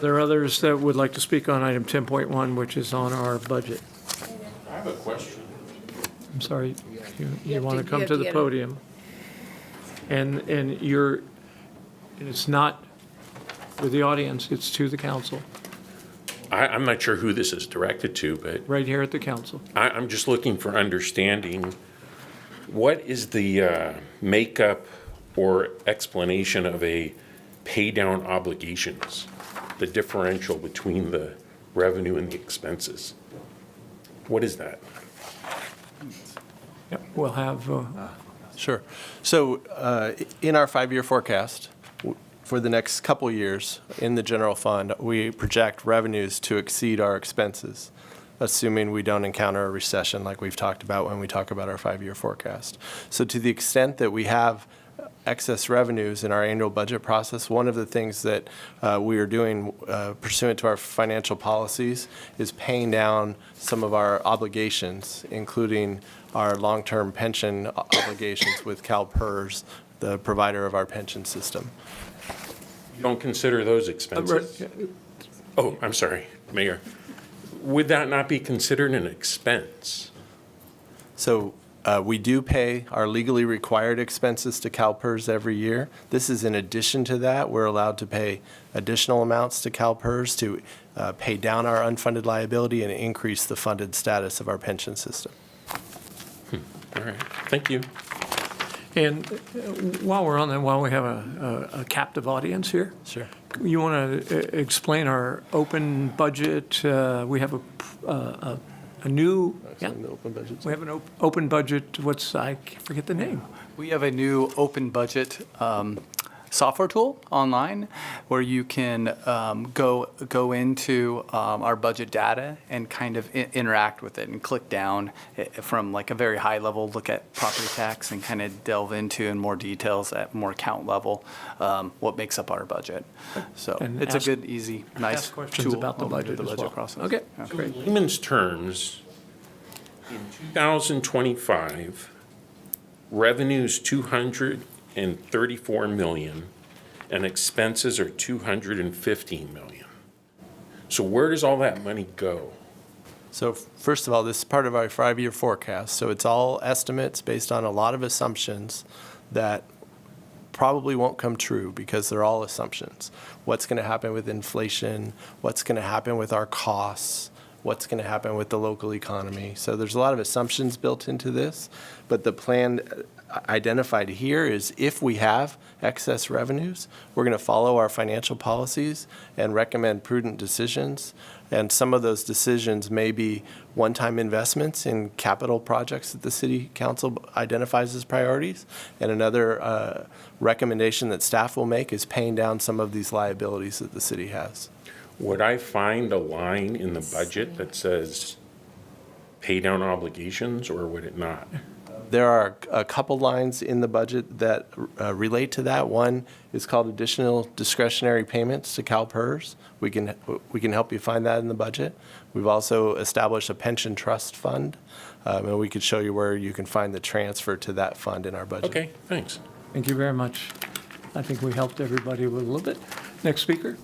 [SPEAKER 2] There are others that would like to speak on item 10.1, which is on our budget.
[SPEAKER 11] I have a question.
[SPEAKER 2] I'm sorry, you
[SPEAKER 8] have
[SPEAKER 2] want
[SPEAKER 8] to-
[SPEAKER 2] to come
[SPEAKER 8] you have
[SPEAKER 2] to
[SPEAKER 8] to
[SPEAKER 2] the
[SPEAKER 8] get it.
[SPEAKER 2] podium. And it's not with the audience, it's to the council,
[SPEAKER 11] I'm not sure who this is directed to, but
[SPEAKER 2] right here at the council.
[SPEAKER 11] I'm just looking for understanding. What is the makeup or explanation of a pay down obligations? The differential between the revenue and the expenses? What is that?
[SPEAKER 2] Yep, we'll have,
[SPEAKER 15] Sure. So in our 5-year forecast, for the next couple years in the general fund, we project revenues to exceed our expenses, assuming we don't encounter a recession like we've talked about when we talk about our 5-year forecast. So to the extent that we have excess revenues in our annual budget process, one of the things that we are doing pursuant to our financial policies is paying down some of our obligations, including our long-term pension obligations with CalPERS, the provider of our pension system.
[SPEAKER 11] You don't consider those expenses? Oh, I'm sorry, Mayor. Would that not be considered an expense?
[SPEAKER 15] So we do pay our legally required expenses to CalPERS every year. This is in addition to that. We're allowed to pay additional amounts to CalPERS to pay down our unfunded liability and increase the funded status of our pension system.
[SPEAKER 11] All right, thank you.
[SPEAKER 2] and while we're on that, while we have a captive audience here.
[SPEAKER 15] Sure.
[SPEAKER 2] You want to explain our open budget? We have a new, yeah,
[SPEAKER 15] Open budget.
[SPEAKER 2] we have an open budget, I forget the name.
[SPEAKER 19] We have a new open budget software tool online where you can go into our budget data and kind of interact with it and click down from like a very high level, look at property tax and kind of delve into in more details at more count level what makes up our budget. So
[SPEAKER 2] And
[SPEAKER 19] it's
[SPEAKER 2] ask-
[SPEAKER 19] a good, easy, nice
[SPEAKER 2] ask questions
[SPEAKER 19] tool
[SPEAKER 2] about the
[SPEAKER 19] over
[SPEAKER 2] budget
[SPEAKER 19] the
[SPEAKER 2] as
[SPEAKER 19] budget
[SPEAKER 2] well.
[SPEAKER 19] process.
[SPEAKER 2] Okay,
[SPEAKER 19] Yeah.
[SPEAKER 2] great.
[SPEAKER 11] In layman's terms, in 2025, revenue's 234 million and expenses are 215 million. So where does all that money go?
[SPEAKER 15] So first of all, this is part of our 5-year forecast. So it's all estimates based on a lot of assumptions that probably won't come true because they're all assumptions. What's going to happen with inflation? What's going to happen with our costs? What's going to happen with the local economy? So there's a lot of assumptions built into this, but the plan identified here is if we have excess revenues, we're going to follow our financial policies and recommend prudent decisions. And some of those decisions may be one-time investments in capital projects that the city council identifies as priorities. And another recommendation that staff will make is paying down some of these liabilities that the city has.
[SPEAKER 11] Would I find a line in the budget that says pay down obligations, or would it not?
[SPEAKER 15] There are a couple lines in the budget that relate to that. One is called additional discretionary payments to CalPERS. We can help you find that in the budget. We've also established a pension trust fund, and we could show you where you can find the transfer to that fund in our budget.
[SPEAKER 11] Okay, thanks.
[SPEAKER 2] Thank you very much. I think we helped everybody with a little bit. Next speaker.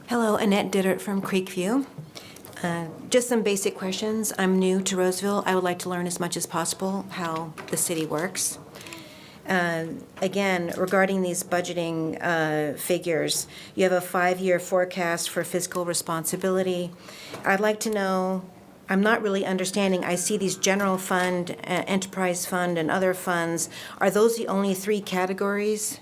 [SPEAKER 20] Hello, Annette Dittert from Creekview. Just some basic questions. I'm new to Roseville. I would like to learn as much as possible how the city works. Again, regarding these budgeting figures, you have a 5-year forecast for fiscal responsibility. I'd like to know, I'm not really understanding, I see these general fund, enterprise fund, and other funds. Are those the only 3 categories?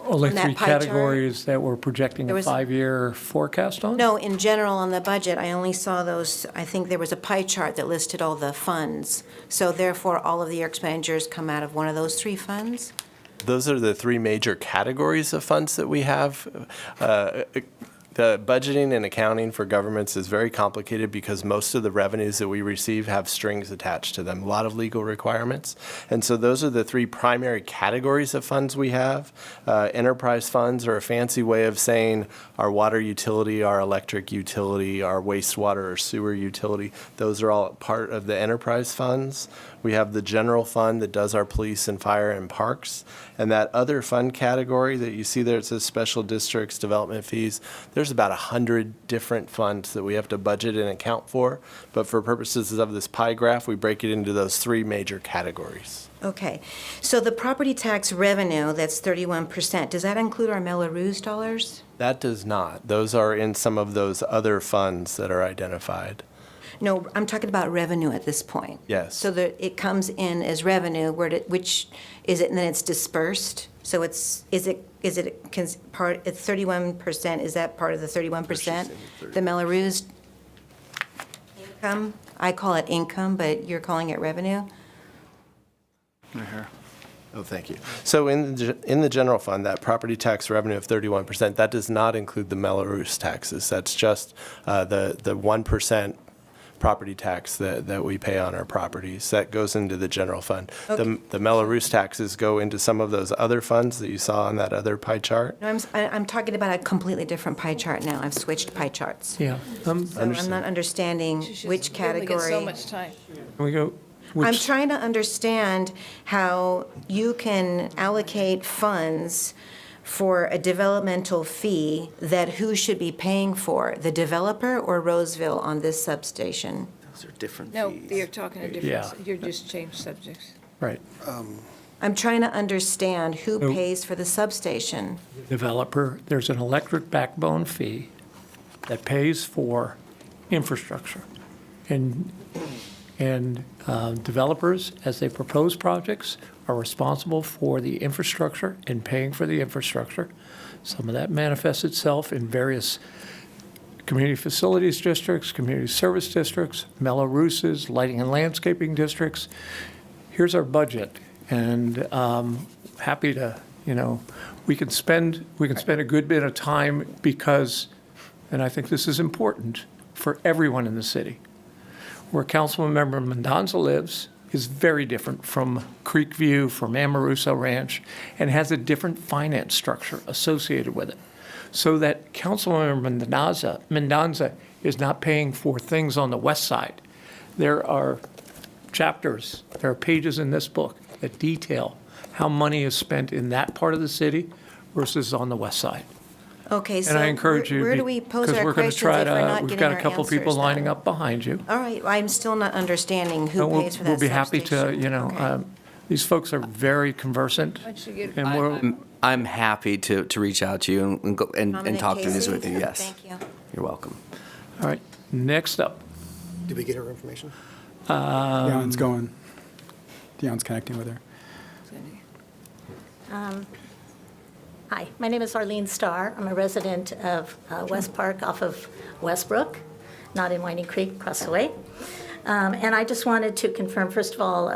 [SPEAKER 2] Only
[SPEAKER 20] On that
[SPEAKER 2] 3
[SPEAKER 20] pie chart?
[SPEAKER 2] categories that we're projecting
[SPEAKER 20] There
[SPEAKER 2] a
[SPEAKER 20] was-
[SPEAKER 2] 5-year forecast on?
[SPEAKER 20] No, in general on the budget, I only saw those, I think there was a pie chart that listed all the funds. So therefore, all of your expenditures come out of one of those 3 funds?
[SPEAKER 15] Those are the 3 major categories of funds that we have. The budgeting and accounting for governments is very complicated because most of the revenues that we receive have strings attached to them, a lot of legal requirements. And so those are the three primary categories of funds we have. Enterprise funds are a fancy way of saying our water utility, our electric utility, our wastewater or sewer utility. Those are all part of the enterprise funds. We have the general fund that does our police and fire and parks. And that other fund category that you see there, it says special districts, development fees. There's about 100 different funds that we have to budget and account for. But for purposes of this pie graph, we break it into those three major categories.
[SPEAKER 20] Okay. So the property tax revenue, that's 31%, does that include our Melrose dollars?
[SPEAKER 15] That does not. Those are in some of those other funds that are identified.
[SPEAKER 20] No, I'm talking about revenue at this point.
[SPEAKER 15] Yes.
[SPEAKER 20] So that it comes in as revenue, which is it, and then it's dispersed? So it's 31%, is that part of the 31%? The Melrose income? I call it income, but you're calling it revenue?
[SPEAKER 15] Right here. Oh, thank you. So in the general fund, that property tax revenue of 31%, that does not include the Melrose taxes. That's just the 1% property tax that we pay on our properties. That goes into the general fund.
[SPEAKER 20] Okay.
[SPEAKER 15] The Melrose taxes go into some of those other funds that you saw on that other pie chart.
[SPEAKER 20] No, I'm talking about a completely different pie chart now. I've switched pie charts.
[SPEAKER 2] Yeah.
[SPEAKER 20] So I'm not understanding which category.
[SPEAKER 8] so much time.
[SPEAKER 2] We go,
[SPEAKER 20] I'm trying to understand how you can allocate funds for a developmental fee that who should be paying for, the developer or Roseville on this substation?
[SPEAKER 9] Those are different
[SPEAKER 8] No,
[SPEAKER 9] fees.
[SPEAKER 8] you're talking a different,
[SPEAKER 2] Yeah.
[SPEAKER 8] you're just changed subjects.
[SPEAKER 2] right.
[SPEAKER 20] I'm trying to understand who pays for the substation.
[SPEAKER 2] Developer, there's an electric backbone fee that pays for infrastructure. And developers, as they propose projects, are responsible for the infrastructure and paying for the infrastructure. Some of that manifests itself in various community facilities districts, community service districts, Melroses, lighting and landscaping districts. Here's our budget, and happy to, we can spend a good bit of time because, and I think this is important for everyone in the city, where Councilmember Mendoza lives is very different from Creekview, from Amaruso Ranch, and has a different finance structure associated with it. So that Councilmember Mendoza is not paying for things on the west side. There are chapters, there are pages in this book that detail how money is spent in that part of the city versus on the west side.
[SPEAKER 20] Okay, so
[SPEAKER 2] And I encourage you,
[SPEAKER 20] where do we pose
[SPEAKER 2] because
[SPEAKER 20] our
[SPEAKER 2] we're going to
[SPEAKER 20] questions
[SPEAKER 2] try
[SPEAKER 20] if we're not
[SPEAKER 2] to, we've
[SPEAKER 20] getting
[SPEAKER 2] got
[SPEAKER 20] our
[SPEAKER 2] a couple people
[SPEAKER 20] answers
[SPEAKER 2] lining
[SPEAKER 20] then?
[SPEAKER 2] up behind you.
[SPEAKER 20] All right, I'm still not understanding who
[SPEAKER 2] We'll
[SPEAKER 20] pays for that
[SPEAKER 2] we'll be happy to,
[SPEAKER 20] substation.
[SPEAKER 2] okay. These folks are very conversant, and we're,
[SPEAKER 9] I'm happy to reach out to you and go and
[SPEAKER 20] Dominic
[SPEAKER 9] talk through this
[SPEAKER 20] Casey?
[SPEAKER 9] with you, yes.
[SPEAKER 20] Thank you.
[SPEAKER 9] You're welcome.
[SPEAKER 2] all right, next up.
[SPEAKER 23] Did we get her information?
[SPEAKER 13] Dion's going. Dion's connecting with her.
[SPEAKER 7] Hi, my name is Arlene Starr. I'm a resident of West Park off of Westbrook, not in Winding Creek, across the way. And I just wanted to confirm, first of all,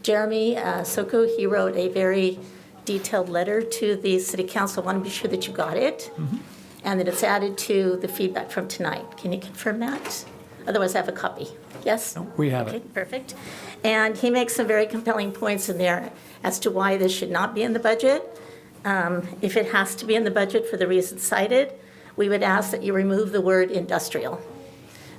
[SPEAKER 7] Jeremy Soku, he wrote a very detailed letter to the city council. I want to be sure that you got it and that it's added to the feedback from tonight. Can you confirm that? Otherwise, I have a copy. Yes?
[SPEAKER 2] We have
[SPEAKER 7] Okay,
[SPEAKER 2] it.
[SPEAKER 7] perfect. And he makes some very compelling points in there as to why this should not be in the budget. If it has to be in the budget for the reasons cited, we would ask that you remove the word industrial.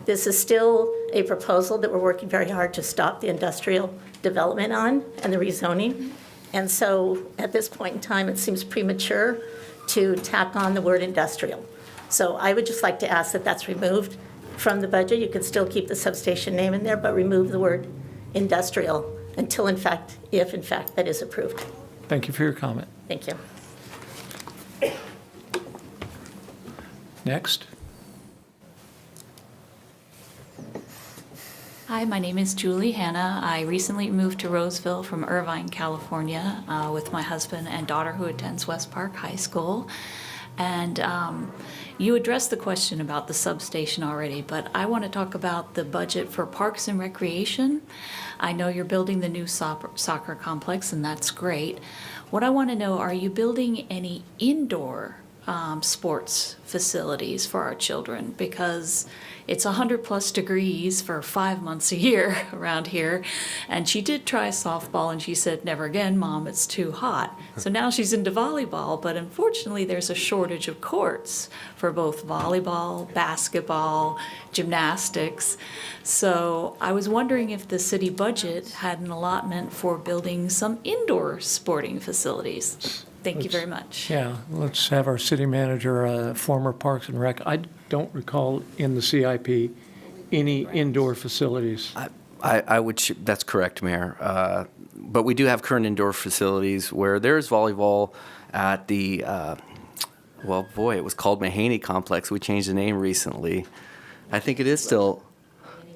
[SPEAKER 7] This is still a proposal that we're working very hard to stop the industrial development on and the rezoning. And so at this point in time, it seems premature to tack on the word industrial. So I would just like to ask that that's removed from the budget. You can still keep the substation name in there, but remove the word industrial until, in fact, if in fact that is approved.
[SPEAKER 2] Thank you for your comment.
[SPEAKER 7] Thank you.
[SPEAKER 2] Next.
[SPEAKER 18] Hi, my name is Julie Hanna. I recently moved to Roseville from Irvine, California, with my husband and daughter who attends West Park High School. And you addressed the question about the substation already, but I want to talk about the budget for parks and recreation. I know you're building the new soccer complex, and that's great. What I want to know, are you building any indoor sports facilities for our children because it's 100+ degrees for 5 months a year around here. And she did try softball and she said, never again, Mom, it's too hot. So now she's into volleyball, but unfortunately there's a shortage of courts for both volleyball, basketball, gymnastics. So I was wondering if the city budget had an allotment for building some indoor sporting facilities. Thank you very much.
[SPEAKER 2] Yeah, let's have our city manager, former Parks and Rec. I don't recall in the CIP any indoor facilities.
[SPEAKER 9] I would, that's correct, Mayor. But we do have current indoor facilities where there's volleyball at the, well, boy, it was called Mahaney Complex. We changed the name recently. I think it is still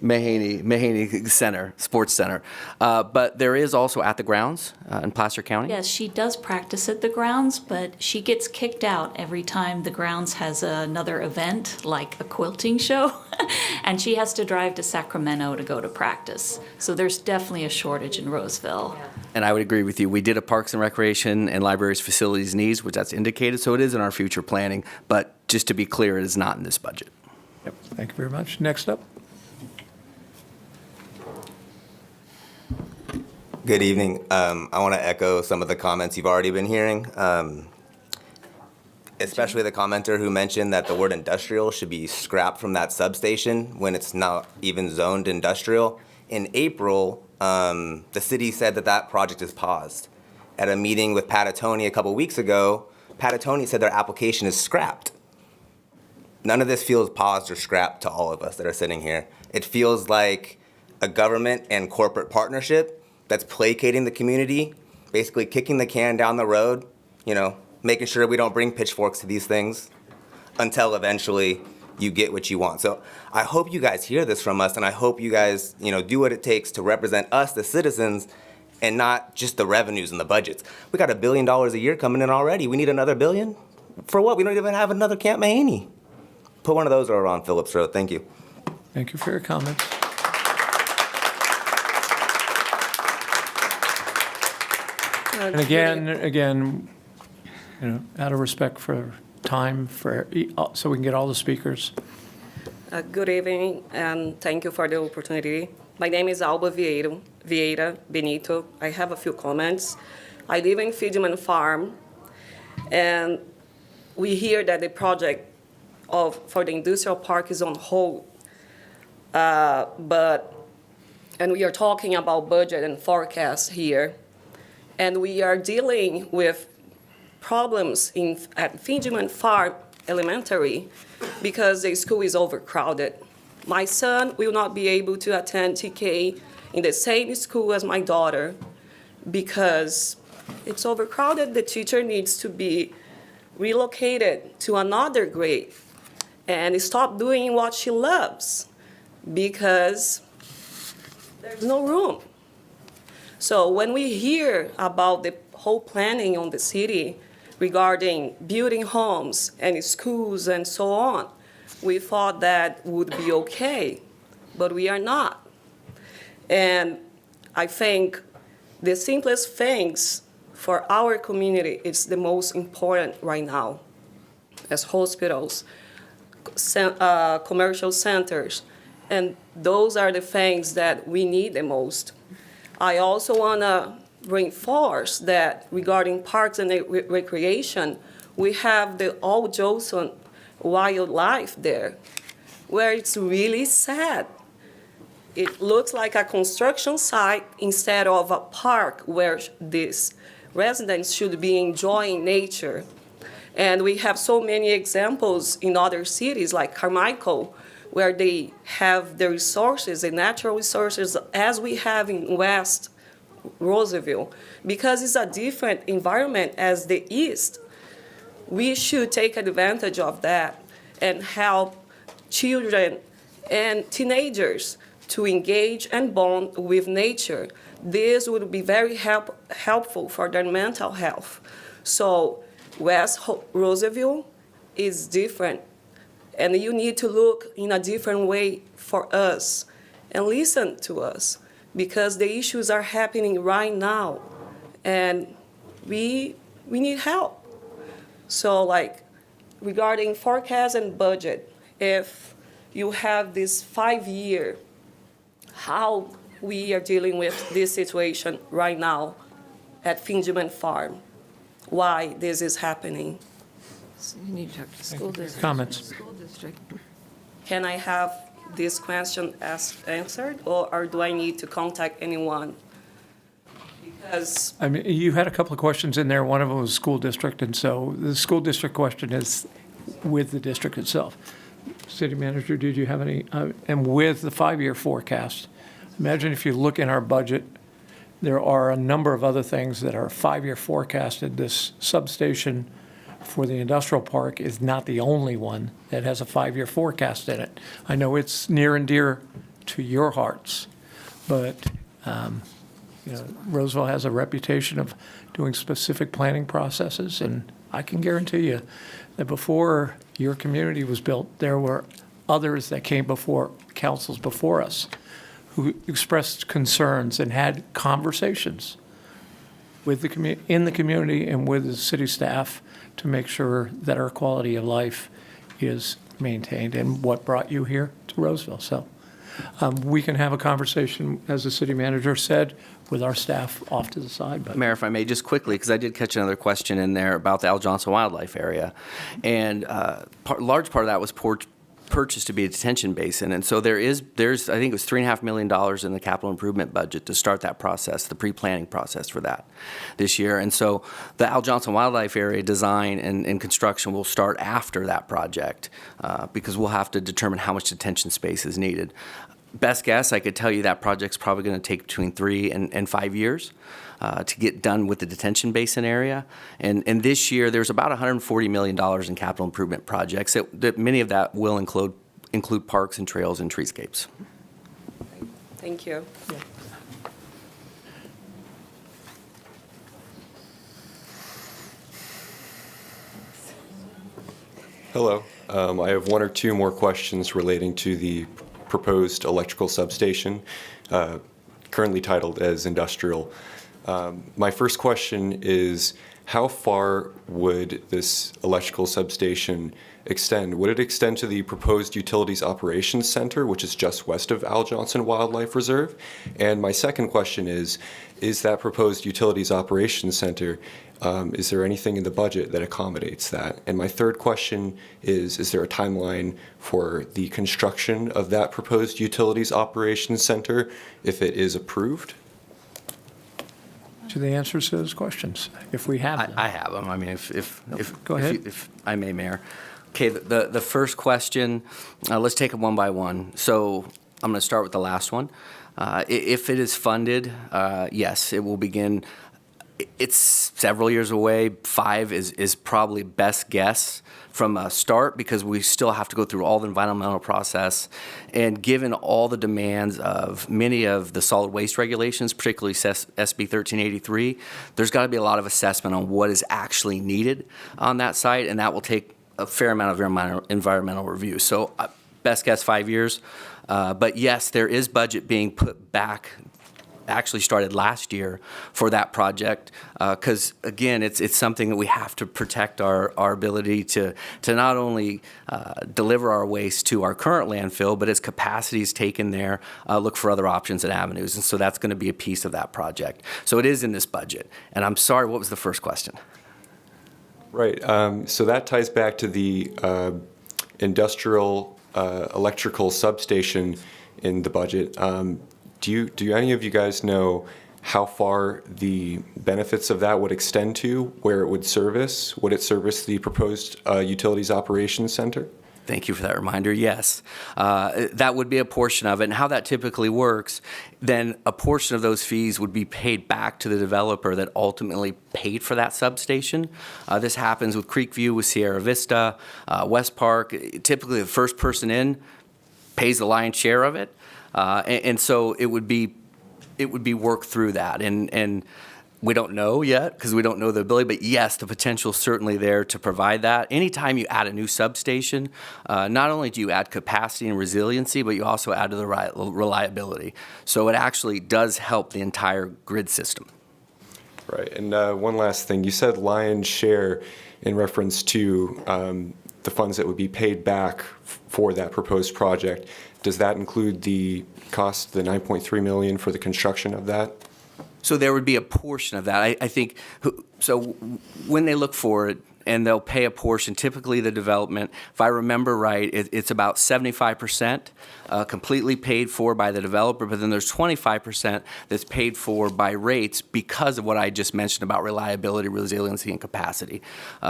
[SPEAKER 9] Mahaney Center, Sports Center. But there is also at the grounds in Placer County.
[SPEAKER 18] Yes, she does practice at the grounds, but she gets kicked out every time the grounds has another event, like a quilting show, and she has to drive to Sacramento to go to practice. So there's definitely a shortage in Roseville.
[SPEAKER 9] And I would agree with you. We did a Parks and Recreation and Libraries Facilities needs, which that's indicated, so it is in our future planning. But just to be clear, it is not in this budget.
[SPEAKER 2] Yep, thank you very much. Next up.
[SPEAKER 12] Good evening. I want to echo some of the comments you've already been hearing, especially the commenter who mentioned that the word industrial should be scrapped from that substation when it's not even zoned industrial. In April, the city said that that project is paused. At a meeting with Patatoni a couple weeks ago, Patatoni said their application is scrapped. None of this feels paused or scrapped to all of us that are sitting here. It feels like a government and corporate partnership that's placating the community, basically kicking the can down the road, you know, making sure we don't bring pitchforks to these things until eventually you get what you want. So I hope you guys hear this from us, and I hope you guys, you know, do what it takes to represent us, the citizens, and not just the revenues and the budgets. We got $1 billion a year coming in already. We need another $1 billion? For what? We don't even have another Camp Mahaney. Put one of those over on Phillips Road. Thank you.
[SPEAKER 2] Thank you for your comments. And again, you know, out of respect for time, so we can get all the speakers.
[SPEAKER 16] Good evening, and thank you for the opportunity. My name is Alba Vieira Benito. I have a few comments. I live in Fiedman Farm, and we hear that the project for the industrial park is on hold. And we are talking about budget and forecast here. And we are dealing with problems at Fiedman Farm Elementary because the school is overcrowded. My son will not be able to attend TK in the same school as my daughter because it's overcrowded. The teacher needs to be relocated to another grade and stop doing what she loves because there's no room. So when we hear about the whole planning on the city regarding building homes and schools and so on, we thought that would be okay, but we are not. And I think the simplest things for our community is the most important right now, as hospitals, commercial centers, and those are the things that we need the most. I also want to reinforce that regarding parks and recreation, we have the Old Jolson wildlife there, where it's really sad. It looks like a construction site instead of a park where these residents should be enjoying nature. And we have so many examples in other cities like Carmichael, where they have the resources, the natural resources, as we have in West Roseville, because it's a different environment as the East. We should take advantage of that and help children and teenagers to engage and bond with nature. This would be very helpful for their mental health. So West Roseville is different, and you need to look in a different way for us and listen to us, because the issues are happening right now, and we need help. So like regarding forecast and budget, if you have this 5-year, how we are dealing with this situation right now at Fingerman Farm, why this is happening.
[SPEAKER 8] You need to talk to the school district.
[SPEAKER 2] Comments?
[SPEAKER 8] School district.
[SPEAKER 16] Can I have this question answered, or do I need to contact anyone? Because
[SPEAKER 2] I mean, you had a couple of questions in there. One of them was school district, and so the school district question is with the district itself. City manager, did you have any, and with the 5-year forecast, imagine if you look in our budget, there are a number of other things that are 5-year forecasted. This substation for the industrial park is not the only one that has a 5-year forecast in it. I know it's near and dear to your hearts, but you know, Roseville has a reputation of doing specific planning processes, and I can guarantee you that before your community was built, there were others that came before, councils before us, who expressed concerns and had conversations with the in the community and with the city staff to make sure that our quality of life is maintained, and what brought you here to Roseville. So we can have a conversation, as the city manager said, with our staff off to the side. But
[SPEAKER 9] Mayor, if I may, just quickly, because I did catch another question in there about the Al Johnson Wildlife Area. And large part of that was purchased to be a detention basin. And so there's, I think it was $3.5 million in the capital improvement budget to start that process, the pre-planning process for that this year. And so the Al Johnson Wildlife Area design and construction will start after that project because we'll have to determine how much detention space is needed. Best guess, I could tell you that project's probably going to take between 3 and 5 years to get done with the detention basin area. And this year, there's about $140 million in capital improvement projects. That many of that will include parks and trails and treescapes.
[SPEAKER 16] thank you.
[SPEAKER 3] Hello. I have one or two more questions relating to the proposed electrical substation, currently titled as industrial. My first question is, how far would this electrical substation extend? Would it extend to the proposed Utilities Operations Center, which is just west of Al Johnson Wildlife Reserve? And my second question is that proposed Utilities Operations Center, is there anything in the budget that accommodates that? And my third question is there a timeline for the construction of that proposed Utilities Operations Center if it is approved?
[SPEAKER 2] to the answers to those questions, if we have them.
[SPEAKER 9] I have them. I mean, if
[SPEAKER 2] Go ahead.
[SPEAKER 9] If I may, Mayor. Okay, the first question, let's take them one by one. So I'm going to start with the last one. If it is funded, yes, it will begin. It's several years away. 5 is probably best guess from a start because we still have to go through all the environmental process. And given all the demands of many of the solid waste regulations, particularly SB 1383, there's got to be a lot of assessment on what is actually needed on that site, and that will take a fair amount of environmental review. So best guess 5 years. But yes, there is budget being put back, actually started last year for that project, because again, it's something that we have to protect our ability to not only deliver our waste to our current landfill, but as capacity is taken there, look for other options and avenues. And so that's going to be a piece of that project. So it is in this budget. And I'm sorry, what was the first question?
[SPEAKER 3] Right. So that ties back to the industrial electrical substation in the budget. Do any of you guys know how far the benefits of that would extend to, where it would service? Would it service the proposed Utilities Operations Center?
[SPEAKER 9] Thank you for that reminder. Yes, that would be a portion of it. And how that typically works, then a portion of those fees would be paid back to the developer that ultimately paid for that substation. This happens with Creekview, with Sierra Vista, West Park. Typically, the first person in pays the lion's share of it. And so it would be worked through that. And we don't know yet because we don't know the ability, but yes, the potential is certainly there to provide that. Anytime you add a new substation, not only do you add capacity and resiliency, but you also add to the reliability. So it actually does help the entire grid system.
[SPEAKER 3] Right. And one last thing. You said lion's share in reference to the funds that would be paid back for that proposed project, does that include the cost, the $9.3 million for the construction of that?
[SPEAKER 9] So there would be a portion of that. I think, so when they look for it, and they'll pay a portion, typically the development, if I remember right, it's about 75% completely paid for by the developer, but then there's 25% that's paid for by rates because of what I just mentioned about reliability, resiliency, and capacity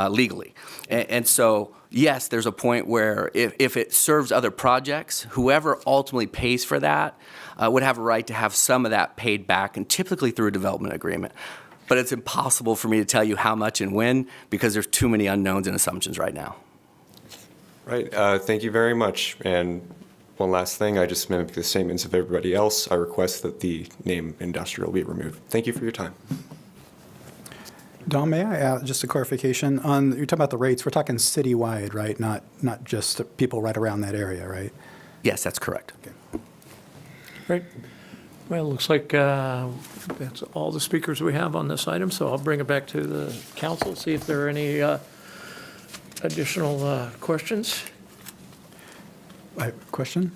[SPEAKER 9] legally. And so, yes, there's a point where if it serves other projects, whoever ultimately pays for that would have a right to have some of that paid back, and typically through a development agreement. But it's impossible for me to tell you how much and when because there's too many unknowns and assumptions right now.
[SPEAKER 3] Right. Thank you very much. And one last thing, I just mimic the statements of everybody else. I request that the name industrial be removed. Thank you for your time.
[SPEAKER 13] Don, may I add just a clarification on, you're talking about the rates, we're talking citywide, right? Not just people right around that area, right?
[SPEAKER 9] Yes, that's correct.
[SPEAKER 13] Okay.
[SPEAKER 2] Great. Well, it looks like that's all the speakers we have on this item, so I'll bring it back to the council, see if there are any additional questions.
[SPEAKER 13] I have a question.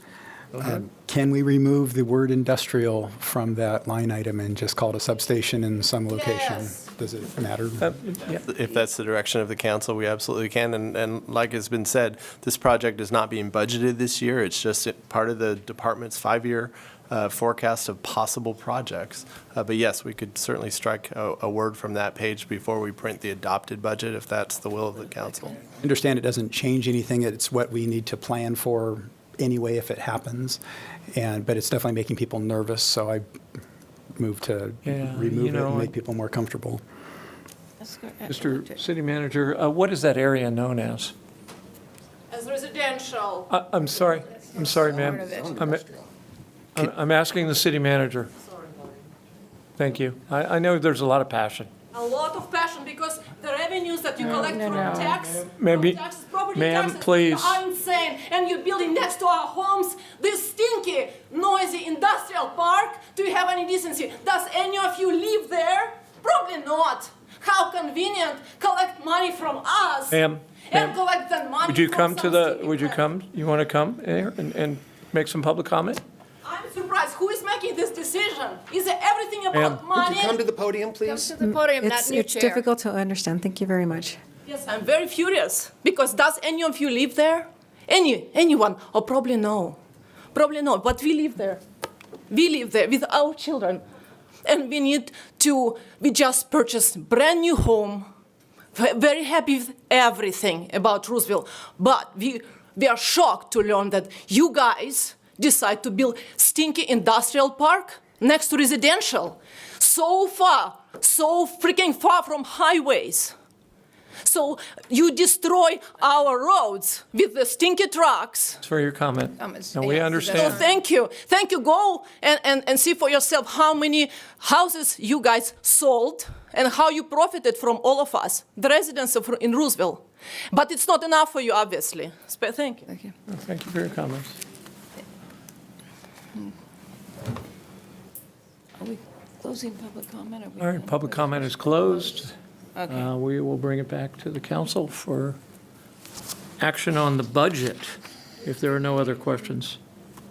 [SPEAKER 2] Go ahead.
[SPEAKER 13] Can we remove the word industrial from that line item and just call it a substation in some location?
[SPEAKER 6] Yes.
[SPEAKER 13] Does it matter?
[SPEAKER 2] Yeah.
[SPEAKER 15] If that's the direction of the council, we absolutely can. And like has been said, this project is not being budgeted this year. It's just part of the department's 5-year forecast of possible projects. But yes, we could certainly strike a word from that page before we print the adopted budget, if that's the will of the council.
[SPEAKER 13] I understand it doesn't change anything. It's what we need to plan for anyway if it happens. But it's definitely making people nervous, so I move to remove it and make people more comfortable.
[SPEAKER 2] Mr. City Manager, what is that area known as?
[SPEAKER 6] As residential.
[SPEAKER 2] I'm sorry, ma'am. I'm asking the city manager. Thank you. I know there's a lot of passion.
[SPEAKER 6] A lot of passion, because the revenues that you collect from tax,
[SPEAKER 2] Maybe,
[SPEAKER 6] from taxes, property
[SPEAKER 2] ma'am,
[SPEAKER 6] taxes
[SPEAKER 2] please.
[SPEAKER 6] are insane. And you're building next to our homes this stinky, noisy industrial park. Do you have any decency? Does any of you live there? Probably not. How convenient. Collect money from us.
[SPEAKER 2] Ma'am,
[SPEAKER 6] And collect the money
[SPEAKER 2] would you
[SPEAKER 6] from
[SPEAKER 2] come to
[SPEAKER 6] some
[SPEAKER 2] the,
[SPEAKER 6] city
[SPEAKER 2] would you
[SPEAKER 6] friend.
[SPEAKER 2] come, you want to come here and make some public comment?
[SPEAKER 6] I'm surprised. Who is making this decision? Is it everything about
[SPEAKER 2] Ma'am.
[SPEAKER 6] money?
[SPEAKER 23] Could you come to the podium, please?
[SPEAKER 6] Come to the podium, not new
[SPEAKER 1] It's
[SPEAKER 6] chair.
[SPEAKER 1] difficult to understand. Thank you very much.
[SPEAKER 6] Yes, I'm very furious, because does any of you live there? Anyone? Oh, probably no. Probably no, but we live there. We live there with our children. And we just purchased brand new home. Very happy with everything about Roseville. But we are shocked to learn that you guys decide to build stinky industrial park next to residential. So far, so freaking far from highways. So you destroy our roads with the stinky trucks.
[SPEAKER 2] Thanks for your comment.
[SPEAKER 8] Comments.
[SPEAKER 2] And we
[SPEAKER 8] Yes,
[SPEAKER 6] So
[SPEAKER 2] understand.
[SPEAKER 6] thank you. Thank you. Go and see for yourself how many houses you guys sold and how you profited from all of us, the residents in Roseville. But it's not enough for you, obviously. Thank you.
[SPEAKER 8] Thank you.
[SPEAKER 2] Thank you for your comments.
[SPEAKER 8] Are we closing public comment? Or we
[SPEAKER 2] All right, public comment is closed.
[SPEAKER 8] Okay.
[SPEAKER 2] We will bring it back to the council for action on the budget, if there are no other questions.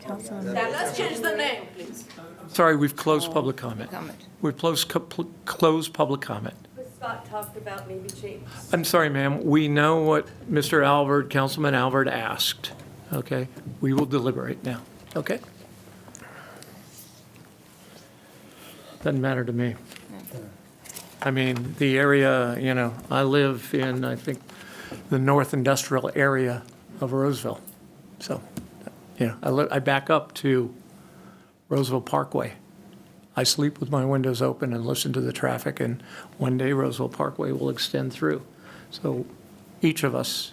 [SPEAKER 6] Now let's change the name, please.
[SPEAKER 2] Sorry, we've closed public comment.
[SPEAKER 8] Comment.
[SPEAKER 2] We've closed public comment.
[SPEAKER 16] Scott talked about maybe change.
[SPEAKER 2] I'm sorry, ma'am. We know what Mr. Alvord, Councilman Alvord asked, okay? We will deliberate now, okay? Doesn't matter to me. I mean, the area, I live in, I think, the north industrial area of Roseville. So, I back up to Roseville Parkway. I sleep with my windows open and listen to the traffic, and one day Roseville Parkway will extend through. So each of us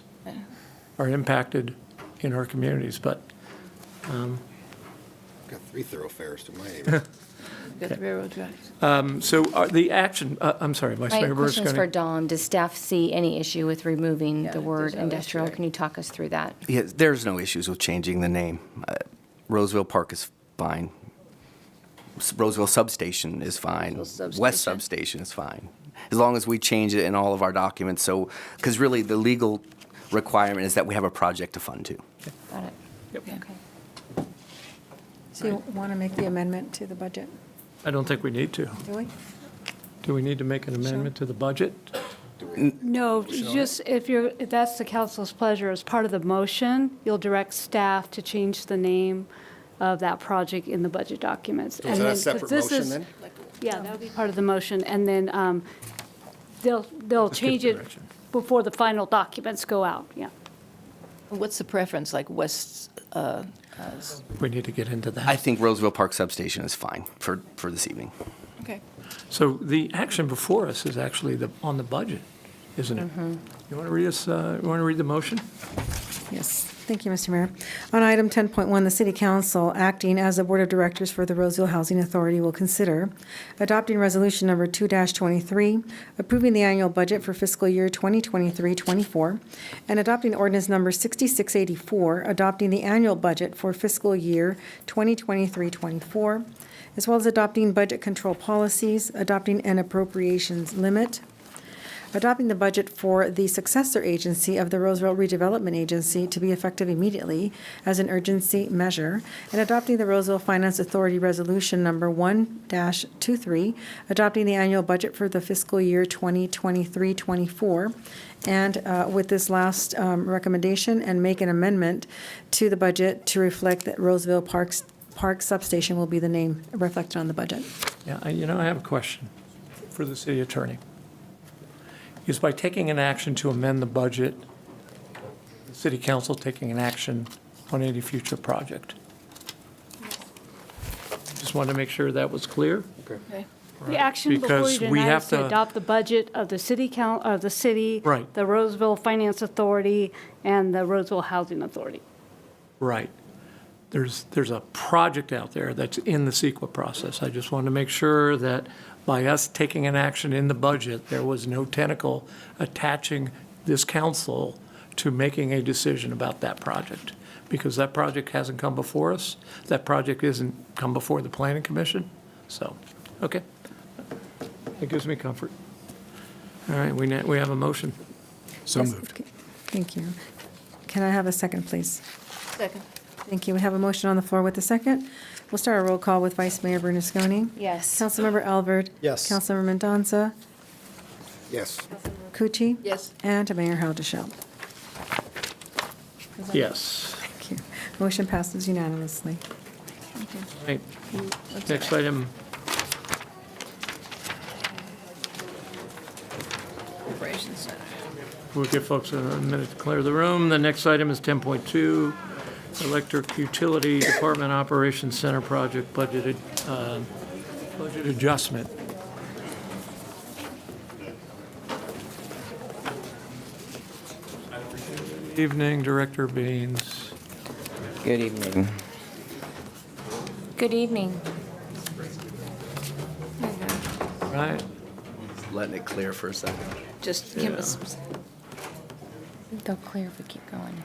[SPEAKER 2] are impacted in our communities, but
[SPEAKER 23] Got 3 thoroughfares to my neighborhood.
[SPEAKER 8] Got the railroad tracks.
[SPEAKER 2] so the action, I'm sorry, Vice
[SPEAKER 4] My
[SPEAKER 2] Mayor Burris.
[SPEAKER 4] question is for Dawn. Does staff see any issue with removing the word industrial? Can you talk us through that?
[SPEAKER 9] Yeah, there's no issues with changing the name. Roseville Park is fine. Roseville Substation is fine. West Substation is fine, as long as we change it in all of our documents. So, because really the legal, requirement is that we have a project to fund to.
[SPEAKER 4] Got it. Okay.
[SPEAKER 1] So you want to make the amendment to the budget,
[SPEAKER 2] I don't think we need to.
[SPEAKER 1] do we?
[SPEAKER 2] Do we need to make an amendment to the budget?
[SPEAKER 5] No, just if that's the council's pleasure, as part of the motion, you'll direct staff to change the name of that project in the budget documents.
[SPEAKER 23] Is that a separate motion then?
[SPEAKER 5] Yeah, that would be part of the motion, and then they'll change it
[SPEAKER 2] direction.
[SPEAKER 5] before the final documents go out, yeah.
[SPEAKER 8] What's the preference, like west,
[SPEAKER 2] We need to get into that.
[SPEAKER 9] I think Roseville Park Substation is fine for this evening.
[SPEAKER 8] okay.
[SPEAKER 2] So the action before us is actually on the budget, isn't it? You want to read us, you want to read the motion?
[SPEAKER 1] Yes, thank you, Mr. Mayor. On item 10.1, the City Council, acting as the Board of Directors for the Roseville Housing Authority, will consider adopting Resolution Number 2-23, approving the annual budget for fiscal year 2023-24, and adopting Ordinance Number 6684, adopting the annual budget for fiscal year 2023-24, as well as adopting budget control policies, adopting an appropriations limit, adopting the budget for the successor agency of the Roseville Redevelopment Agency to be effective immediately as an urgency measure, and adopting the Roseville Finance Authority Resolution Number 1-23, adopting the annual budget for the fiscal year 2023-24, and with this last recommendation, and make an amendment to the budget to reflect that Roseville Park Substation will be the name reflected on the budget.
[SPEAKER 2] Yeah, I have a question for the city attorney. Is by taking an action to amend the budget, the city council taking an action on any future project? Just wanted to make sure that was clear.
[SPEAKER 8] Okay.
[SPEAKER 5] The action before you
[SPEAKER 2] Because we
[SPEAKER 5] tonight
[SPEAKER 2] have
[SPEAKER 5] is to
[SPEAKER 2] to-
[SPEAKER 5] adopt the budget of the city,
[SPEAKER 2] Right.
[SPEAKER 5] the Roseville Finance Authority, and the Roseville Housing Authority.
[SPEAKER 2] Right. There's a project out there that's in the CEQA process. I just wanted to make sure that by us taking an action in the budget, there was no tentacle attaching this council to making a decision about that project. Because that project hasn't come before us. That project isn't come before the planning commission. So, okay. That gives me comfort. All right, we have a motion.
[SPEAKER 13] So moved.
[SPEAKER 1] Thank you. Can I have a second, please?
[SPEAKER 8] Second.
[SPEAKER 1] Thank you. We have a motion on the floor with a second. We'll start a roll call with Vice Mayor Bernasconi.
[SPEAKER 4] Yes.
[SPEAKER 1] Councilmember Albert.
[SPEAKER 13] Yes.
[SPEAKER 1] Councilmember Mendoza.
[SPEAKER 23] Yes.
[SPEAKER 1] Cucci.
[SPEAKER 8] Yes.
[SPEAKER 1] And Mayor Haudashelt.
[SPEAKER 2] Yes.
[SPEAKER 1] Thank you. Motion passes unanimously.
[SPEAKER 2] Right. Next item.
[SPEAKER 8] Operations Center.
[SPEAKER 2] We'll give folks a minute to clear the room. The next item is 10.2, Electric Utility Department Operations Center Project budget adjustment. Evening, Director Baines.
[SPEAKER 17] Good evening.
[SPEAKER 4] Good evening.
[SPEAKER 2] Right.
[SPEAKER 9] Letting it clear for a second.
[SPEAKER 8] Just give us,
[SPEAKER 4] They'll clear if we keep going.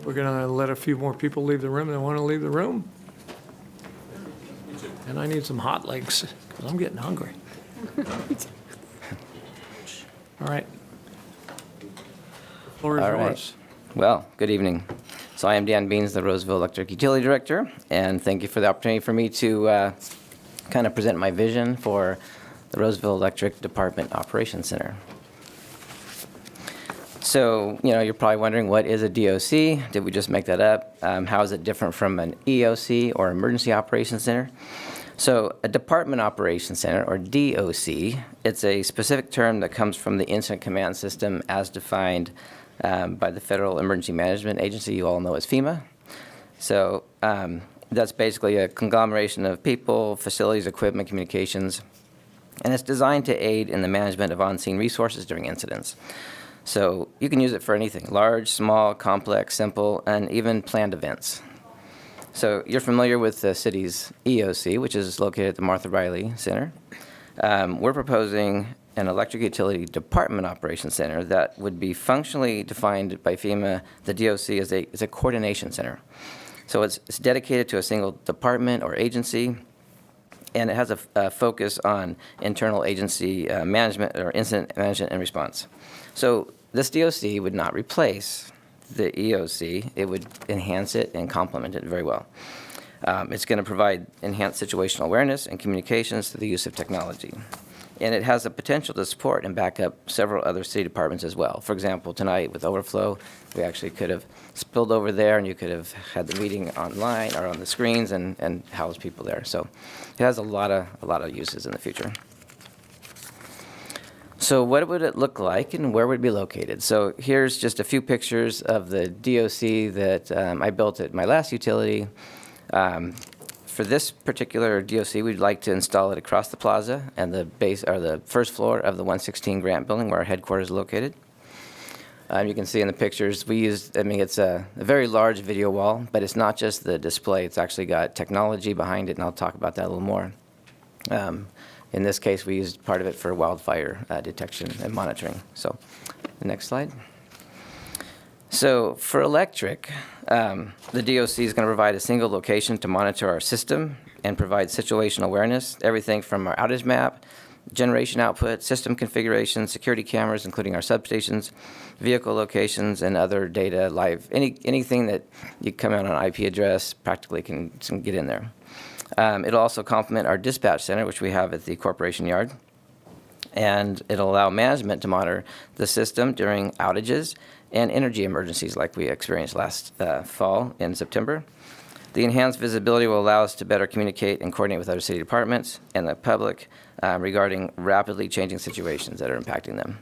[SPEAKER 2] We're going to let a few more people leave the room that want to leave the room. And I need some hot links, because I'm getting hungry. All right. The floor is
[SPEAKER 17] All right.
[SPEAKER 2] yours.
[SPEAKER 17] Well, good evening. So I am Dan Beans, the Roseville Electric Utility Director, and thank you for the opportunity for me to kind of present my vision for the Roseville Electric Department Operations Center. So, you're probably wondering, what is a DOC? Did we just make that up? How is it different from an EOC or Emergency Operations Center? So a Department Operations Center, or DOC, it's a specific term that comes from the Incident Command System as defined by the Federal Emergency Management Agency, you all know as FEMA. So that's basically a conglomeration of people, facilities, equipment, communications, and it's designed to aid in the management of on-scene resources during incidents. So you can use it for anything, large, small, complex, simple, and even planned events. So you're familiar with the city's EOC, which is located at the Martha Riley Center. We're proposing an Electric Utility Department Operations Center that would be functionally defined by FEMA. The DOC is a coordination center. So it's dedicated to a single department or agency, and it has a focus on internal agency management or incident management and response. So This DOC would not replace the EOC. It would enhance it and complement it very well. It's going to provide enhanced situational awareness and communications through the use of technology. And it has the potential to support and back up several other city departments as well. For example, tonight with overflow, we actually could have spilled over there, and you could have had the meeting online or on the screens and housed people there. So it has a lot of uses in the future. So what would it look like and where would it be located? So here's just a few pictures of the DOC that I built at my last utility. For this particular DOC, we'd like to install it across the plaza and the base or the first floor of the 116 Grant Building where our headquarters is located. You can see in the pictures we used, it's a very large video wall, but it's not just the display. It's actually got technology behind it, and I'll talk about that a little more. In this case, we used part of it for wildfire detection and monitoring. So the next slide. So for electric, the DOC is going to provide a single location to monitor our system and provide situational awareness, everything from our outage map, generation output, system configuration, security cameras, including our substations, vehicle locations, and other data live. Anything that you come out on an IP address practically can get in there. It'll also complement our dispatch center, which we have at the Corporation Yard. And it'll allow management to monitor the system during outages and energy emergencies like we experienced last fall in September. The enhanced visibility will allow us to better communicate and coordinate with other city departments and the public regarding rapidly changing situations that are impacting them.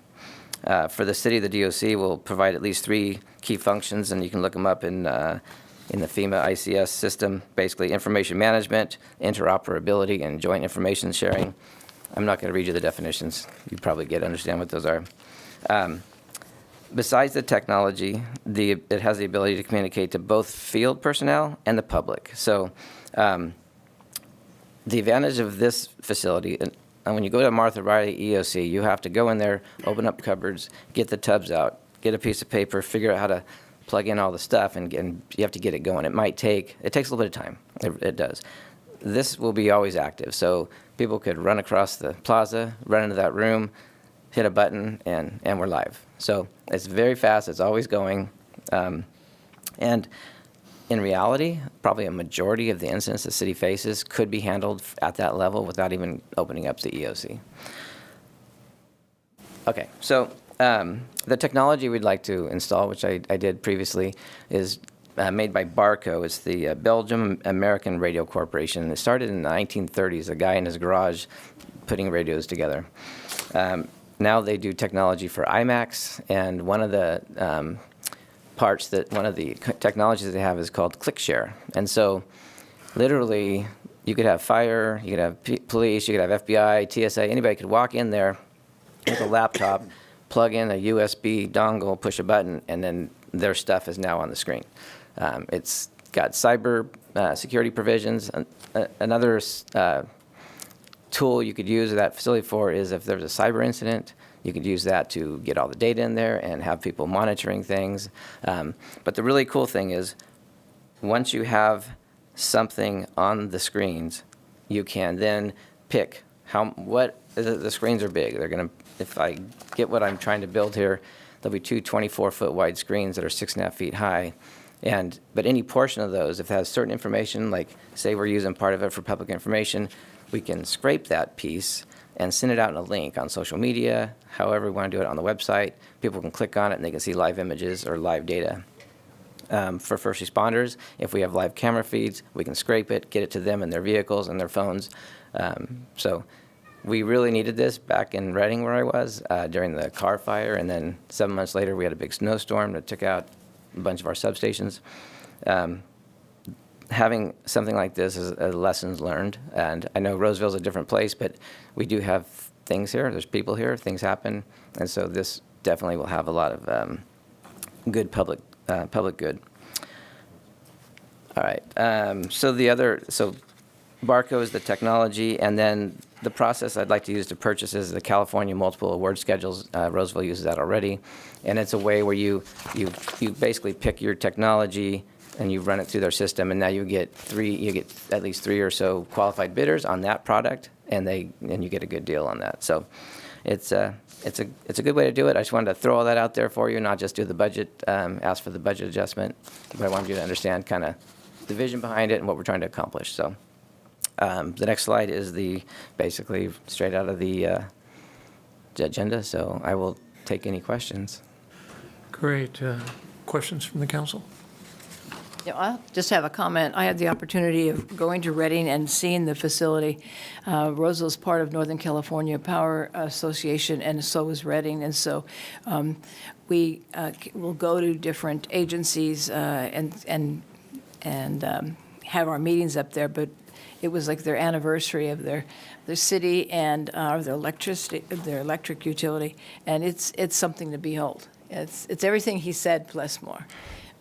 [SPEAKER 17] For the city, the DOC will provide at least 3 key functions, and you can look them up in the FEMA ICS system, basically information management, interoperability, and joint information sharing. I'm not going to read you the definitions. You probably understand what those are. Besides the technology, it has the ability to communicate to both field personnel and the public. So the advantage of this facility, and when you go to Martha Riley EOC, you have to go in there, open up cupboards, get the tubs out, get a piece of paper, figure out how to plug in all the stuff, and you have to get it going. It takes a little bit of time. It does. This will be always active, so people could run across the plaza, run into that room, hit a button, and we're live. So it's very fast. It's always going. And in reality, probably a majority of the incidents the city faces could be handled at that level without even opening up the EOC. Okay, so the technology we'd like to install, which I did previously, is made by Barco. It's the Belgium American Radio Corporation. It started in the 1930s, a guy in his garage putting radios together. Now they do technology for IMAX, and one of the technologies they have is called ClickShare. And so literally you could have fire, you could have police, you could have FBI, TSA, anybody could walk in there with a laptop, plug in a USB dongle, push a button, and then their stuff is now on the screen. It's got cyber security provisions. Another tool you could use that facility for is if there's a cyber incident, you could use that to get all the data in there and have people monitoring things. But the really cool thing is once you have something on the screens, you can then pick the screens are big. They're going to, if I get what I'm trying to build here, there'll be 2 24-foot wide screens that are 6.5 feet high. But any portion of those, if it has certain information, like say we're using part of it for public information, we can scrape that piece and send it out in a link on social media, however we want to do it on the website. People can click on it and they can see live images or live data. For first responders, if we have live camera feeds, we can scrape it, get it to them in their vehicles and their phones. So we really needed this back in Reading where I was during the car fire, and then 7 months later we had a big snowstorm that took out a bunch of our substations. Having something like this is lessons learned, and I know Roseville's a different place, but we do have things here. There's people here, things happen, and so this definitely will have a lot of good public good. All right. So Barco is the technology, and then the process I'd like to use to purchase is the California Multiple Award Schedules. Roseville uses that already, and it's a way where you basically pick your technology and you run it through their system, and now you get at least 3 or so qualified bidders on that product, and you get a good deal on that. So it's a good way to do it. I just wanted to throw all that out there for you, not just do the budget, ask for the budget adjustment, but I wanted you to understand kind of the vision behind it and what we're trying to accomplish. So the next slide is basically straight out of the agenda, so I will take any questions.
[SPEAKER 2] Great. Questions from the council?
[SPEAKER 8] Yeah, I just have a comment. I had the opportunity of going to Reading and seeing the facility. Roseville's part of Northern California Power Association, and so is Reading. And so we will go to different agencies and have our meetings up there. But it was like their anniversary of their city and their electric utility, and it's something to behold. It's everything he said plus more.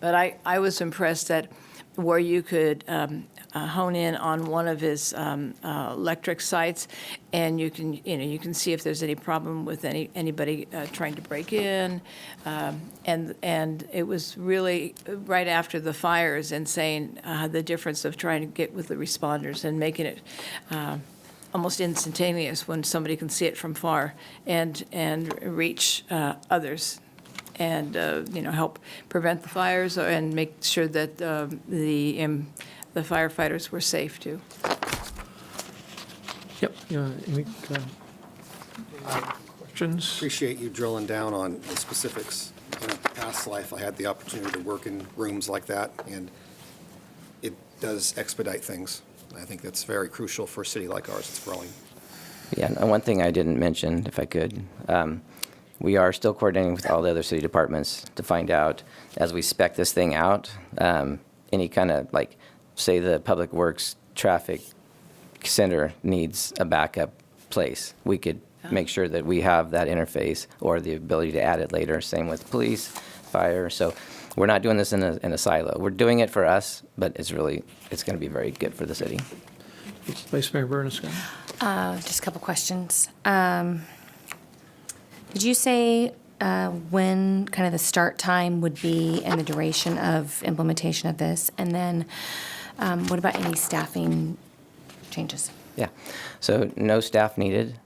[SPEAKER 8] But I was impressed that where you could hone in on one of his electric sites, and you can see if there's any problem with anybody trying to break in, and it was really right after the fires and saying the difference of trying to get with the responders and making it almost instantaneous when somebody can see it from far and reach others. And help prevent the fires and make sure that the firefighters were safe too.
[SPEAKER 2] Yep. Any questions?
[SPEAKER 23] Appreciate you drilling down on the specifics. In a past life, I had the opportunity to work in rooms like that, and it does expedite things. I think that's very crucial for a city like ours that's growing.
[SPEAKER 17] Yeah, and one thing I didn't mention, if I could, we are still coordinating with all the other city departments to find out, as we spec this thing out, any kind of, like, say the Public Works Traffic Center needs a backup place. We could make sure that we have that interface or the ability to add it later. Same with police, fire. So we're not doing this in a silo. We're doing it for us, but it's going to be very good for the city.
[SPEAKER 2] Vice Mayor Bernasconi.
[SPEAKER 4] Just a couple questions. Did you say when kind of the start time would be and the duration of implementation of this? And then what about any staffing changes?
[SPEAKER 17] Yeah, so no staff needed.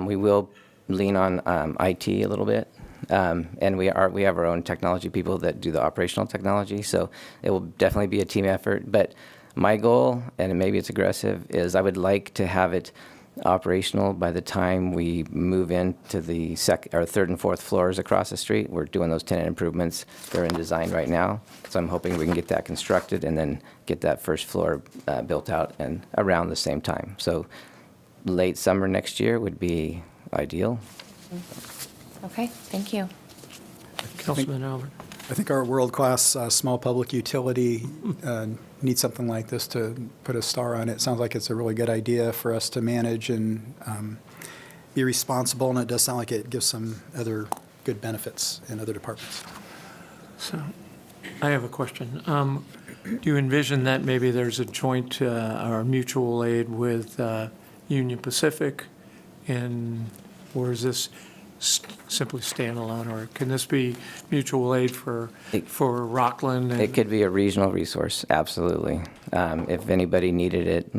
[SPEAKER 17] We will lean on IT a little bit, and we have our own technology people that do the operational technology, so it will definitely be a team effort. But my goal, and maybe it's aggressive, is I would like to have it operational by the time we move into the third and fourth floors across the street. We're doing those tenant improvements. They're in design right now, so I'm hoping we can get that constructed and then get that first floor built out and around the same time. So late summer next year would be ideal.
[SPEAKER 4] Okay, thank you.
[SPEAKER 2] Councilman Albert.
[SPEAKER 13] I think our world-class small public utility needs something like this to put a star on it. It sounds like it's a really good idea for us to manage and be responsible, and it does sound like it gives some other good benefits in other departments.
[SPEAKER 2] So I have a question. Do you envision that maybe there's a joint or mutual aid with Union Pacific, or is this simply standalone, or can this be mutual aid for Rockland?
[SPEAKER 17] It could be a regional resource, absolutely. If anybody needed it,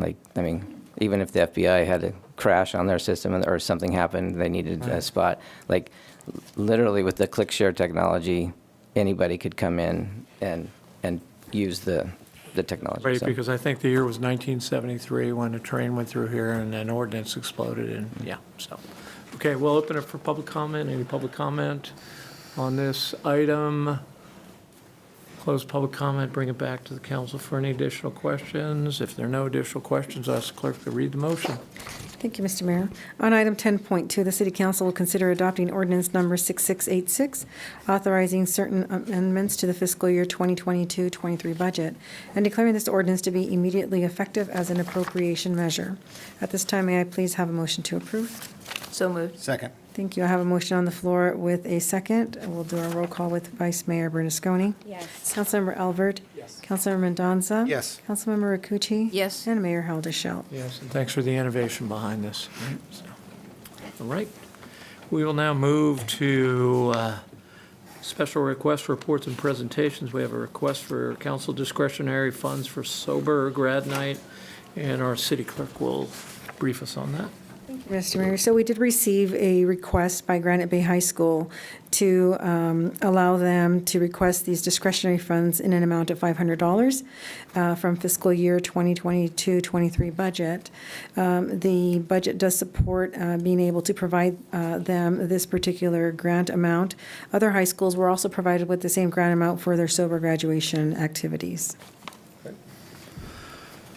[SPEAKER 17] even if the FBI had a crash on their system or something happened, they needed a spot. Like, literally with the ClickShare technology, anybody could come in and use the technology.
[SPEAKER 2] Right,
[SPEAKER 17] So-
[SPEAKER 2] because I think the year was 1973 when a train went through here and an ordinance exploded, and so. Okay, we'll open it for public comment. Any public comment on this item? Close public comment, bring it back to the council for any additional questions. If there are no additional questions, I'll ask the clerk to read the motion.
[SPEAKER 1] Thank you, Mr. Mayor. On item 10.2, the City Council will consider adopting ordinance number 6686, authorizing certain amendments to the fiscal year 2022-23 budget, and declaring this ordinance to be immediately effective as an appropriation measure. At this time, may I please have a motion to approve?
[SPEAKER 8] So moved.
[SPEAKER 23] Second.
[SPEAKER 1] Thank you. I have a motion on the floor with a second. We'll do a roll call with Vice Mayor Bernasconi.
[SPEAKER 4] Yes.
[SPEAKER 1] Councilmember Albert.
[SPEAKER 23] Yes.
[SPEAKER 1] Councilmember Mendoza.
[SPEAKER 23] Yes.
[SPEAKER 1] Councilmember Rakucci.
[SPEAKER 8] Yes.
[SPEAKER 1] And Mayor Haldeshelt.
[SPEAKER 2] Yes, and thanks for the innovation behind this. All right. We will now move to special request for reports and presentations. We have a request for council discretionary funds for sober grad night, and our city clerk will brief us on that.
[SPEAKER 1] Mr. Mayor, so we did receive a request by Granite Bay High School to allow them to request these discretionary funds in an amount of $500 from fiscal year 2022-23 budget. The budget does support being able to provide them this particular grant amount. Other high schools were also provided with the same grant amount for their sober graduation activities.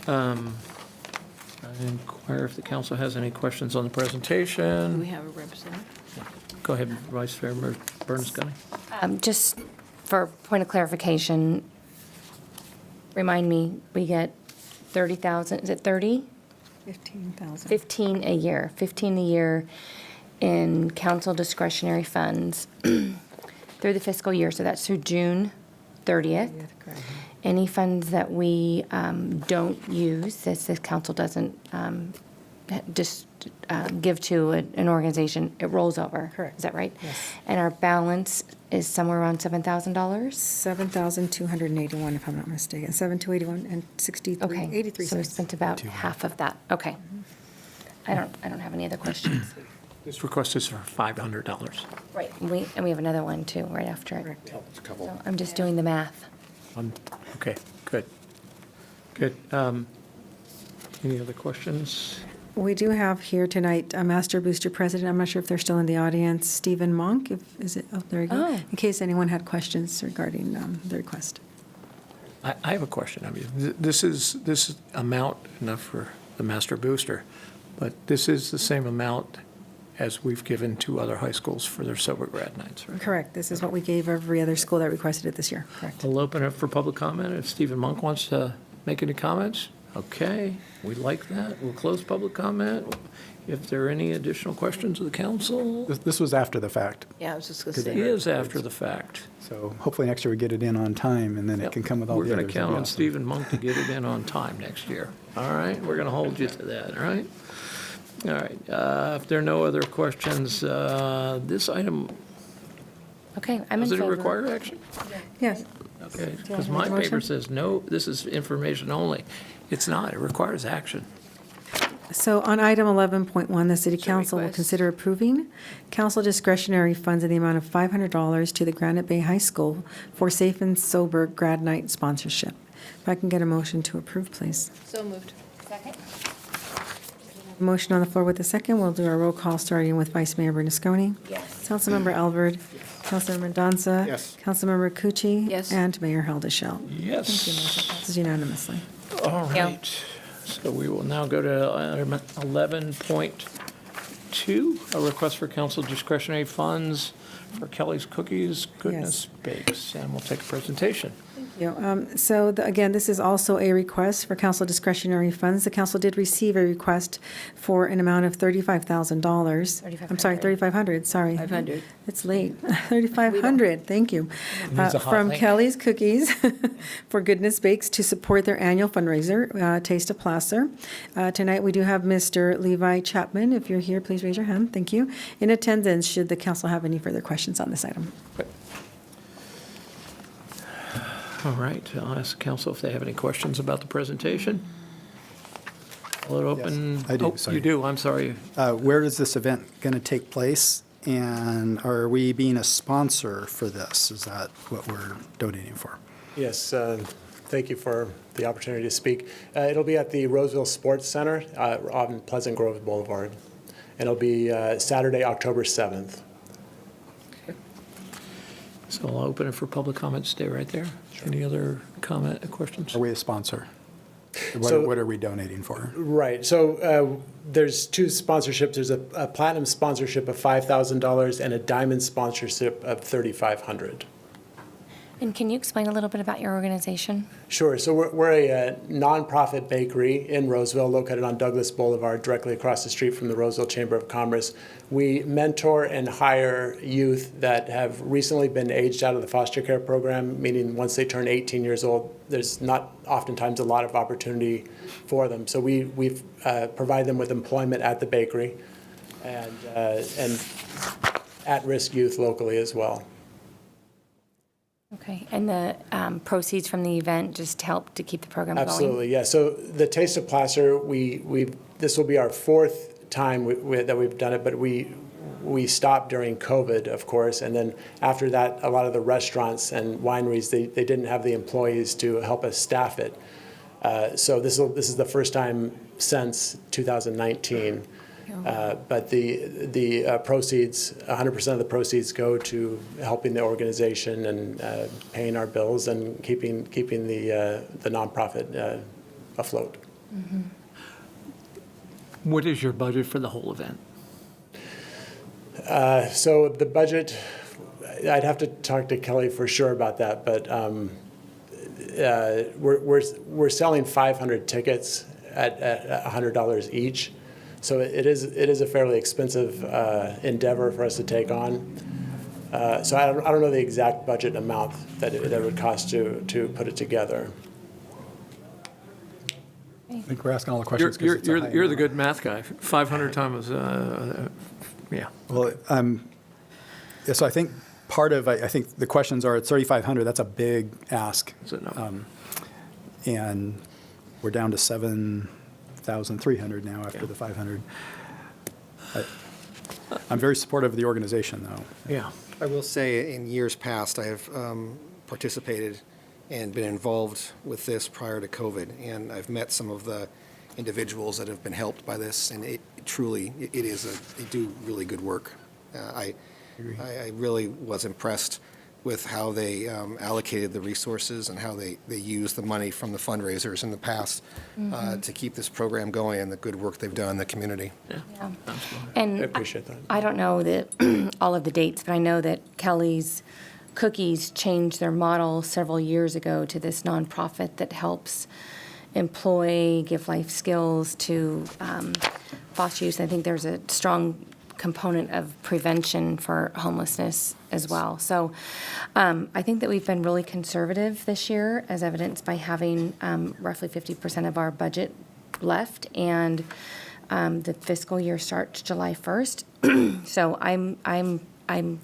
[SPEAKER 2] I inquire if the council has any questions on the
[SPEAKER 8] Do we
[SPEAKER 2] presentation.
[SPEAKER 8] have a representative?
[SPEAKER 2] Go ahead, Vice Chair Bernasconi.
[SPEAKER 4] Just for point of clarification, remind me, we get 30,000, is it 30?
[SPEAKER 1] 15,000.
[SPEAKER 4] 15 a year, 15 a year in council discretionary funds through the fiscal year, so that's through June 30th. Any funds that we don't use, that the council doesn't just give to an organization, it rolls over.
[SPEAKER 1] Correct.
[SPEAKER 4] Is that right?
[SPEAKER 1] Yes.
[SPEAKER 4] And our balance is somewhere around $7,000?
[SPEAKER 1] $7,281, if I'm not mistaken. 7,281 and 63,
[SPEAKER 4] Okay.
[SPEAKER 1] 83
[SPEAKER 4] So we
[SPEAKER 1] cents.
[SPEAKER 4] spent about half of that. Okay. I don't have any other questions.
[SPEAKER 2] This request is for $500.
[SPEAKER 4] Right. And we have another one too, right after it.
[SPEAKER 23] It's a couple.
[SPEAKER 4] So I'm just doing the math.
[SPEAKER 2] Okay, good. Good. Any other questions?
[SPEAKER 1] We do have here tonight a Master Booster President. I'm not sure if they're still in the audience. Stephen Monk, is it? Oh, there you go.
[SPEAKER 4] Oh.
[SPEAKER 1] In case anyone had questions regarding the request.
[SPEAKER 2] I have a question. I mean, this is amount enough for the Master Booster, but this is the same amount as we've given to other high schools for their sober grad nights, right?
[SPEAKER 1] Correct. This is what we gave every other school that requested it this year. Correct.
[SPEAKER 2] I'll open it for public comment. If Stephen Monk wants to make any comments, okay, we like that. We'll close public comment. If there are any additional questions of the council,
[SPEAKER 13] This was after the fact,
[SPEAKER 8] Yeah, I was just going
[SPEAKER 2] it
[SPEAKER 8] to say.
[SPEAKER 2] is after the fact.
[SPEAKER 13] so hopefully next year we get it in on time, and then it can come with all
[SPEAKER 2] We're
[SPEAKER 13] the
[SPEAKER 2] going
[SPEAKER 13] others.
[SPEAKER 2] to count
[SPEAKER 13] That'd be
[SPEAKER 2] on
[SPEAKER 13] awesome.
[SPEAKER 2] Stephen Monk to get it in on time next year. All right, we're going to hold you to that, all right? All right, if there are no other questions, this item,
[SPEAKER 4] Okay, I'm in
[SPEAKER 2] does it
[SPEAKER 4] favor.
[SPEAKER 2] require action?
[SPEAKER 1] Yes.
[SPEAKER 2] Okay,
[SPEAKER 1] Do
[SPEAKER 2] because
[SPEAKER 1] I
[SPEAKER 2] my
[SPEAKER 1] make a
[SPEAKER 2] paper
[SPEAKER 1] motion?
[SPEAKER 2] says, no, this is information only. It's not, it requires action.
[SPEAKER 1] So on item 11.1, the city council will
[SPEAKER 8] request.
[SPEAKER 1] consider approving council discretionary funds in the amount of $500 to the Granite Bay High School for Safe and Sober Grad Night sponsorship. If I can get a motion to approve, please.
[SPEAKER 8] So moved.
[SPEAKER 1] Motion on the floor with a second. We'll do our roll call, starting with Vice Mayor Bernasconi.
[SPEAKER 8] Yes.
[SPEAKER 1] Councilmember Albert. Councilmember Mendoza.
[SPEAKER 23] Yes.
[SPEAKER 1] Councilmember Cucci.
[SPEAKER 8] Yes.
[SPEAKER 1] And Mayor Haldeshell.
[SPEAKER 2] Yes.
[SPEAKER 1] Passes unanimously.
[SPEAKER 2] All right, so we will now go to item 11.2, a request for council discretionary funds for Kelly's Cookies Goodness Bakes, and we'll take a presentation.
[SPEAKER 1] So again, this is also a request for council discretionary funds. The council did receive a request for an amount of $35,000. I'm sorry, 3,500, sorry.
[SPEAKER 8] 500.
[SPEAKER 1] It's late. 3,500, thank you.
[SPEAKER 2] Needs a hot
[SPEAKER 1] From
[SPEAKER 2] link.
[SPEAKER 1] Kelly's Cookies for Goodness Bakes to support their annual fundraiser, Taste of Placer. Tonight, we do have Mr. Levi Chapman. If you're here, please raise your hand. Thank you. In attendance, should the council have any further questions on this item.
[SPEAKER 2] All right, I'll ask the council if they have any questions about the presentation. Will it open?
[SPEAKER 13] I do,
[SPEAKER 2] Oh,
[SPEAKER 13] sorry.
[SPEAKER 2] you do, I'm sorry.
[SPEAKER 13] Where is this event going to take place, and are we being a sponsor for this? Is that what we're donating for?
[SPEAKER 14] Yes, thank you for the opportunity to speak. It'll be at the Roseville Sports Center on Pleasant Grove Boulevard, and it'll be Saturday, October 7th.
[SPEAKER 2] So I'll open it for public comment, stay right there. Any other comment, questions?
[SPEAKER 13] Are we a sponsor?
[SPEAKER 14] So-
[SPEAKER 13] What are we donating for?
[SPEAKER 14] Right, so there's two sponsorships. There's a platinum sponsorship of $5,000 and a diamond sponsorship of $3,500.
[SPEAKER 4] And can you explain a little bit about your organization?
[SPEAKER 14] Sure. So we're a nonprofit bakery in Roseville, located on Douglas Boulevard, directly across the street from the Roseville Chamber of Commerce. We mentor and hire youth that have recently been aged out of the foster care program, meaning once they turn 18 years old, there's not oftentimes a lot of opportunity for them. So we provide them with employment at the bakery and at-risk youth locally as well.
[SPEAKER 4] Okay, and the proceeds from the event just help to keep the program going?
[SPEAKER 14] Absolutely, yeah. So the Taste of Placer, this will be our fourth time that we've done it, but we stopped during COVID, of course, and then after that, a lot of the restaurants and wineries, they didn't have the employees to help us staff it. So this is the first time since 2019. But the proceeds, 100% of the proceeds go to helping the organization and paying our bills and keeping the nonprofit afloat.
[SPEAKER 2] Mm-hmm. What is your budget for the whole event?
[SPEAKER 14] So the budget, I'd have to talk to Kelly for sure about that, but we're selling 500 tickets at $100 each. So it is a fairly expensive endeavor for us to take on. So I don't know the exact budget amount that it would cost to put it together.
[SPEAKER 13] I think we're asking all the questions. 'cause it's a high
[SPEAKER 2] You're the
[SPEAKER 13] amount.
[SPEAKER 2] good math guy. 500 times, yeah.
[SPEAKER 13] Well, yeah, so I think part of, I think the questions are, at 3,500, that's a big ask. And we're down to 7,300 now after the 500. I'm very supportive of the organization, though.
[SPEAKER 2] Yeah.
[SPEAKER 23] I will say, in years past, I have participated and been involved with this prior to COVID, and I've met some of the individuals that have been helped by this, and they do really good work. I really was impressed with how they allocated the resources and how they used the money from the fundraisers in the past to keep this program going, and the good work they've done in the community.
[SPEAKER 4] Yeah.
[SPEAKER 14] I
[SPEAKER 4] And
[SPEAKER 14] appreciate that.
[SPEAKER 4] I don't know all of the dates, but I know that Kelly's Cookies changed their model several years ago to this nonprofit that helps employ, give life skills to foster youth. I think there's a strong component of prevention for homelessness as well. So I think that we've been really conservative this year, as evidenced by having roughly 50% of our budget left, and the fiscal year starts July 1st. So I'm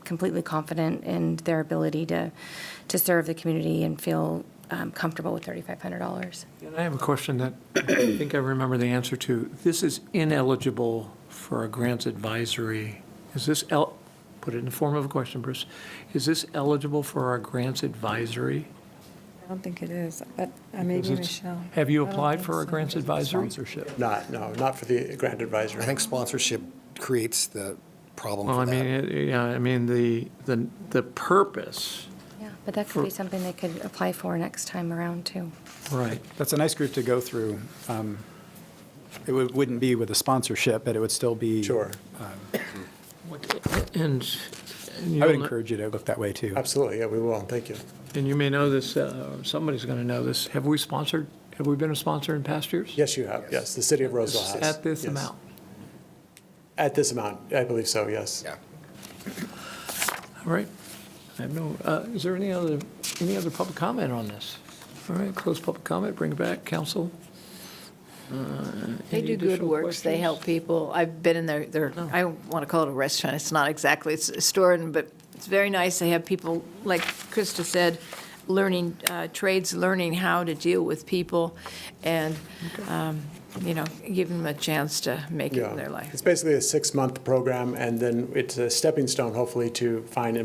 [SPEAKER 4] completely confident in their ability to serve the community and feel comfortable with $3,500.
[SPEAKER 2] And I have a question that I think I remember the answer to. This is ineligible for a grants advisory. Is this, put it in the form of a question, Bruce. Is this eligible for our grants advisory?
[SPEAKER 1] I don't think it is, but maybe Michelle.
[SPEAKER 2] Have you
[SPEAKER 1] I don't
[SPEAKER 2] applied
[SPEAKER 1] think
[SPEAKER 2] for a
[SPEAKER 1] so.
[SPEAKER 2] grants advisory?
[SPEAKER 13] Sponsorship.
[SPEAKER 14] Not for the grant advisory.
[SPEAKER 23] I think sponsorship creates the problem
[SPEAKER 2] Well,
[SPEAKER 23] for
[SPEAKER 2] I
[SPEAKER 23] that.
[SPEAKER 2] mean, the purpose,
[SPEAKER 4] Yeah, but that could be something they could apply for next time around, too.
[SPEAKER 2] right.
[SPEAKER 13] That's a nice group to go through. It wouldn't be with a sponsorship, but it would still be.
[SPEAKER 14] Sure.
[SPEAKER 2] And
[SPEAKER 13] I would encourage you to look that way, too.
[SPEAKER 14] Absolutely, yeah, we will. Thank you.
[SPEAKER 2] And you may know this, somebody's going to know this. Have we been a sponsor in past years?
[SPEAKER 14] Yes, you have. Yes, the city of Roseville has.
[SPEAKER 2] At this
[SPEAKER 14] Yes.
[SPEAKER 2] amount?
[SPEAKER 14] At this amount, I believe so, yes.
[SPEAKER 23] Yeah.
[SPEAKER 2] All right. I have no, is there any other public comment on this? All right, close public comment, bring it back, council.
[SPEAKER 8] They
[SPEAKER 2] Any
[SPEAKER 8] do good
[SPEAKER 2] additional
[SPEAKER 8] works. They
[SPEAKER 2] questions?
[SPEAKER 8] help people. I've been in I don't want to call it a restaurant. It's not exactly. It's a store, but it's very nice. They have people, like Krista said, learning trades, learning how to deal with people, and, give them a chance to make it in their life.
[SPEAKER 14] It's basically a 6-month program, and then it's a stepping stone, hopefully, to find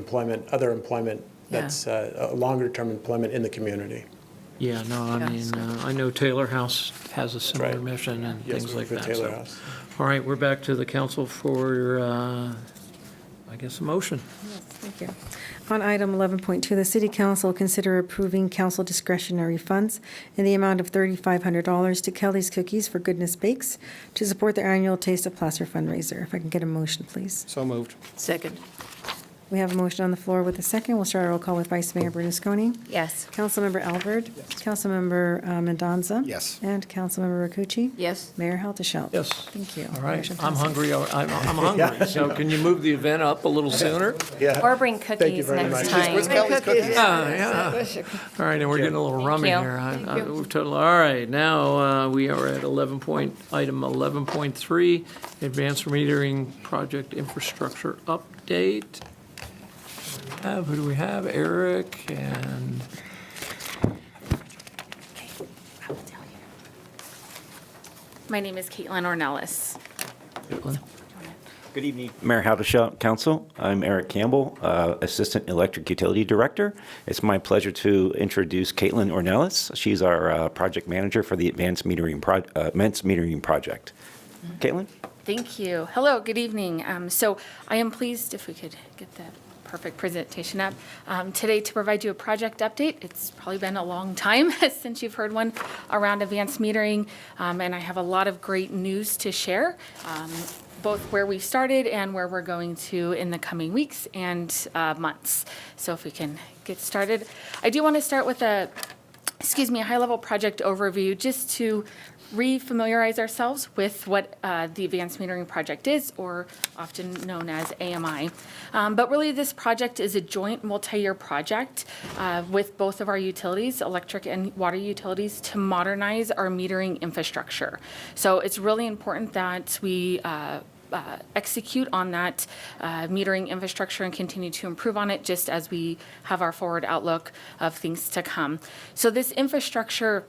[SPEAKER 14] other employment that's a longer-term employment in the community.
[SPEAKER 2] Yeah, no, I mean, I know Taylor House has a similar
[SPEAKER 14] right.
[SPEAKER 2] mission and
[SPEAKER 14] Yes,
[SPEAKER 2] things
[SPEAKER 14] we
[SPEAKER 2] like
[SPEAKER 14] work
[SPEAKER 2] that.
[SPEAKER 14] with Taylor
[SPEAKER 2] so.
[SPEAKER 14] House.
[SPEAKER 2] All right, we're back to the council for, I guess, a motion.
[SPEAKER 1] Yes, thank you. On item 11.2, the city council will consider approving council discretionary funds in the amount of $3,500 to Kelly's Cookies for Goodness Bakes to support their annual Taste of Placer fundraiser. If I can get a motion, please.
[SPEAKER 23] So moved.
[SPEAKER 8] Second.
[SPEAKER 1] We have a motion on the floor with a second. We'll start our roll call with Vice Mayor Bernasconi.
[SPEAKER 4] Yes.
[SPEAKER 1] Councilmember Albert. Councilmember Mendoza.
[SPEAKER 23] Yes.
[SPEAKER 1] And Councilmember Rakucci.
[SPEAKER 8] Yes.
[SPEAKER 1] Mayor Helderschelt.
[SPEAKER 2] Yes.
[SPEAKER 1] Thank you.
[SPEAKER 2] All right,
[SPEAKER 1] Motion
[SPEAKER 2] I'm
[SPEAKER 1] passes.
[SPEAKER 2] hungry, I'm hungry, so can you move the event up a little sooner?
[SPEAKER 14] Yeah.
[SPEAKER 4] Or bring
[SPEAKER 14] Thank you
[SPEAKER 4] cookies
[SPEAKER 14] very
[SPEAKER 4] next
[SPEAKER 14] much.
[SPEAKER 4] time.
[SPEAKER 2] Yeah. All right, and we're getting a little rummy
[SPEAKER 4] you.
[SPEAKER 2] here. We've totally, all right, now we are at item 11.3, Advanced Metering Project Infrastructure Update. Who do we have? Eric and,
[SPEAKER 10] My name is Caitlin Ornelas. Good evening, Mayor Howdeshaw, Council. I'm Eric Campbell, Assistant Electric Utility Director. It's my pleasure to introduce Caitlin Ornelas. She's our project manager for the Advanced Metering Project. Caitlin?
[SPEAKER 4] Thank you. Hello, good evening. So I am pleased, if we could get that perfect presentation up, today to provide you a project update. It's probably been a long time since you've heard one around advanced metering, and I have a lot of great news to share, both where we started and where we're going to in the coming weeks and months. So if we can get started. I do want to start with a high-level project overview just to re-familiarize ourselves with what the Advanced Metering Project is, or often known as AMI. But really, this project is a joint multi-year project with both of our utilities, electric and water utilities, to modernize our metering infrastructure. So it's really important that we execute on that metering infrastructure and continue to improve on it, just as we have our forward outlook of things to come. So this infrastructure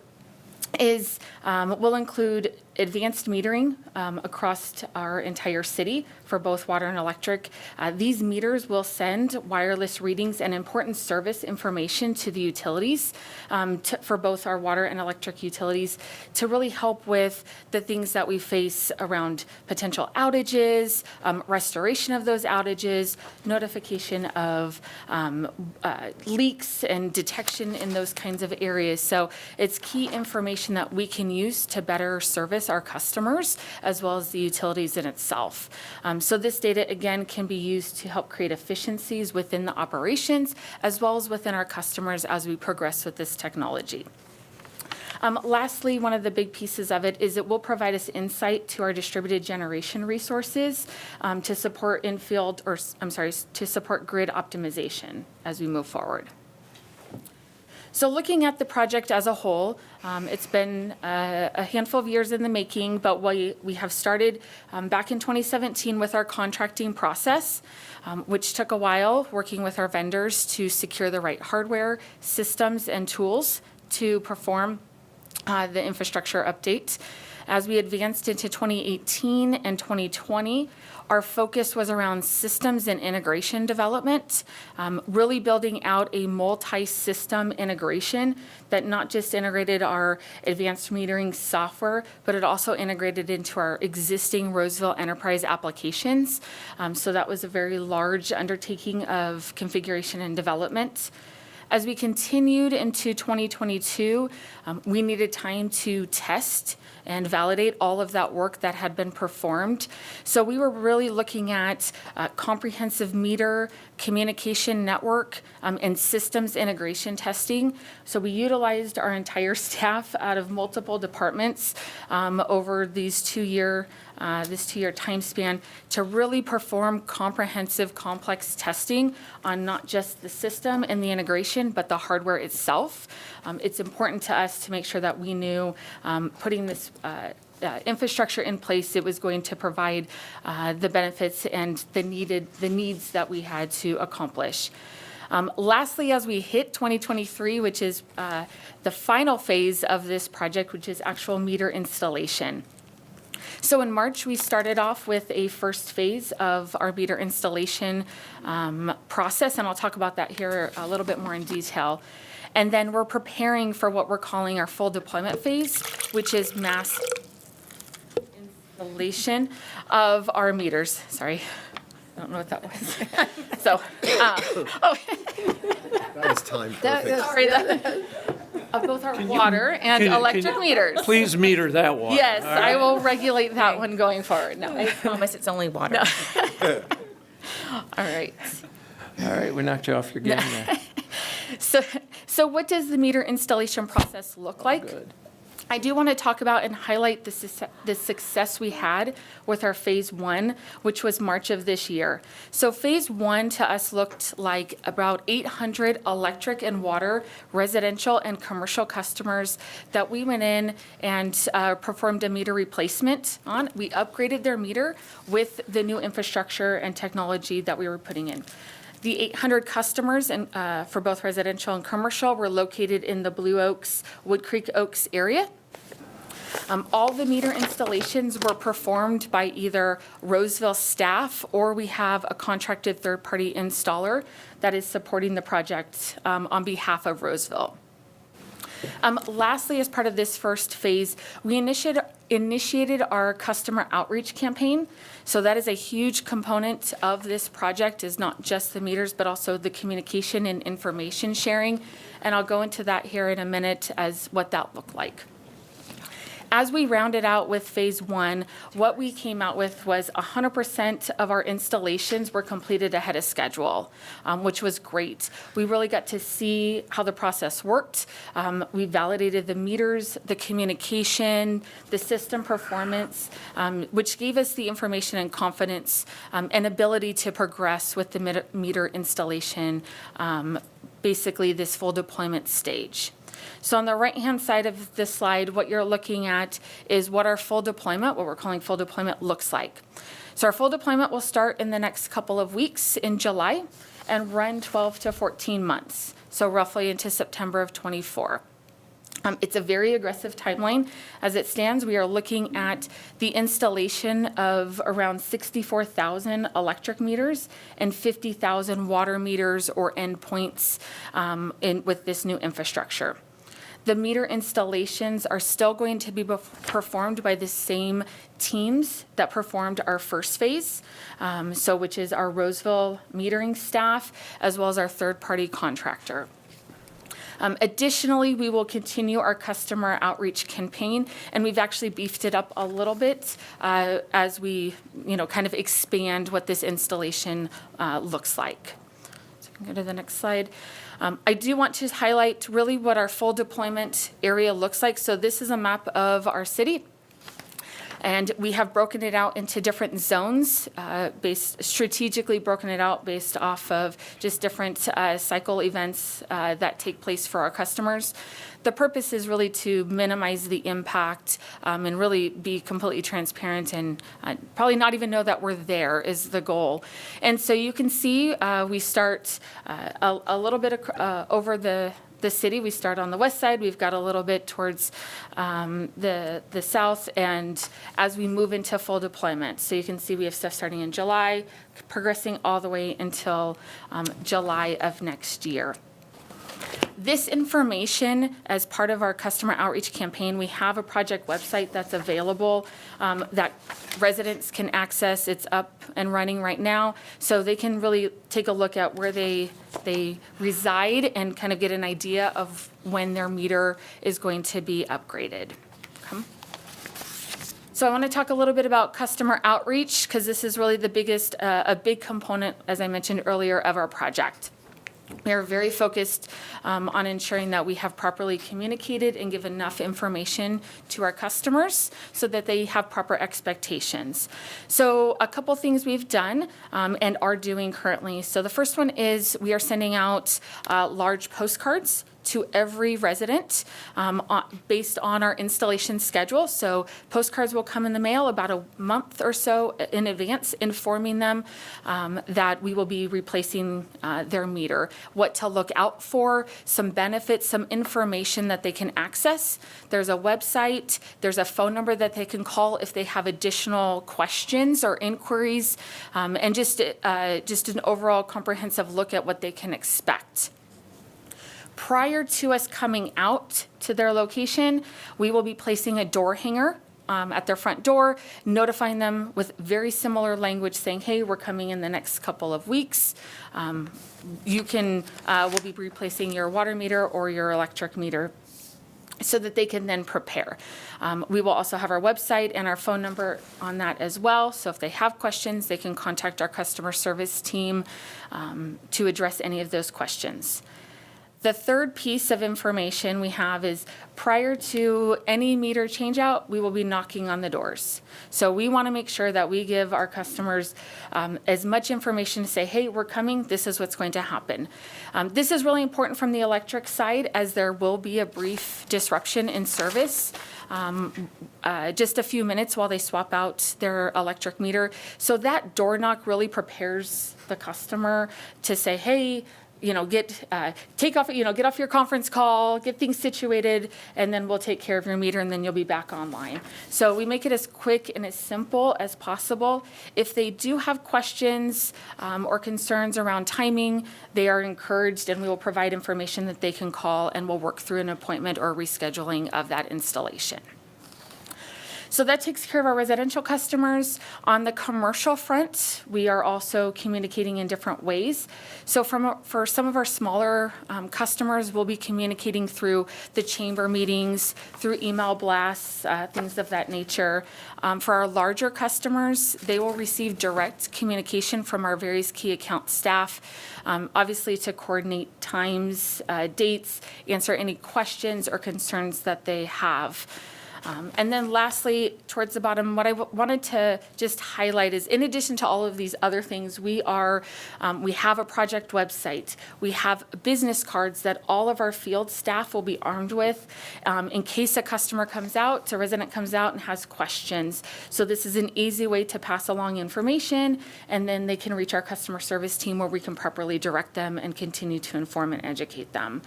[SPEAKER 4] will include advanced metering across our entire city for both water and electric. These meters will send wireless readings and important service information to the utilities for both our water and electric utilities to really help with the things that we face around potential outages, restoration of those outages, notification of leaks and detection in those kinds of areas. So it's key information that we can use to better service our customers as well as the utilities in itself. So this data, again, can be used to help create efficiencies within the operations as well as within our customers as we progress with this technology. Lastly, one of the big pieces of it is it will provide us insight to our distributed generation resources to support to support grid optimization as we move forward. So looking at the project as a whole, it's been a handful of years in the making, but we have started back in 2017 with our contracting process, which took a while, working with our vendors to secure the right hardware, systems, and tools to perform the infrastructure update. As we advanced into 2018 and 2020, our focus was around systems and integration development, really building out a multi-system integration that not just integrated our advanced metering software, but it also integrated into our existing Roseville enterprise applications. So that was a very large undertaking of configuration and development. As we continued into 2022, we needed time to test and validate all of that work that had been performed. So we were really looking at comprehensive meter, communication network, and systems integration testing. So we utilized our entire staff out of multiple departments over this two-year time span to really perform comprehensive, complex testing on not just the system and the integration, but the hardware itself. It's important to us to make sure that we knew putting this infrastructure in place, it was going to provide the benefits and the needs that we had to accomplish. Lastly, as we hit 2023, which is the final phase of this project, which is actual meter installation. So in March, we started off with a first phase of our meter installation process, and I'll talk about that here a little bit more in detail. And then we're preparing for what we're calling our full deployment phase, which is mass installation of our meters. Sorry, I don't know what that was. So,
[SPEAKER 23] That was timed perfect.
[SPEAKER 4] Sorry, of both our water and electric meters.
[SPEAKER 2] Please meter that one.
[SPEAKER 4] Yes,
[SPEAKER 2] All right.
[SPEAKER 4] I will regulate that one going forward. No,
[SPEAKER 20] I promise it's only water.
[SPEAKER 4] No. All right.
[SPEAKER 2] All right, we knocked you off your game there.
[SPEAKER 4] So what does the meter installation process look like?
[SPEAKER 2] Good.
[SPEAKER 4] I do want to talk about and highlight the success we had with our phase one, which was March of this year. So phase one to us looked like about 800 electric and water, residential and commercial customers that we went in and performed a meter replacement on. We upgraded their meter with the new infrastructure and technology that we were putting in. The 800 customers for both residential and commercial were located in the Blue Oaks, Wood Creek Oaks area.
[SPEAKER 19] All the meter installations were performed by either Roseville staff or we have a contracted third-party installer that is supporting the project on behalf of Roseville. Lastly, as part of this first phase, we initiated our customer outreach campaign. So that is a huge component of this project, is not just the meters, but also the communication and information sharing. And I'll go into that here in a minute as what that looked like. As we rounded out with phase one, what we came out with was 100% of our installations were completed ahead of schedule, which was great. We really got to see how the process worked. We validated the meters, the communication, the system performance, which gave us the information and confidence and ability to progress with the meter installation, basically this full deployment stage. So on the right-hand side of this slide, what you're looking at is what our full deployment, what we're calling full deployment, looks like. So our full deployment will start in the next couple of weeks in July and run 12 to 14 months, so roughly into September of 24. It's a very aggressive timeline. As it stands, we are looking at the installation of around 64,000 electric meters and 50,000 water meters or endpoints with this new infrastructure. The meter installations are still going to be performed by the same teams that performed our first phase, which is our Roseville metering staff, as well as our third-party contractor. Additionally, we will continue our customer outreach campaign, and we've actually beefed it up a little bit as we, kind of expand what this installation looks like. So we can go to the next slide. I do want to highlight really what our full deployment area looks like. So this is a map of our city. And we have broken it out into different zones, strategically broken it out based off of just different cycle events that take place for our customers. The purpose is really to minimize the impact and really be completely transparent and probably not even know that we're there is the goal. And so you can see we start a little bit over the city. We start on the west side. We've got a little bit towards the south, and as we move into full deployment. So you can see we have stuff starting in July, progressing all the way until July of next year. This information, as part of our customer outreach campaign, we have a project website that's available that residents can access. It's up and running right now, so they can really take a look at where they reside and kind of get an idea of when their meter is going to be upgraded. Okay. So I want to talk a little bit about customer outreach, because this is really the biggest, a big component, as I mentioned earlier, of our project. We are very focused on ensuring that we have properly communicated and give enough information to our customers so that they have proper expectations. So a couple things we've done and are doing currently. So the first one is we are sending out large postcards to every resident based on our installation schedule. So postcards will come in the mail about a month or so in advance, informing them that we will be replacing their meter, what to look out for, some benefits, some information that they can access. There's a website, there's a phone number that they can call if they have additional questions or inquiries, and just an overall comprehensive look at what they can expect. Prior to us coming out to their location, we will be placing a door hanger at their front door, notifying them with very similar language saying, hey, we're coming in the next couple of weeks. We'll be replacing your water meter or your electric meter so that they can then prepare. We will also have our website and our phone number on that as well. So if they have questions, they can contact our customer service team to address any of those questions. The third piece of information we have is prior to any meter change out, we will be knocking on the doors. So we want to make sure that we give our customers as much information to say, hey, we're coming, this is what's going to happen. This is really important from the electric side, as there will be a brief disruption in service. Just a few minutes while they swap out their electric meter. So that door knock really prepares the customer to say, hey, get off your conference call, get things situated, and then we'll take care of your meter, and then you'll be back online. So we make it as quick and as simple as possible. If they do have questions or concerns around timing, they are encouraged, and we will provide information that they can call, and we'll work through an appointment or rescheduling of that installation. So that takes care of our residential customers. On the commercial front, we are also communicating in different ways. So for some of our smaller customers, we'll be communicating through the chamber meetings, through email blasts, things of that nature. For our larger customers, they will receive direct communication from our various key account staff, obviously to coordinate times, dates, answer any questions or concerns that they have. And then lastly, towards the bottom, what I wanted to just highlight is, in addition to all of these other things, we have a project website. We have business cards that all of our field staff will be armed with in case a resident comes out and has questions. So this is an easy way to pass along information, and then they can reach our customer service team where we can properly direct them and continue to inform and educate them.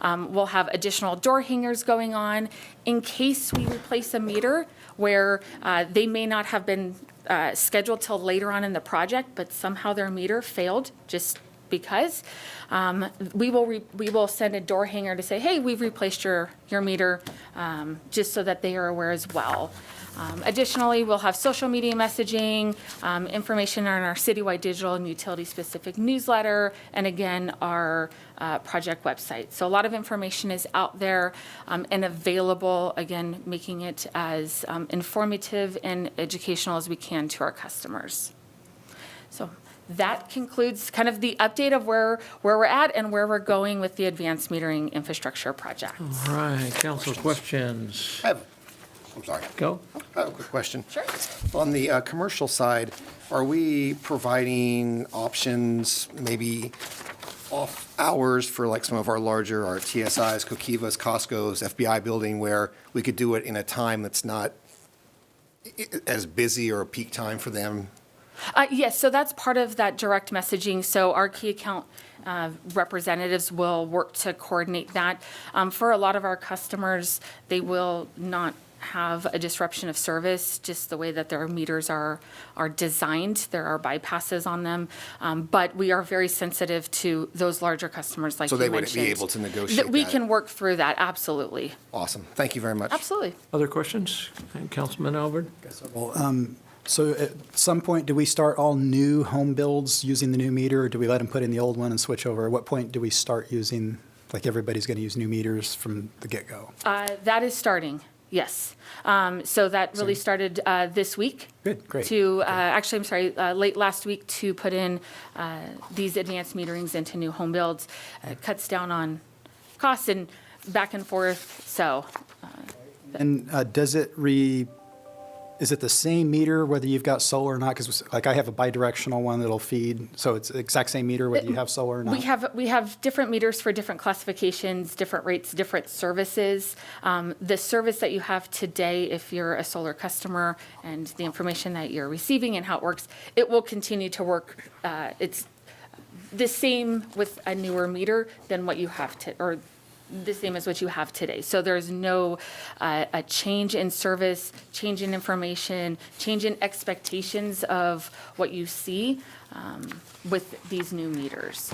[SPEAKER 19] We'll have additional door hangers going on in case we replace a meter where they may not have been scheduled till later on in the project, but somehow their meter failed just because. We will send a door hanger to say, hey, we've replaced your meter, just so that they are aware as well. Additionally, we'll have social media messaging, information on our citywide digital and utility-specific newsletter, and again, our project website. So a lot of information is out there and available, again, making it as informative and educational as we can to our customers. So that concludes kind of the update of where we're at and where we're going with the advanced metering infrastructure project.
[SPEAKER 2] All right, council questions.
[SPEAKER 23] I'm sorry.
[SPEAKER 2] Go.
[SPEAKER 23] I have a quick question.
[SPEAKER 19] Sure.
[SPEAKER 23] On the commercial side, are we providing options, maybe off hours for like some of our larger, our TSIs, Cokivas, Costco's, FBI building, where we could do it in a time that's not as busy or a peak time for them?
[SPEAKER 19] Yes, so that's part of that direct messaging. So our key account representatives will work to coordinate that. For a lot of our customers, they will not have a disruption of service, just the way that their meters are designed. There are bypasses on them, but we are very sensitive to those larger customers, like you mentioned.
[SPEAKER 23] So they wouldn't be able to negotiate that?
[SPEAKER 19] We can work through that, absolutely.
[SPEAKER 23] Awesome. Thank you very much.
[SPEAKER 19] Absolutely.
[SPEAKER 2] Other questions? Councilman Albert?
[SPEAKER 13] So at some point, do we start all new home builds using the new meter, or do we let them put in the old one and switch over? At what point do we start using, like everybody's going to use new meters from the get-go?
[SPEAKER 19] That is starting. Yes. So that really started this week.
[SPEAKER 13] Good, great.
[SPEAKER 19] Actually, I'm sorry, late last week to put in these advanced meterings into new home builds. It cuts down on costs and back and forth, so.
[SPEAKER 13] And is it the same meter whether you've got solar or not? Because like I have a bidirectional one that'll feed, so it's the exact same meter whether you have solar or not?
[SPEAKER 19] We have different meters for different classifications, different rates, different services. The service that you have today, if you're a solar customer, and the information that you're receiving and how it works, it will continue to work. It's the same with a newer meter than what you have or the same as what you have today. So there's no a change in service, change in information, change in expectations of what you see with these new meters.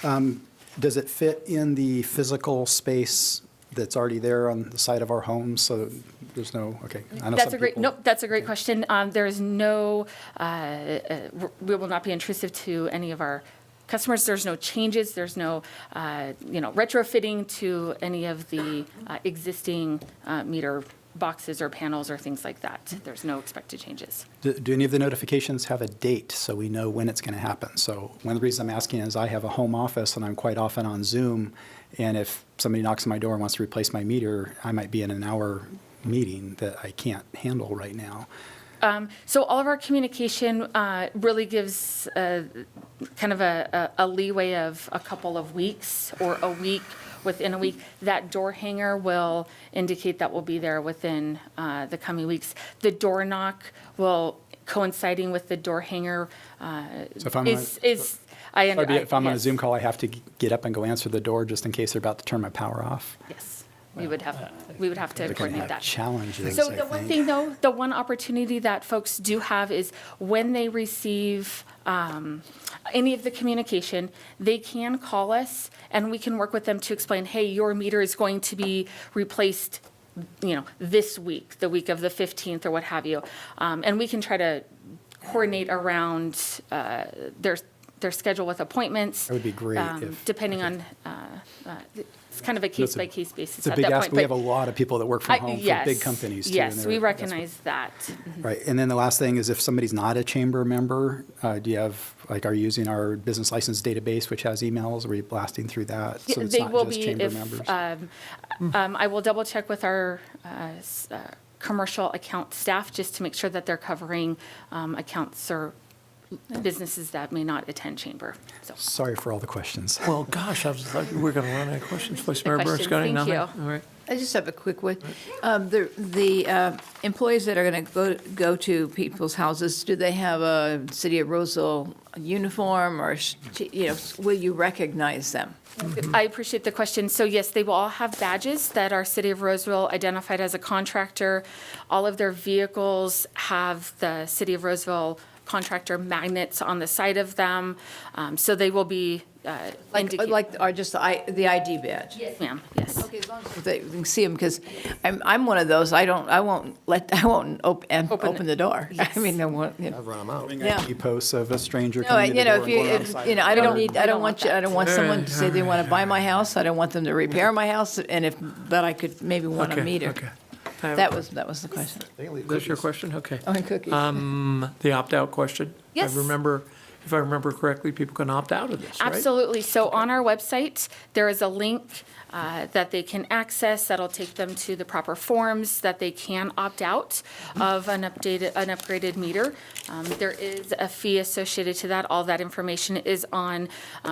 [SPEAKER 13] Does it fit in the physical space that's already there on the side of our homes? So there's no, okay. I know
[SPEAKER 19] That's
[SPEAKER 13] some
[SPEAKER 19] a great,
[SPEAKER 13] people-
[SPEAKER 19] nope, that's a great question. There is no, we will not be intrusive to any of our customers. There's no changes. There's no, retrofitting to any of the existing meter boxes or panels or things like that. There's no expected changes.
[SPEAKER 13] Do any of the notifications have a date so we know when it's going to happen? So one of the reasons I'm asking is I have a home office and I'm quite often on Zoom, and if somebody knocks on my door and wants to replace my meter, I might be in an hour meeting that I can't handle right now.
[SPEAKER 19] So all of our communication really gives kind of a leeway of a couple of weeks or a week. Within a week, that door hanger will indicate that we'll be there within the coming weeks. The door knock will coinciding with the door hanger
[SPEAKER 13] So if I'm
[SPEAKER 19] is, I understand.
[SPEAKER 13] If I'm on a Zoom call, I have to get up and go answer the door just in case they're about to turn my power off.
[SPEAKER 19] Yes, we would have to
[SPEAKER 13] They're gonna
[SPEAKER 19] coordinate
[SPEAKER 13] have
[SPEAKER 19] that.
[SPEAKER 13] challenges,
[SPEAKER 19] So
[SPEAKER 13] I
[SPEAKER 19] the one
[SPEAKER 13] think.
[SPEAKER 19] thing, though, the one opportunity that folks do have is when they receive any of the communication, they can call us and we can work with them to explain, hey, your meter is going to be replaced, this week, the week of the 15th or what have you. And we can try to coordinate around their schedule with appointments.
[SPEAKER 13] That would be great if-
[SPEAKER 19] Depending on, it's kind of a case-by-case basis
[SPEAKER 13] It's a
[SPEAKER 19] at
[SPEAKER 13] big
[SPEAKER 19] that
[SPEAKER 13] ask.
[SPEAKER 19] point.
[SPEAKER 13] We have
[SPEAKER 19] but
[SPEAKER 13] a lot of people that work from home for
[SPEAKER 19] yes,
[SPEAKER 13] big companies too. and
[SPEAKER 19] Yes, we
[SPEAKER 13] they're-
[SPEAKER 19] recognize that.
[SPEAKER 13] Right, and then the last thing is if somebody's not a chamber member, do you have, are you using our business license database, which has emails? Are we blasting through that? So it's
[SPEAKER 19] They
[SPEAKER 13] not
[SPEAKER 19] will
[SPEAKER 13] just
[SPEAKER 19] be
[SPEAKER 13] chamber
[SPEAKER 19] if,
[SPEAKER 13] members?
[SPEAKER 19] I will double check with our commercial account staff just to make sure that they're covering accounts or businesses that may not attend chamber. So,
[SPEAKER 13] Sorry for all the questions.
[SPEAKER 2] Well, gosh, I was thought we were going to run out of questions. Vice Mayor Burns,
[SPEAKER 19] questions.
[SPEAKER 2] got any?
[SPEAKER 19] Thank
[SPEAKER 2] Nothing?
[SPEAKER 19] you.
[SPEAKER 2] All right.
[SPEAKER 8] I just have a quick one. The employees that are going to go to people's houses, do they have a City of Roseville uniform or, will you recognize them?
[SPEAKER 19] I appreciate the question. So yes, they will all have badges that our City of Roseville identified as a contractor. All of their vehicles have the City of Roseville contractor magnets on the side of them. So they will be
[SPEAKER 8] Or just the ID badge?
[SPEAKER 19] Yes, ma'am, yes.
[SPEAKER 8] Okay, as long as they can see them, because I'm one of those, I won't open the door. I mean, I won't,
[SPEAKER 13] I've run them out.
[SPEAKER 8] Yeah.
[SPEAKER 13] E-posts of a stranger
[SPEAKER 8] No,
[SPEAKER 13] coming to the door and going
[SPEAKER 8] if,
[SPEAKER 13] outside.
[SPEAKER 8] I don't want someone to say they want to buy my house, I don't want them to repair my house, but I could maybe want a
[SPEAKER 2] Okay,
[SPEAKER 8] meter.
[SPEAKER 2] okay.
[SPEAKER 8] That was the question.
[SPEAKER 2] That's your question? Okay.
[SPEAKER 8] Oh, and cookies.
[SPEAKER 2] The opt-out question?
[SPEAKER 19] Yes.
[SPEAKER 2] If I remember correctly, people can opt out of this, right?
[SPEAKER 19] Absolutely. So on our website, there is a link that they can access that'll take them to the proper forms that they can opt out of an upgraded meter. There is a fee associated to that. All that information is on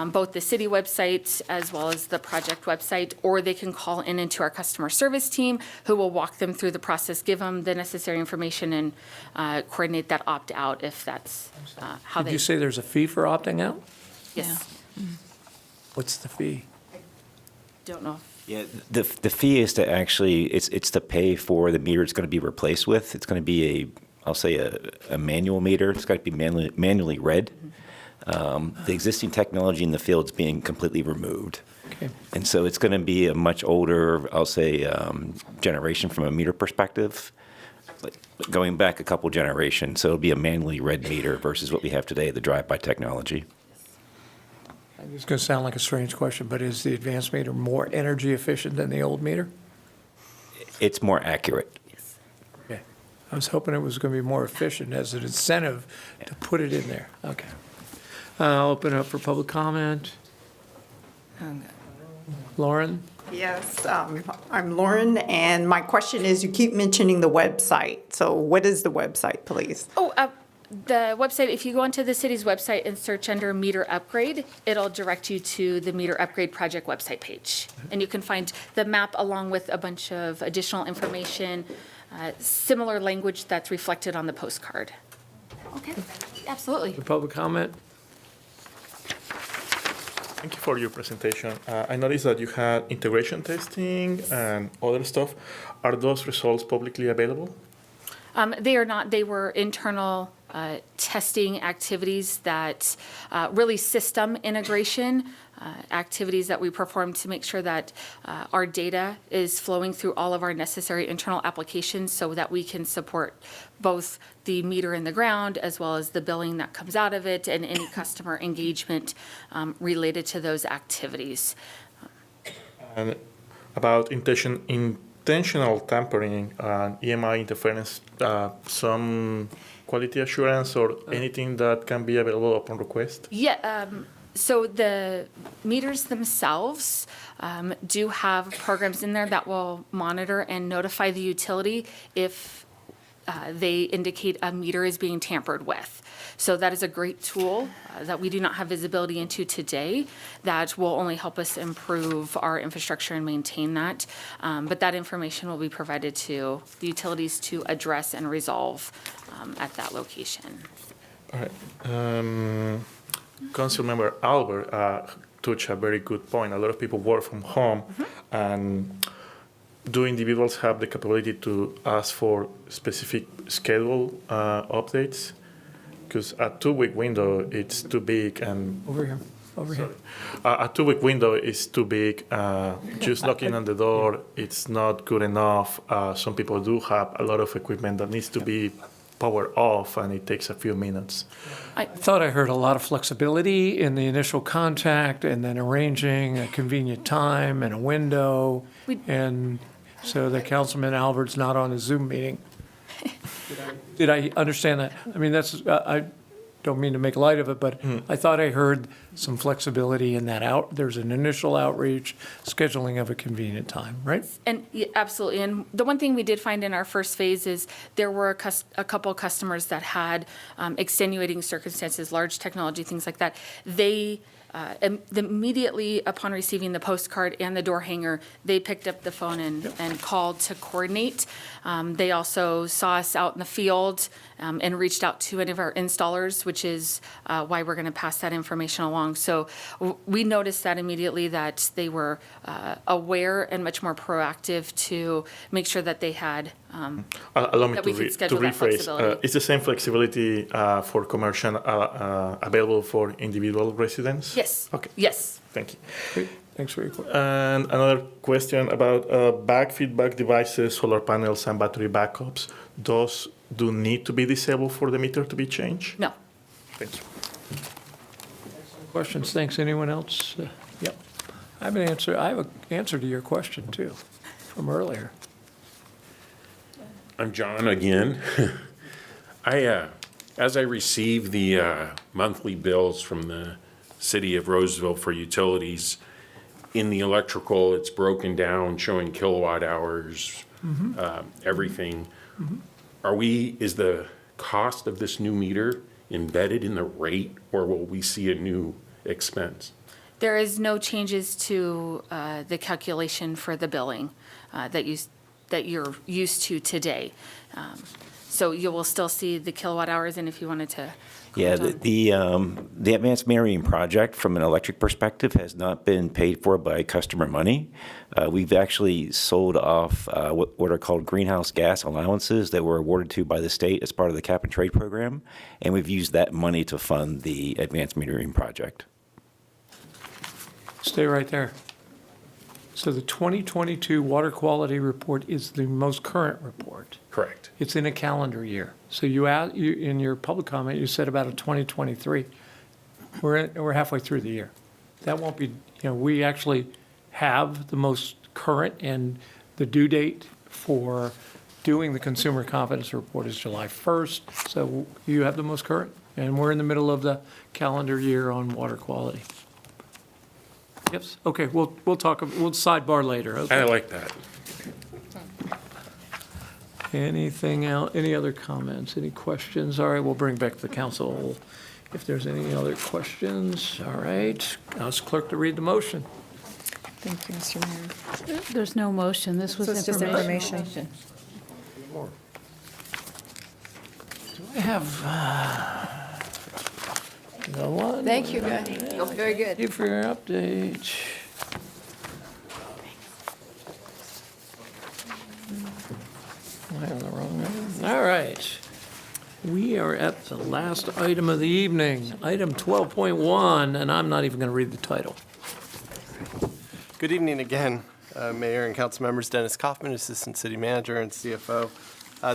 [SPEAKER 19] both the city website as well as the project website, or they can call into our customer service team who will walk them through the process, give them the necessary information, and coordinate that opt-out if that's how
[SPEAKER 2] Did
[SPEAKER 19] they.
[SPEAKER 2] you say there's a fee for opting out?
[SPEAKER 19] Yes.
[SPEAKER 2] What's the fee?
[SPEAKER 19] Don't know.
[SPEAKER 10] Yeah, the fee is to actually, it's to pay for the meter it's going to be replaced with. It's going to be I'll say a manual meter. It's got to be manually read. The existing technology in the field is being completely removed.
[SPEAKER 2] Okay.
[SPEAKER 10] And so it's going to be a much older, I'll say, generation from a meter perspective, like going back a couple generations. So it'll be a manually read meter versus what we have today, the drive-by technology.
[SPEAKER 2] It's going to sound like a strange question, but is the advanced meter more energy efficient than the old meter?
[SPEAKER 10] It's more accurate.
[SPEAKER 2] Okay. I was hoping it was going to be more efficient as an incentive to put it in there. Okay. I'll open it up for public comment. Lauren?
[SPEAKER 11] Yes, I'm Lauren, and my question is, you keep mentioning the website. So what is the website, please?
[SPEAKER 19] The website, if you go onto the city's website and search under meter upgrade, it'll direct you to the meter upgrade project website page. And you can find the map along with a bunch of additional information, similar language that's reflected on the postcard. Okay, absolutely.
[SPEAKER 2] The public comment?
[SPEAKER 21] Thank you for your presentation. I noticed that you had integration testing and other stuff. Are those results publicly available?
[SPEAKER 19] They are not. They were internal testing activities that really system integration activities that we perform to make sure that our data is flowing through all of our necessary internal applications so that we can support both the meter in the ground as well as the billing that comes out of it and any customer engagement related to those activities.
[SPEAKER 21] And about intentional tampering and EMI interference, some quality assurance or anything that can be available upon request?
[SPEAKER 19] Yeah, so the meters themselves do have programs in there that will monitor and notify the utility if they indicate a meter is being tampered with. So that is a great tool that we do not have visibility into today that will only help us improve our infrastructure and maintain that. But that information will be provided to the utilities to address and resolve at that location.
[SPEAKER 21] All right. Councilmember Albert touched a very good point. A lot of people work from home, and do individuals have the capability to ask for specific schedule updates? Because a 2-week window, it's too big, and
[SPEAKER 2] Over here.
[SPEAKER 21] a 2-week window is too big. Just knocking on the door, it's not good enough. Some people do have a lot of equipment that needs to be powered off, and it takes a few minutes.
[SPEAKER 2] I thought I heard a lot of flexibility in the initial contact and then arranging a convenient time and a window. And so that Councilman Albert's not on a Zoom meeting. Did I understand that? I mean, that's, I don't mean to make light of it, but I thought I heard some flexibility in that there's an initial outreach, scheduling of a convenient time, right?
[SPEAKER 19] And yeah, absolutely. And the one thing we did find in our first phase is there were a couple of customers that had extenuating circumstances, large technology, things like that. They immediately upon receiving the postcard and the door hanger, they picked up the phone and called to coordinate. They also saw us out in the field and reached out to any of our installers, which is why we're going to pass that information along. So we noticed that immediately that they were aware and much more proactive to make sure that they had
[SPEAKER 21] Allow me
[SPEAKER 19] that
[SPEAKER 21] to,
[SPEAKER 19] we could schedule that
[SPEAKER 21] rephrase.
[SPEAKER 19] flexibility.
[SPEAKER 21] Is the same flexibility for commercial available for individual residents?
[SPEAKER 19] Yes.
[SPEAKER 21] Okay.
[SPEAKER 19] Yes.
[SPEAKER 21] Thank you.
[SPEAKER 2] Great. Thanks for your question.
[SPEAKER 21] And another question about back feedback devices, solar panels, and battery backups. Those do need to be disabled for the meter to be changed?
[SPEAKER 19] No.
[SPEAKER 21] Thank you.
[SPEAKER 2] Questions? Thanks. Anyone else? Yep. I have an answer to your question too, from earlier.
[SPEAKER 7] I'm John again. As I receive the monthly bills from the city of Roseville for utilities, in the electrical, it's broken down, showing kilowatt hours, everything. Is the cost of this new meter embedded in the rate, or will we see a new expense?
[SPEAKER 19] There is no changes to the calculation for the billing that you're used to today. So you will still see the kilowatt hours, and if you wanted to.
[SPEAKER 10] Yeah, the advanced metering project, from an electric perspective, has not been paid for by customer money. We've actually sold off what are called greenhouse gas allowances that were awarded to by the state as part of the cap and trade program, and we've used that money to fund the advanced metering project.
[SPEAKER 2] Stay right there. So the 2022 water quality report is the most current report.
[SPEAKER 7] Correct.
[SPEAKER 2] It's in a calendar year. So you in your public comment, you said about a 2023. We're halfway through the year. That won't be, we actually have the most current, and the due date for doing the consumer confidence report is July 1st. So you have the most current, and we're in the middle of the calendar year on water quality. Yes, okay, we'll sidebar later. Okay.
[SPEAKER 7] I like that.
[SPEAKER 2] Anything else, any other comments, any questions? All right, we'll bring back the council if there's any other questions. All right, ask clerk to read the motion.
[SPEAKER 5] Thank you, Mr. Mayor. There's no motion. This was
[SPEAKER 20] Just
[SPEAKER 5] information.
[SPEAKER 20] information.
[SPEAKER 2] Do I have, no one?
[SPEAKER 6] Thank you, guys. Very good.
[SPEAKER 2] Thank you for your update. Am I on the wrong one? All right. We are at the last item of the evening, item 12.1, and I'm not even going to read the title.
[SPEAKER 15] Good evening again, Mayor and council members. Dennis Kaufman, Assistant City Manager and CFO.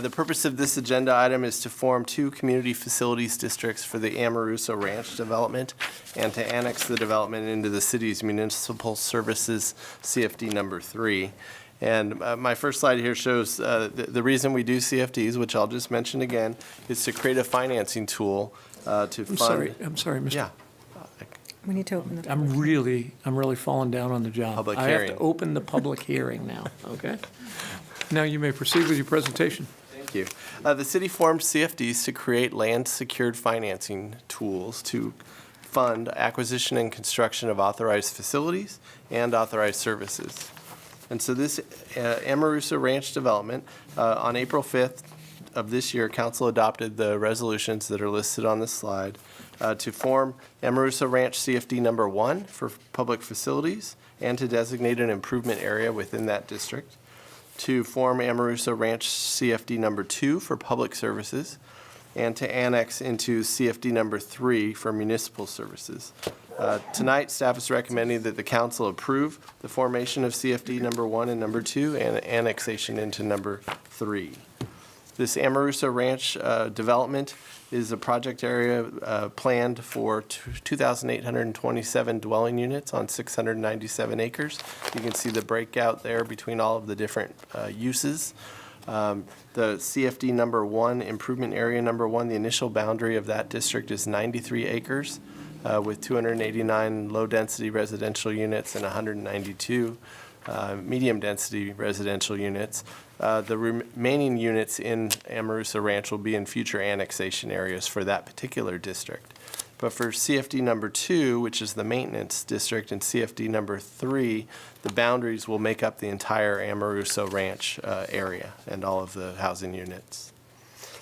[SPEAKER 15] The purpose of this agenda item is to form 2 community facilities districts for the Amoruso Ranch development and to annex the development into the city's municipal services CFD number 3. And my first slide here shows the reason we do CFDs, which I'll just mention again, is to create a financing tool to fund.
[SPEAKER 2] I'm sorry, Mr.
[SPEAKER 15] Yeah.
[SPEAKER 20] We need to open the.
[SPEAKER 2] I'm really falling down on the job.
[SPEAKER 15] Public
[SPEAKER 2] I have
[SPEAKER 15] hearing.
[SPEAKER 2] to open the public hearing now, okay? Now you may proceed with your presentation.
[SPEAKER 15] Thank Thank you. The city formed CFDs to create land-secured financing tools to fund acquisition and construction of authorized facilities and authorized services. And so this Amarusa Ranch development, on April 5th of this year, council adopted the resolutions that are listed on this slide to form Amarusa Ranch CFD number 1 for public facilities and to designate an improvement area within that district, to form Amarusa Ranch CFD number 2 for public services, and to annex into CFD number 3 for municipal services. Tonight, staff is recommending that the council approve the formation of CFD number 1 and number 2 and annexation into number 3. This Amarusa Ranch development is a project area planned for 2,827 dwelling units on 697 acres. You can see the breakout there between all of the different uses. The CFD number 1, improvement area number 1, the initial boundary of that district is 93 acres with 289 low-density residential units and 192 medium-density residential units. The remaining units in Amarusa Ranch will be in future annexation areas for that particular district. But for CFD number 2, which is the maintenance district, and CFD number 3, the boundaries will make up the entire Amarusa Ranch area and all of the housing units.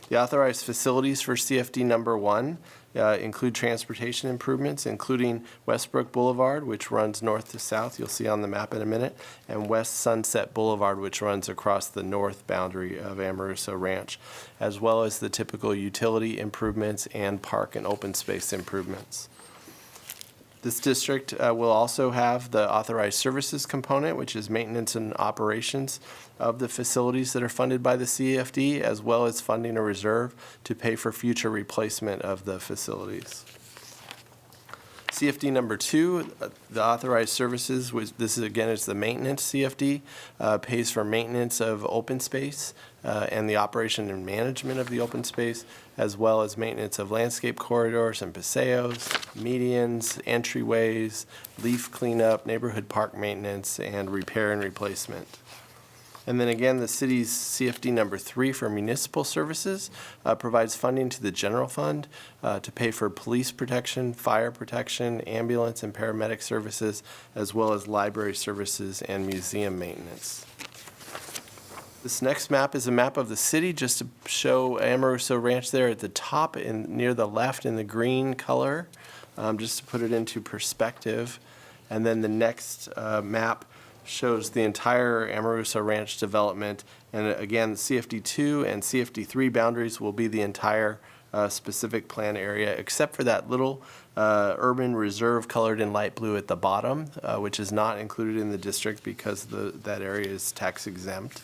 [SPEAKER 15] The authorized facilities for CFD number 1 include transportation improvements, including Westbrook Boulevard, which runs north to south, you'll see on the map in a minute, and West Sunset Boulevard, which runs across the north boundary of Amarusa Ranch, as well as the typical utility improvements and park and open space improvements. This district will also have the authorized services component, which is maintenance and operations of the facilities that are funded by the CFD, as well as funding a reserve to pay for future replacement of the facilities. CFD number 2, the authorized services, this is again is the maintenance CFD, pays for maintenance of open space and the operation and management of the open space, as well as maintenance of landscape corridors and paseos, medians, entryways, leaf cleanup, neighborhood park maintenance, and repair and replacement. And then again, the city's CFD number 3 for municipal services provides funding to the general fund to pay for police protection, fire protection, ambulance and paramedic services, as well as library services and museum maintenance. This next map is a map of the city, just to show Amarusa Ranch there at the top and near the left in the green color, just to put it into perspective. And then the next map shows the entire Amarusa Ranch development. And again, CFD2 and CFD3 boundaries will be the entire specific plan area, except for that little urban reserve colored in light blue at the bottom, which is not included in the district because that area is tax exempt.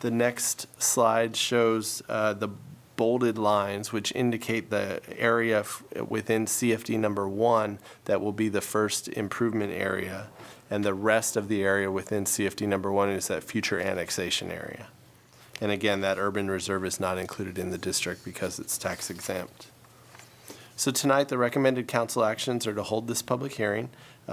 [SPEAKER 15] The next slide shows the bolded lines, which indicate the area within CFD number 1 that will be the first improvement area. And the rest of the area within CFD number 1 is that future annexation area. And again, that urban reserve is not included in the district because it's tax exempt. So tonight, the recommended council actions are to hold this public hearing,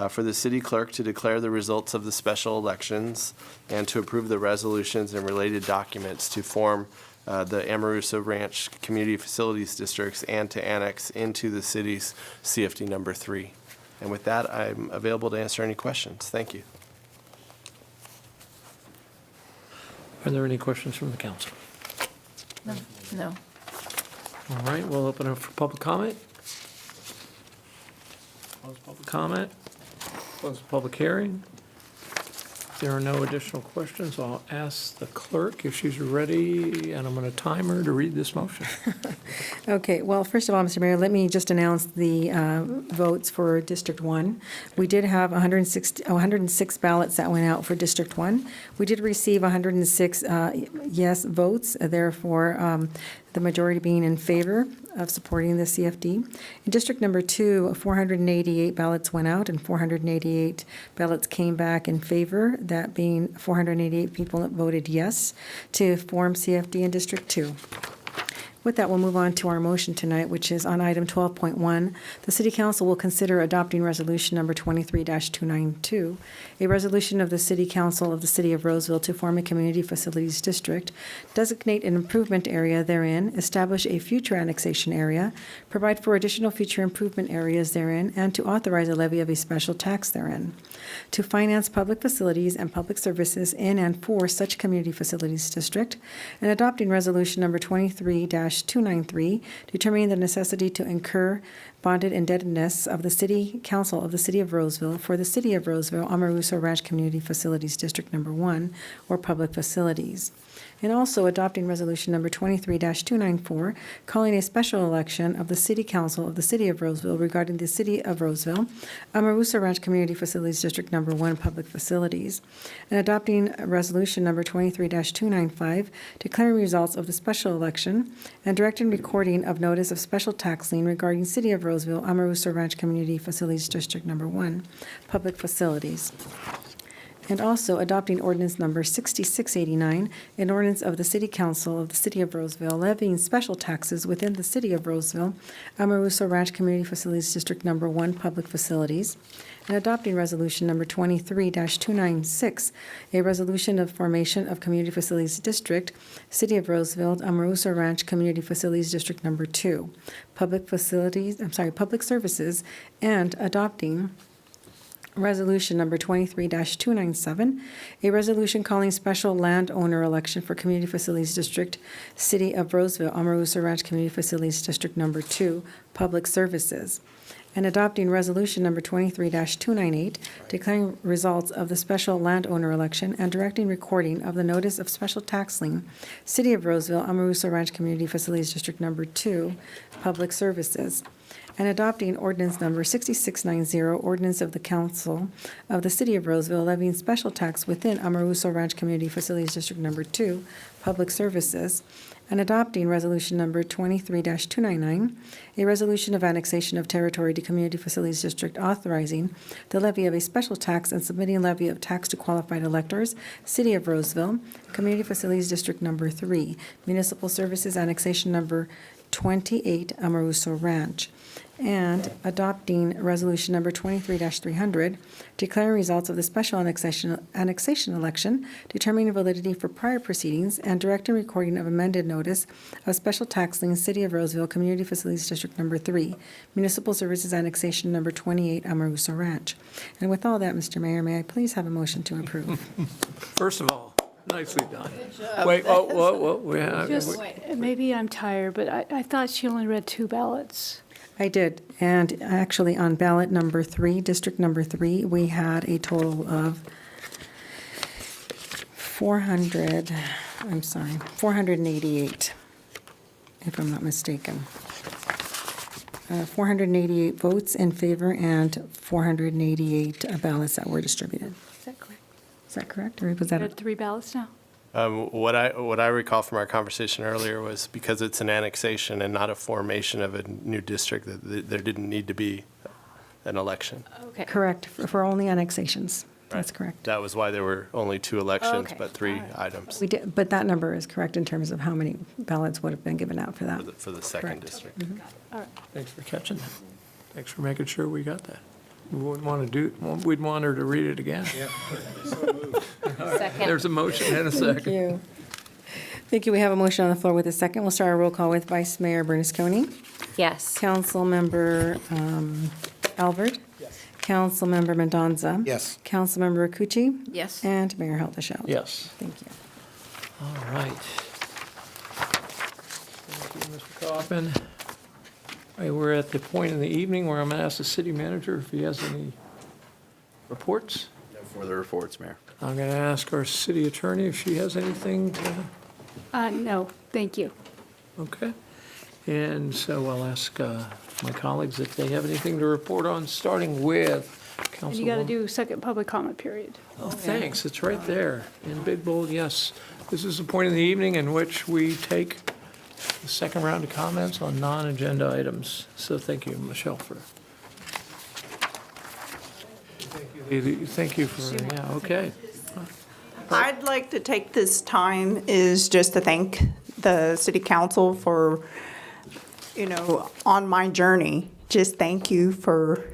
[SPEAKER 15] for the city clerk to declare the results of the special elections, and to approve the resolutions and related documents to form the Amarusa Ranch Community Facilities Districts and to annex into the city's CFD number 3. And with that, I'm available to answer any questions. Thank you.
[SPEAKER 2] Are there any questions from the council?
[SPEAKER 8] No.
[SPEAKER 2] All right, we'll open up for public comment. Close public comment. Close the public hearing. If there are no additional questions, I'll ask the clerk if she's ready, and I'm going to time her to read this motion.
[SPEAKER 1] Okay, well, first of all, Mr. Mayor, let me just announce the votes for District 1. We did have 106 ballots that went out for District 1. We did receive 106 yes votes, therefore the majority being in favor of supporting the CFD. In District number 2, 488 ballots went out and 488 ballots came back in favor, that being 488 people that voted yes to form CFD in District 2. With that, we'll move on to our motion tonight, which is on item 12.1. The City Council will consider adopting Resolution Number 23-292, a resolution of the City Council of the City of Roseville to form a Community Facilities District, designate an improvement area therein, establish a future annexation area, provide for additional future improvement areas therein, and to authorize a levy of a special tax therein, to finance public facilities and public services in and for such Community Facilities District, and adopting Resolution Number 23-293, determining the necessity to incur bonded indebtedness of the City Council of the City of Roseville for the City of Roseville, Amaruso Ranch Community Facilities District Number 1, or public facilities. And also adopting Resolution Number 23-294, calling a special election of the City Council of the City of Roseville regarding the City of Roseville, Amaruso Ranch Community Facilities District Number 1, public facilities. And adopting Resolution Number 23-295, declaring results of the special election and directing recording of notice of special tax lien regarding City of Roseville, Amaruso Ranch Community Facilities District Number 1, public facilities. And also adopting ordinance number 6689, an ordinance of the City Council of the City of Roseville levying special taxes within the City of Roseville, Amaruso Ranch Community Facilities District Number 1, public facilities. And adopting resolution number 23-296, a resolution of formation of Community Facilities District, City of Roseville, Amaruso Ranch Community Facilities District Number 2, public services, and adopting Resolution number 23-297, a resolution calling special landowner election for Community Facilities District, City of Roseville, Amaruso Ranch Community Facilities District Number 2, Public Services, and adopting Resolution number 23-298, declaring results of the special landowner election and directing recording of the notice of special tax lien, City of Roseville, Amaruso Ranch Community Facilities District Number 2, Public Services, and adopting ordinance number 6690, ordinance of the Council of the City of Roseville levying special tax within Amaruso Ranch Community Facilities District Number 2, Public Services, and adopting resolution number 23-299, a resolution of annexation of territory to Community Facilities District authorizing the levy of a special tax and submitting levy of tax to qualified electors, City of Roseville, Community Facilities District Number 3, Municipal Services Annexation Number 28, Amaruso Ranch, and adopting resolution number 23-300, declaring results of the special annexation election, determining validity for prior proceedings, and directing recording of amended notice of special tax lien, City of Roseville, Community Facilities District Number 3, Municipal Services Annexation Number 28, Amaruso Ranch. And with all that, Mr. Mayor, may I please have a motion to approve?
[SPEAKER 2] First of all, nicely done. Wait, oh, we have.
[SPEAKER 5] Just, maybe I'm tired, but I thought she only read 2 ballots.
[SPEAKER 1] I did, and actually on ballot number 3, District Number 3, we had a total of 488, if I'm not mistaken. 488 votes in favor and 488 ballots that were distributed.
[SPEAKER 5] Is that correct?
[SPEAKER 1] Is that correct, or was that?
[SPEAKER 5] Read 3 ballots now?
[SPEAKER 14] What I recall from our conversation earlier was because it's an annexation and not a formation of a new district, that there didn't need to be an election.
[SPEAKER 5] Okay.
[SPEAKER 1] Correct, for only annexations. That's correct.
[SPEAKER 14] That was why there were only 2 elections,
[SPEAKER 5] Okay.
[SPEAKER 14] but 3 items
[SPEAKER 1] We did, but that number is correct in terms of how many ballots would have been given out for that.
[SPEAKER 14] for the second
[SPEAKER 1] Correct.
[SPEAKER 14] district.
[SPEAKER 5] All right.
[SPEAKER 2] Thanks for catching that. Thanks for making sure we got that. We wouldn't want to we'd want her to read it again.
[SPEAKER 4] Second.
[SPEAKER 2] There's a motion and a
[SPEAKER 1] Thank
[SPEAKER 2] second.
[SPEAKER 1] you. Thank you. We have a motion on the floor with a second. We'll start our roll call with Vice Mayor Bernasconi.
[SPEAKER 4] Yes.
[SPEAKER 1] Councilmember Albert.
[SPEAKER 21] Yes.
[SPEAKER 1] Councilmember Mendoza.
[SPEAKER 23] Yes.
[SPEAKER 1] Councilmember Rakucci.
[SPEAKER 8] Yes.
[SPEAKER 1] And Mayor Heldashell.
[SPEAKER 2] Yes.
[SPEAKER 1] Thank you.
[SPEAKER 2] All right. Thank you, Mr. Kaufman. All right, we're at the point in the evening where I'm going to ask the city manager if he has any reports.
[SPEAKER 9] No further reports, Mayor.
[SPEAKER 2] I'm going to ask our city attorney if she has anything to,
[SPEAKER 5] No, thank you.
[SPEAKER 2] okay. And so I'll ask my colleagues if they have anything to report on, starting with Councilwoman.
[SPEAKER 5] And you got to do second public comment period.
[SPEAKER 2] Oh, thanks, it's right there, in big bold, yes. This is the point in the evening in which we take the second round of comments on non-agenda items. So thank you, Michelle, for. Thank you for, yeah, okay.
[SPEAKER 11] I'd like to take this time is just to thank the city council for, on my journey. Just thank you for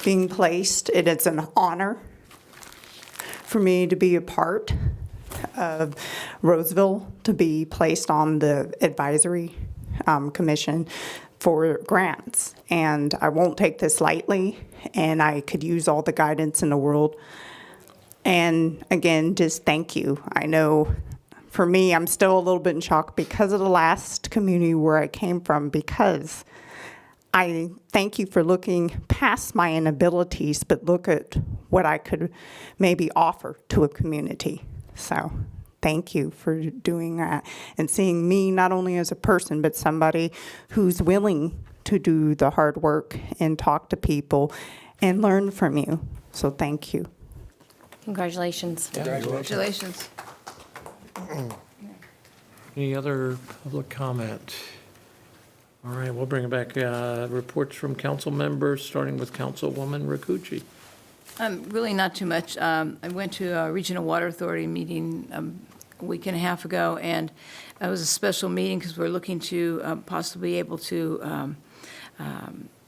[SPEAKER 11] being placed. It is an honor for me to be a part of Roseville, to be placed on the advisory commission for grants. And I won't take this lightly, and I could use all the guidance in the world. And again, just thank you. I know for me, I'm still a little bit in shock because of the last community where I came from, because I thank you for looking past my inabilities, but look at what I could maybe offer to a community. So thank you for doing that and seeing me not only as a person, but somebody who's willing to do the hard work and talk to people and learn from you. So thank you.
[SPEAKER 4] Congratulations.
[SPEAKER 8] Congratulations.
[SPEAKER 2] Any other public comment? All right, we'll bring it back. Reports from council members, starting with Councilwoman Rakucci.
[SPEAKER 8] Really not too much. I went to a Regional Water Authority meeting a week and a half ago, and it was a special meeting because we're looking to possibly be able to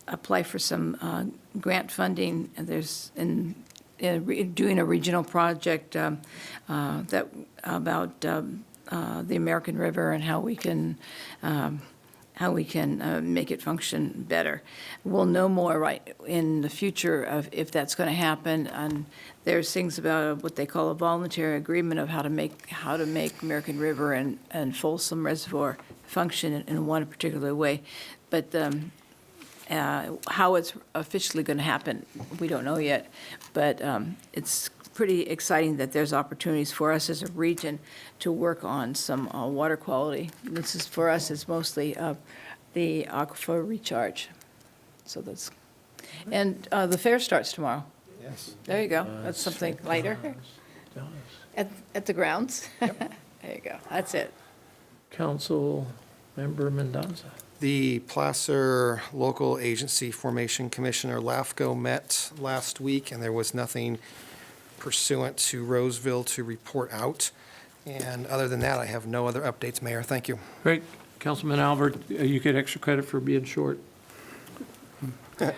[SPEAKER 8] apply for some grant funding. And there's doing a regional project that about the American River and how we can make it function better. We'll know more right in the future of if that's going to happen. And there's things about what they call a voluntary agreement of how to make American River and Folsom Reservoir function in one particular way. But how it's officially going to happen, we don't know yet. But it's pretty exciting that there's opportunities for us as a region to work on some water quality. This is, for us, it's mostly the aquifer recharge. So that's, and the fair starts tomorrow.
[SPEAKER 23] Yes.
[SPEAKER 8] There you go. That's something lighter. At the grounds. There you go. That's it.
[SPEAKER 2] Council Member Mendoza.
[SPEAKER 23] The Placer Local Agency Formation Commissioner LAFCO met last week, and there was nothing pursuant to Roseville to report out. And other than that, I have no other updates, Mayor. Thank you.
[SPEAKER 2] Great. Councilman Albert, you get extra credit for being short.
[SPEAKER 13] I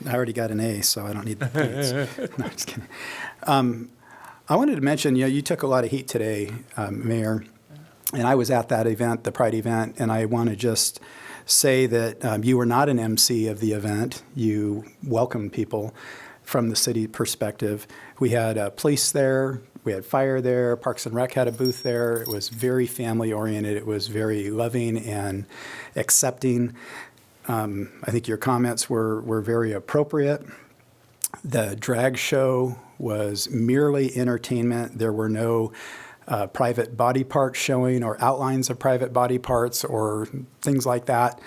[SPEAKER 13] already got an A, so I don't need the points. No, just kidding. I wanted to mention, you took a lot of heat today, Mayor, and I was at that event, the Pride event, and I want to just say that you were not an MC of the event. You welcomed people from the city perspective. We had police there. We had fire there. Parks and Rec had a booth there. It was very family-oriented. It was very loving and accepting. I think your comments were very appropriate. The drag show was merely entertainment. There were no private body parts showing or outlines of private body parts or things like that.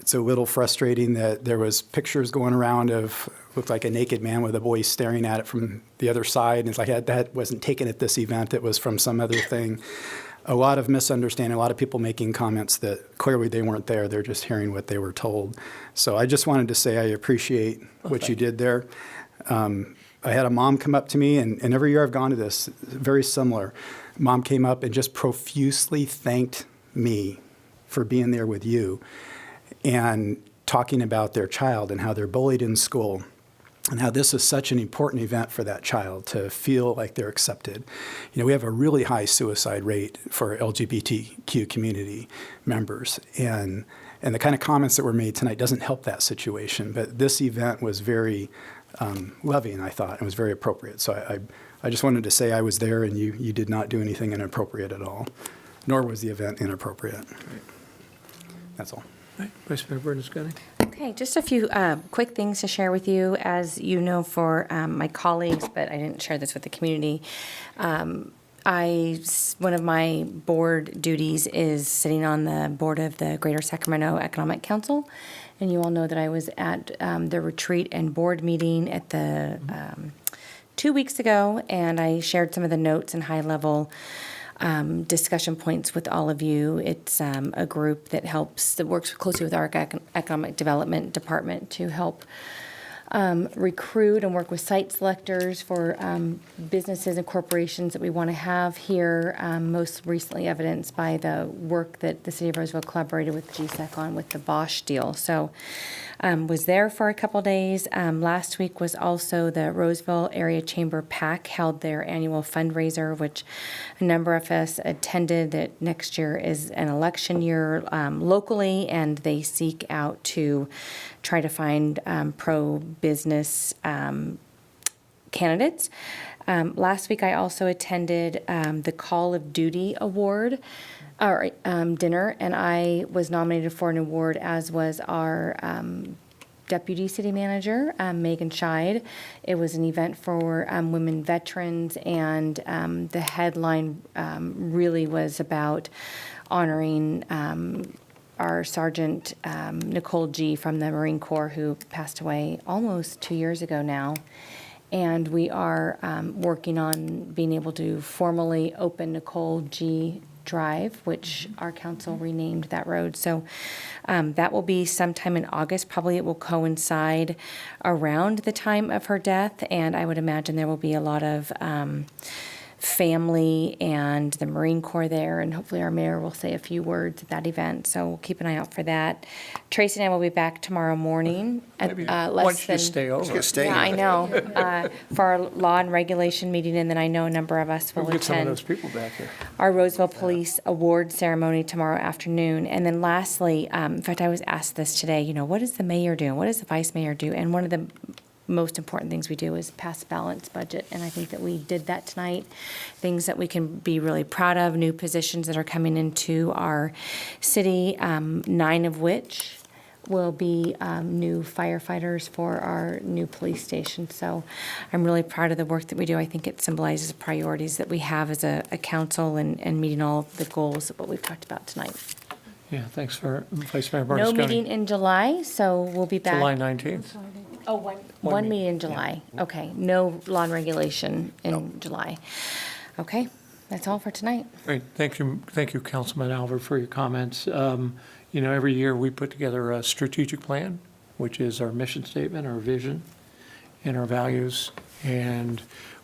[SPEAKER 13] It's a little frustrating that there was pictures going around of looked like a naked man with a boy staring at it from the other side. And it's like that wasn't taken at this event. It was from some other thing. A lot of misunderstanding, a lot of people making comments that clearly they weren't there. They're just hearing what they were told. So I just wanted to say I appreciate what you did there. I had a mom come up to me, and every year I've gone to this, very similar. Mom came up and just profusely thanked me for being there with you and talking about their child and how they're bullied in school and how this is such an important event for that child to feel like they're accepted. We have a really high suicide rate for LGBTQ community members, and the kind of comments that were made tonight doesn't help that situation. But this event was very loving, I thought, and was very appropriate. So I just wanted to say I was there, and you did not do anything inappropriate at all, nor was the event inappropriate. That's all.
[SPEAKER 2] Right. Vice Mayor Bernasconi.
[SPEAKER 4] Okay, just a few quick things to share with you. As you know, for my colleagues, but I didn't share this with the community, one of my board duties is sitting on the board of the Greater Sacramento Economic Council. And you all know that I was at the retreat and board meeting at the 2 weeks ago, and I shared some of the notes and high-level discussion points with all of you. It's a group that works closely with our economic development department to help recruit and work with site selectors for businesses and corporations that we want to have here, most recently evidenced by the work that the City of Roseville collaborated with GSEC on with the Bosch deal. So was there for a couple days. Last week was also the Roseville Area Chamber PAC held their annual fundraiser, which a number of us attended. That next year is an election year locally, and they seek out to try to find pro-business candidates. Last week, I also attended the Call of Duty Award or dinner, and I was nominated for an award, as was our Deputy City Manager, Megan Scheid. It was an event for women veterans, and the headline really was about honoring our Sergeant Nicole G. from the Marine Corps, who passed away almost 2 years ago now. And we are working on being able to formally open Nicole G. Drive, which our council renamed that road. So that will be sometime in August. Probably it will coincide around the time of her death, and I would imagine there will be a lot of family and the Marine Corps there, and hopefully our mayor will say a few words at that event. So we'll keep an eye out for that. Tracy and I will be back tomorrow morning at
[SPEAKER 2] Why
[SPEAKER 4] less
[SPEAKER 2] don't you
[SPEAKER 4] than.
[SPEAKER 2] stay over?
[SPEAKER 4] Yeah, I know. For our law and regulation meeting, and then I know a number of us will
[SPEAKER 2] We'll get some of
[SPEAKER 4] attend
[SPEAKER 2] those people back here.
[SPEAKER 4] our Roseville Police Award ceremony tomorrow afternoon. And then lastly, in fact, I was asked this today, what does the mayor do? What does the vice mayor do? And one of the most important things we do is pass a balanced budget, and I think that we did that tonight. Things that we can be really proud of, new positions that are coming into our city, 9 of which will be new firefighters for our new police station. So I'm really proud of the work that we do. I think it symbolizes priorities that we have as a council and meeting all the goals of what we've talked about tonight.
[SPEAKER 2] Yeah, thanks for Vice Mayor
[SPEAKER 4] No
[SPEAKER 2] Bernasconi.
[SPEAKER 4] meeting in July, so we'll be back.
[SPEAKER 2] July 19th.
[SPEAKER 4] Oh, one meeting in July. Okay, no law and regulation in July. Okay, that's all for tonight.
[SPEAKER 2] Great, thank you, Councilman Albert, for your comments. Every year we put together a strategic plan, which is our mission statement, our vision, and our values. And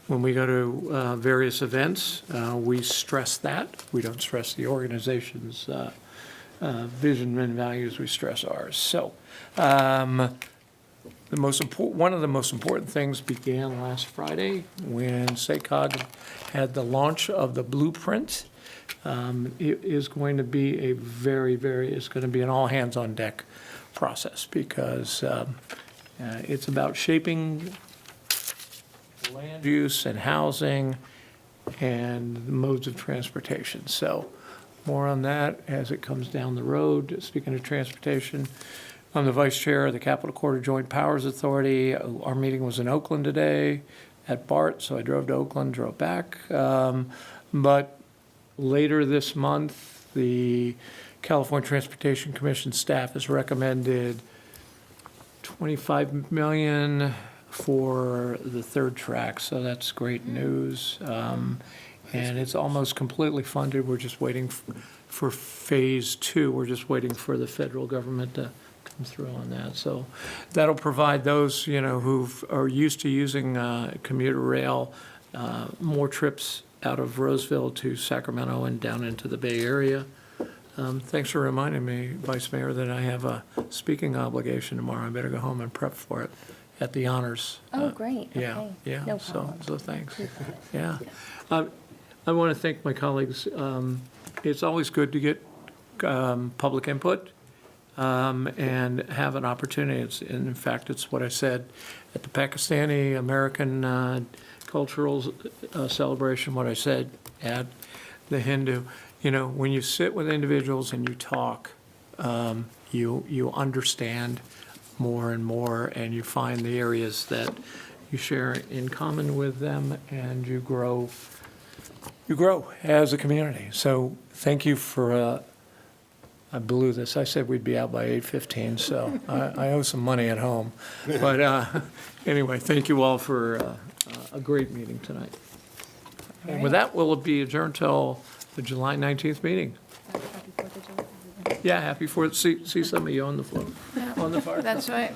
[SPEAKER 2] when we go to various events, we stress that. We don't stress the organization's vision and values, we stress ours. So one of the most important things began last Friday when SACOG had the launch of the blueprint. It is going to be it's going to be an all-hands-on-deck process, because it's about shaping land use and housing and modes of transportation. So more on that as it comes down the road. Speaking of transportation, I'm the vice chair of the Capitol Quarter Joint Powers Authority. Our meeting was in Oakland today at BART, so I drove to Oakland, drove back. But later this month, the California Transportation Commission staff has recommended $25 million for the third track, so that's great news. And it's almost completely funded. We're just waiting for phase 2. We're just waiting for the federal government to come through on that. So that'll provide those, who are used to using commuter rail, more trips out of Roseville to Sacramento and down into the Bay Area. Thanks for reminding me, Vice Mayor, that I have a speaking obligation tomorrow. I better go home and prep for it at the honors.
[SPEAKER 4] Oh, great.
[SPEAKER 2] Yeah,
[SPEAKER 4] Okay.
[SPEAKER 2] yeah.
[SPEAKER 4] No
[SPEAKER 2] So
[SPEAKER 4] problem.
[SPEAKER 2] thanks. Yeah. I want to thank my colleagues. It's always good to get public input and have an opportunity. And in fact, it's what I said at the Pakistani American cultural celebration, what I said at the Hindu. When you sit with individuals and you talk, you understand more and more, and you find the areas that you share in common with them, and you grow as a community. So thank you for, I blew this. I said we'd be out by 8:15, so I owe some money at home. But anyway, thank you all for a great meeting tonight. And with that, we'll be adjourned till the July 19th meeting. Yeah, happy 4th. See some of you on the floor, on the fire.
[SPEAKER 8] That's right.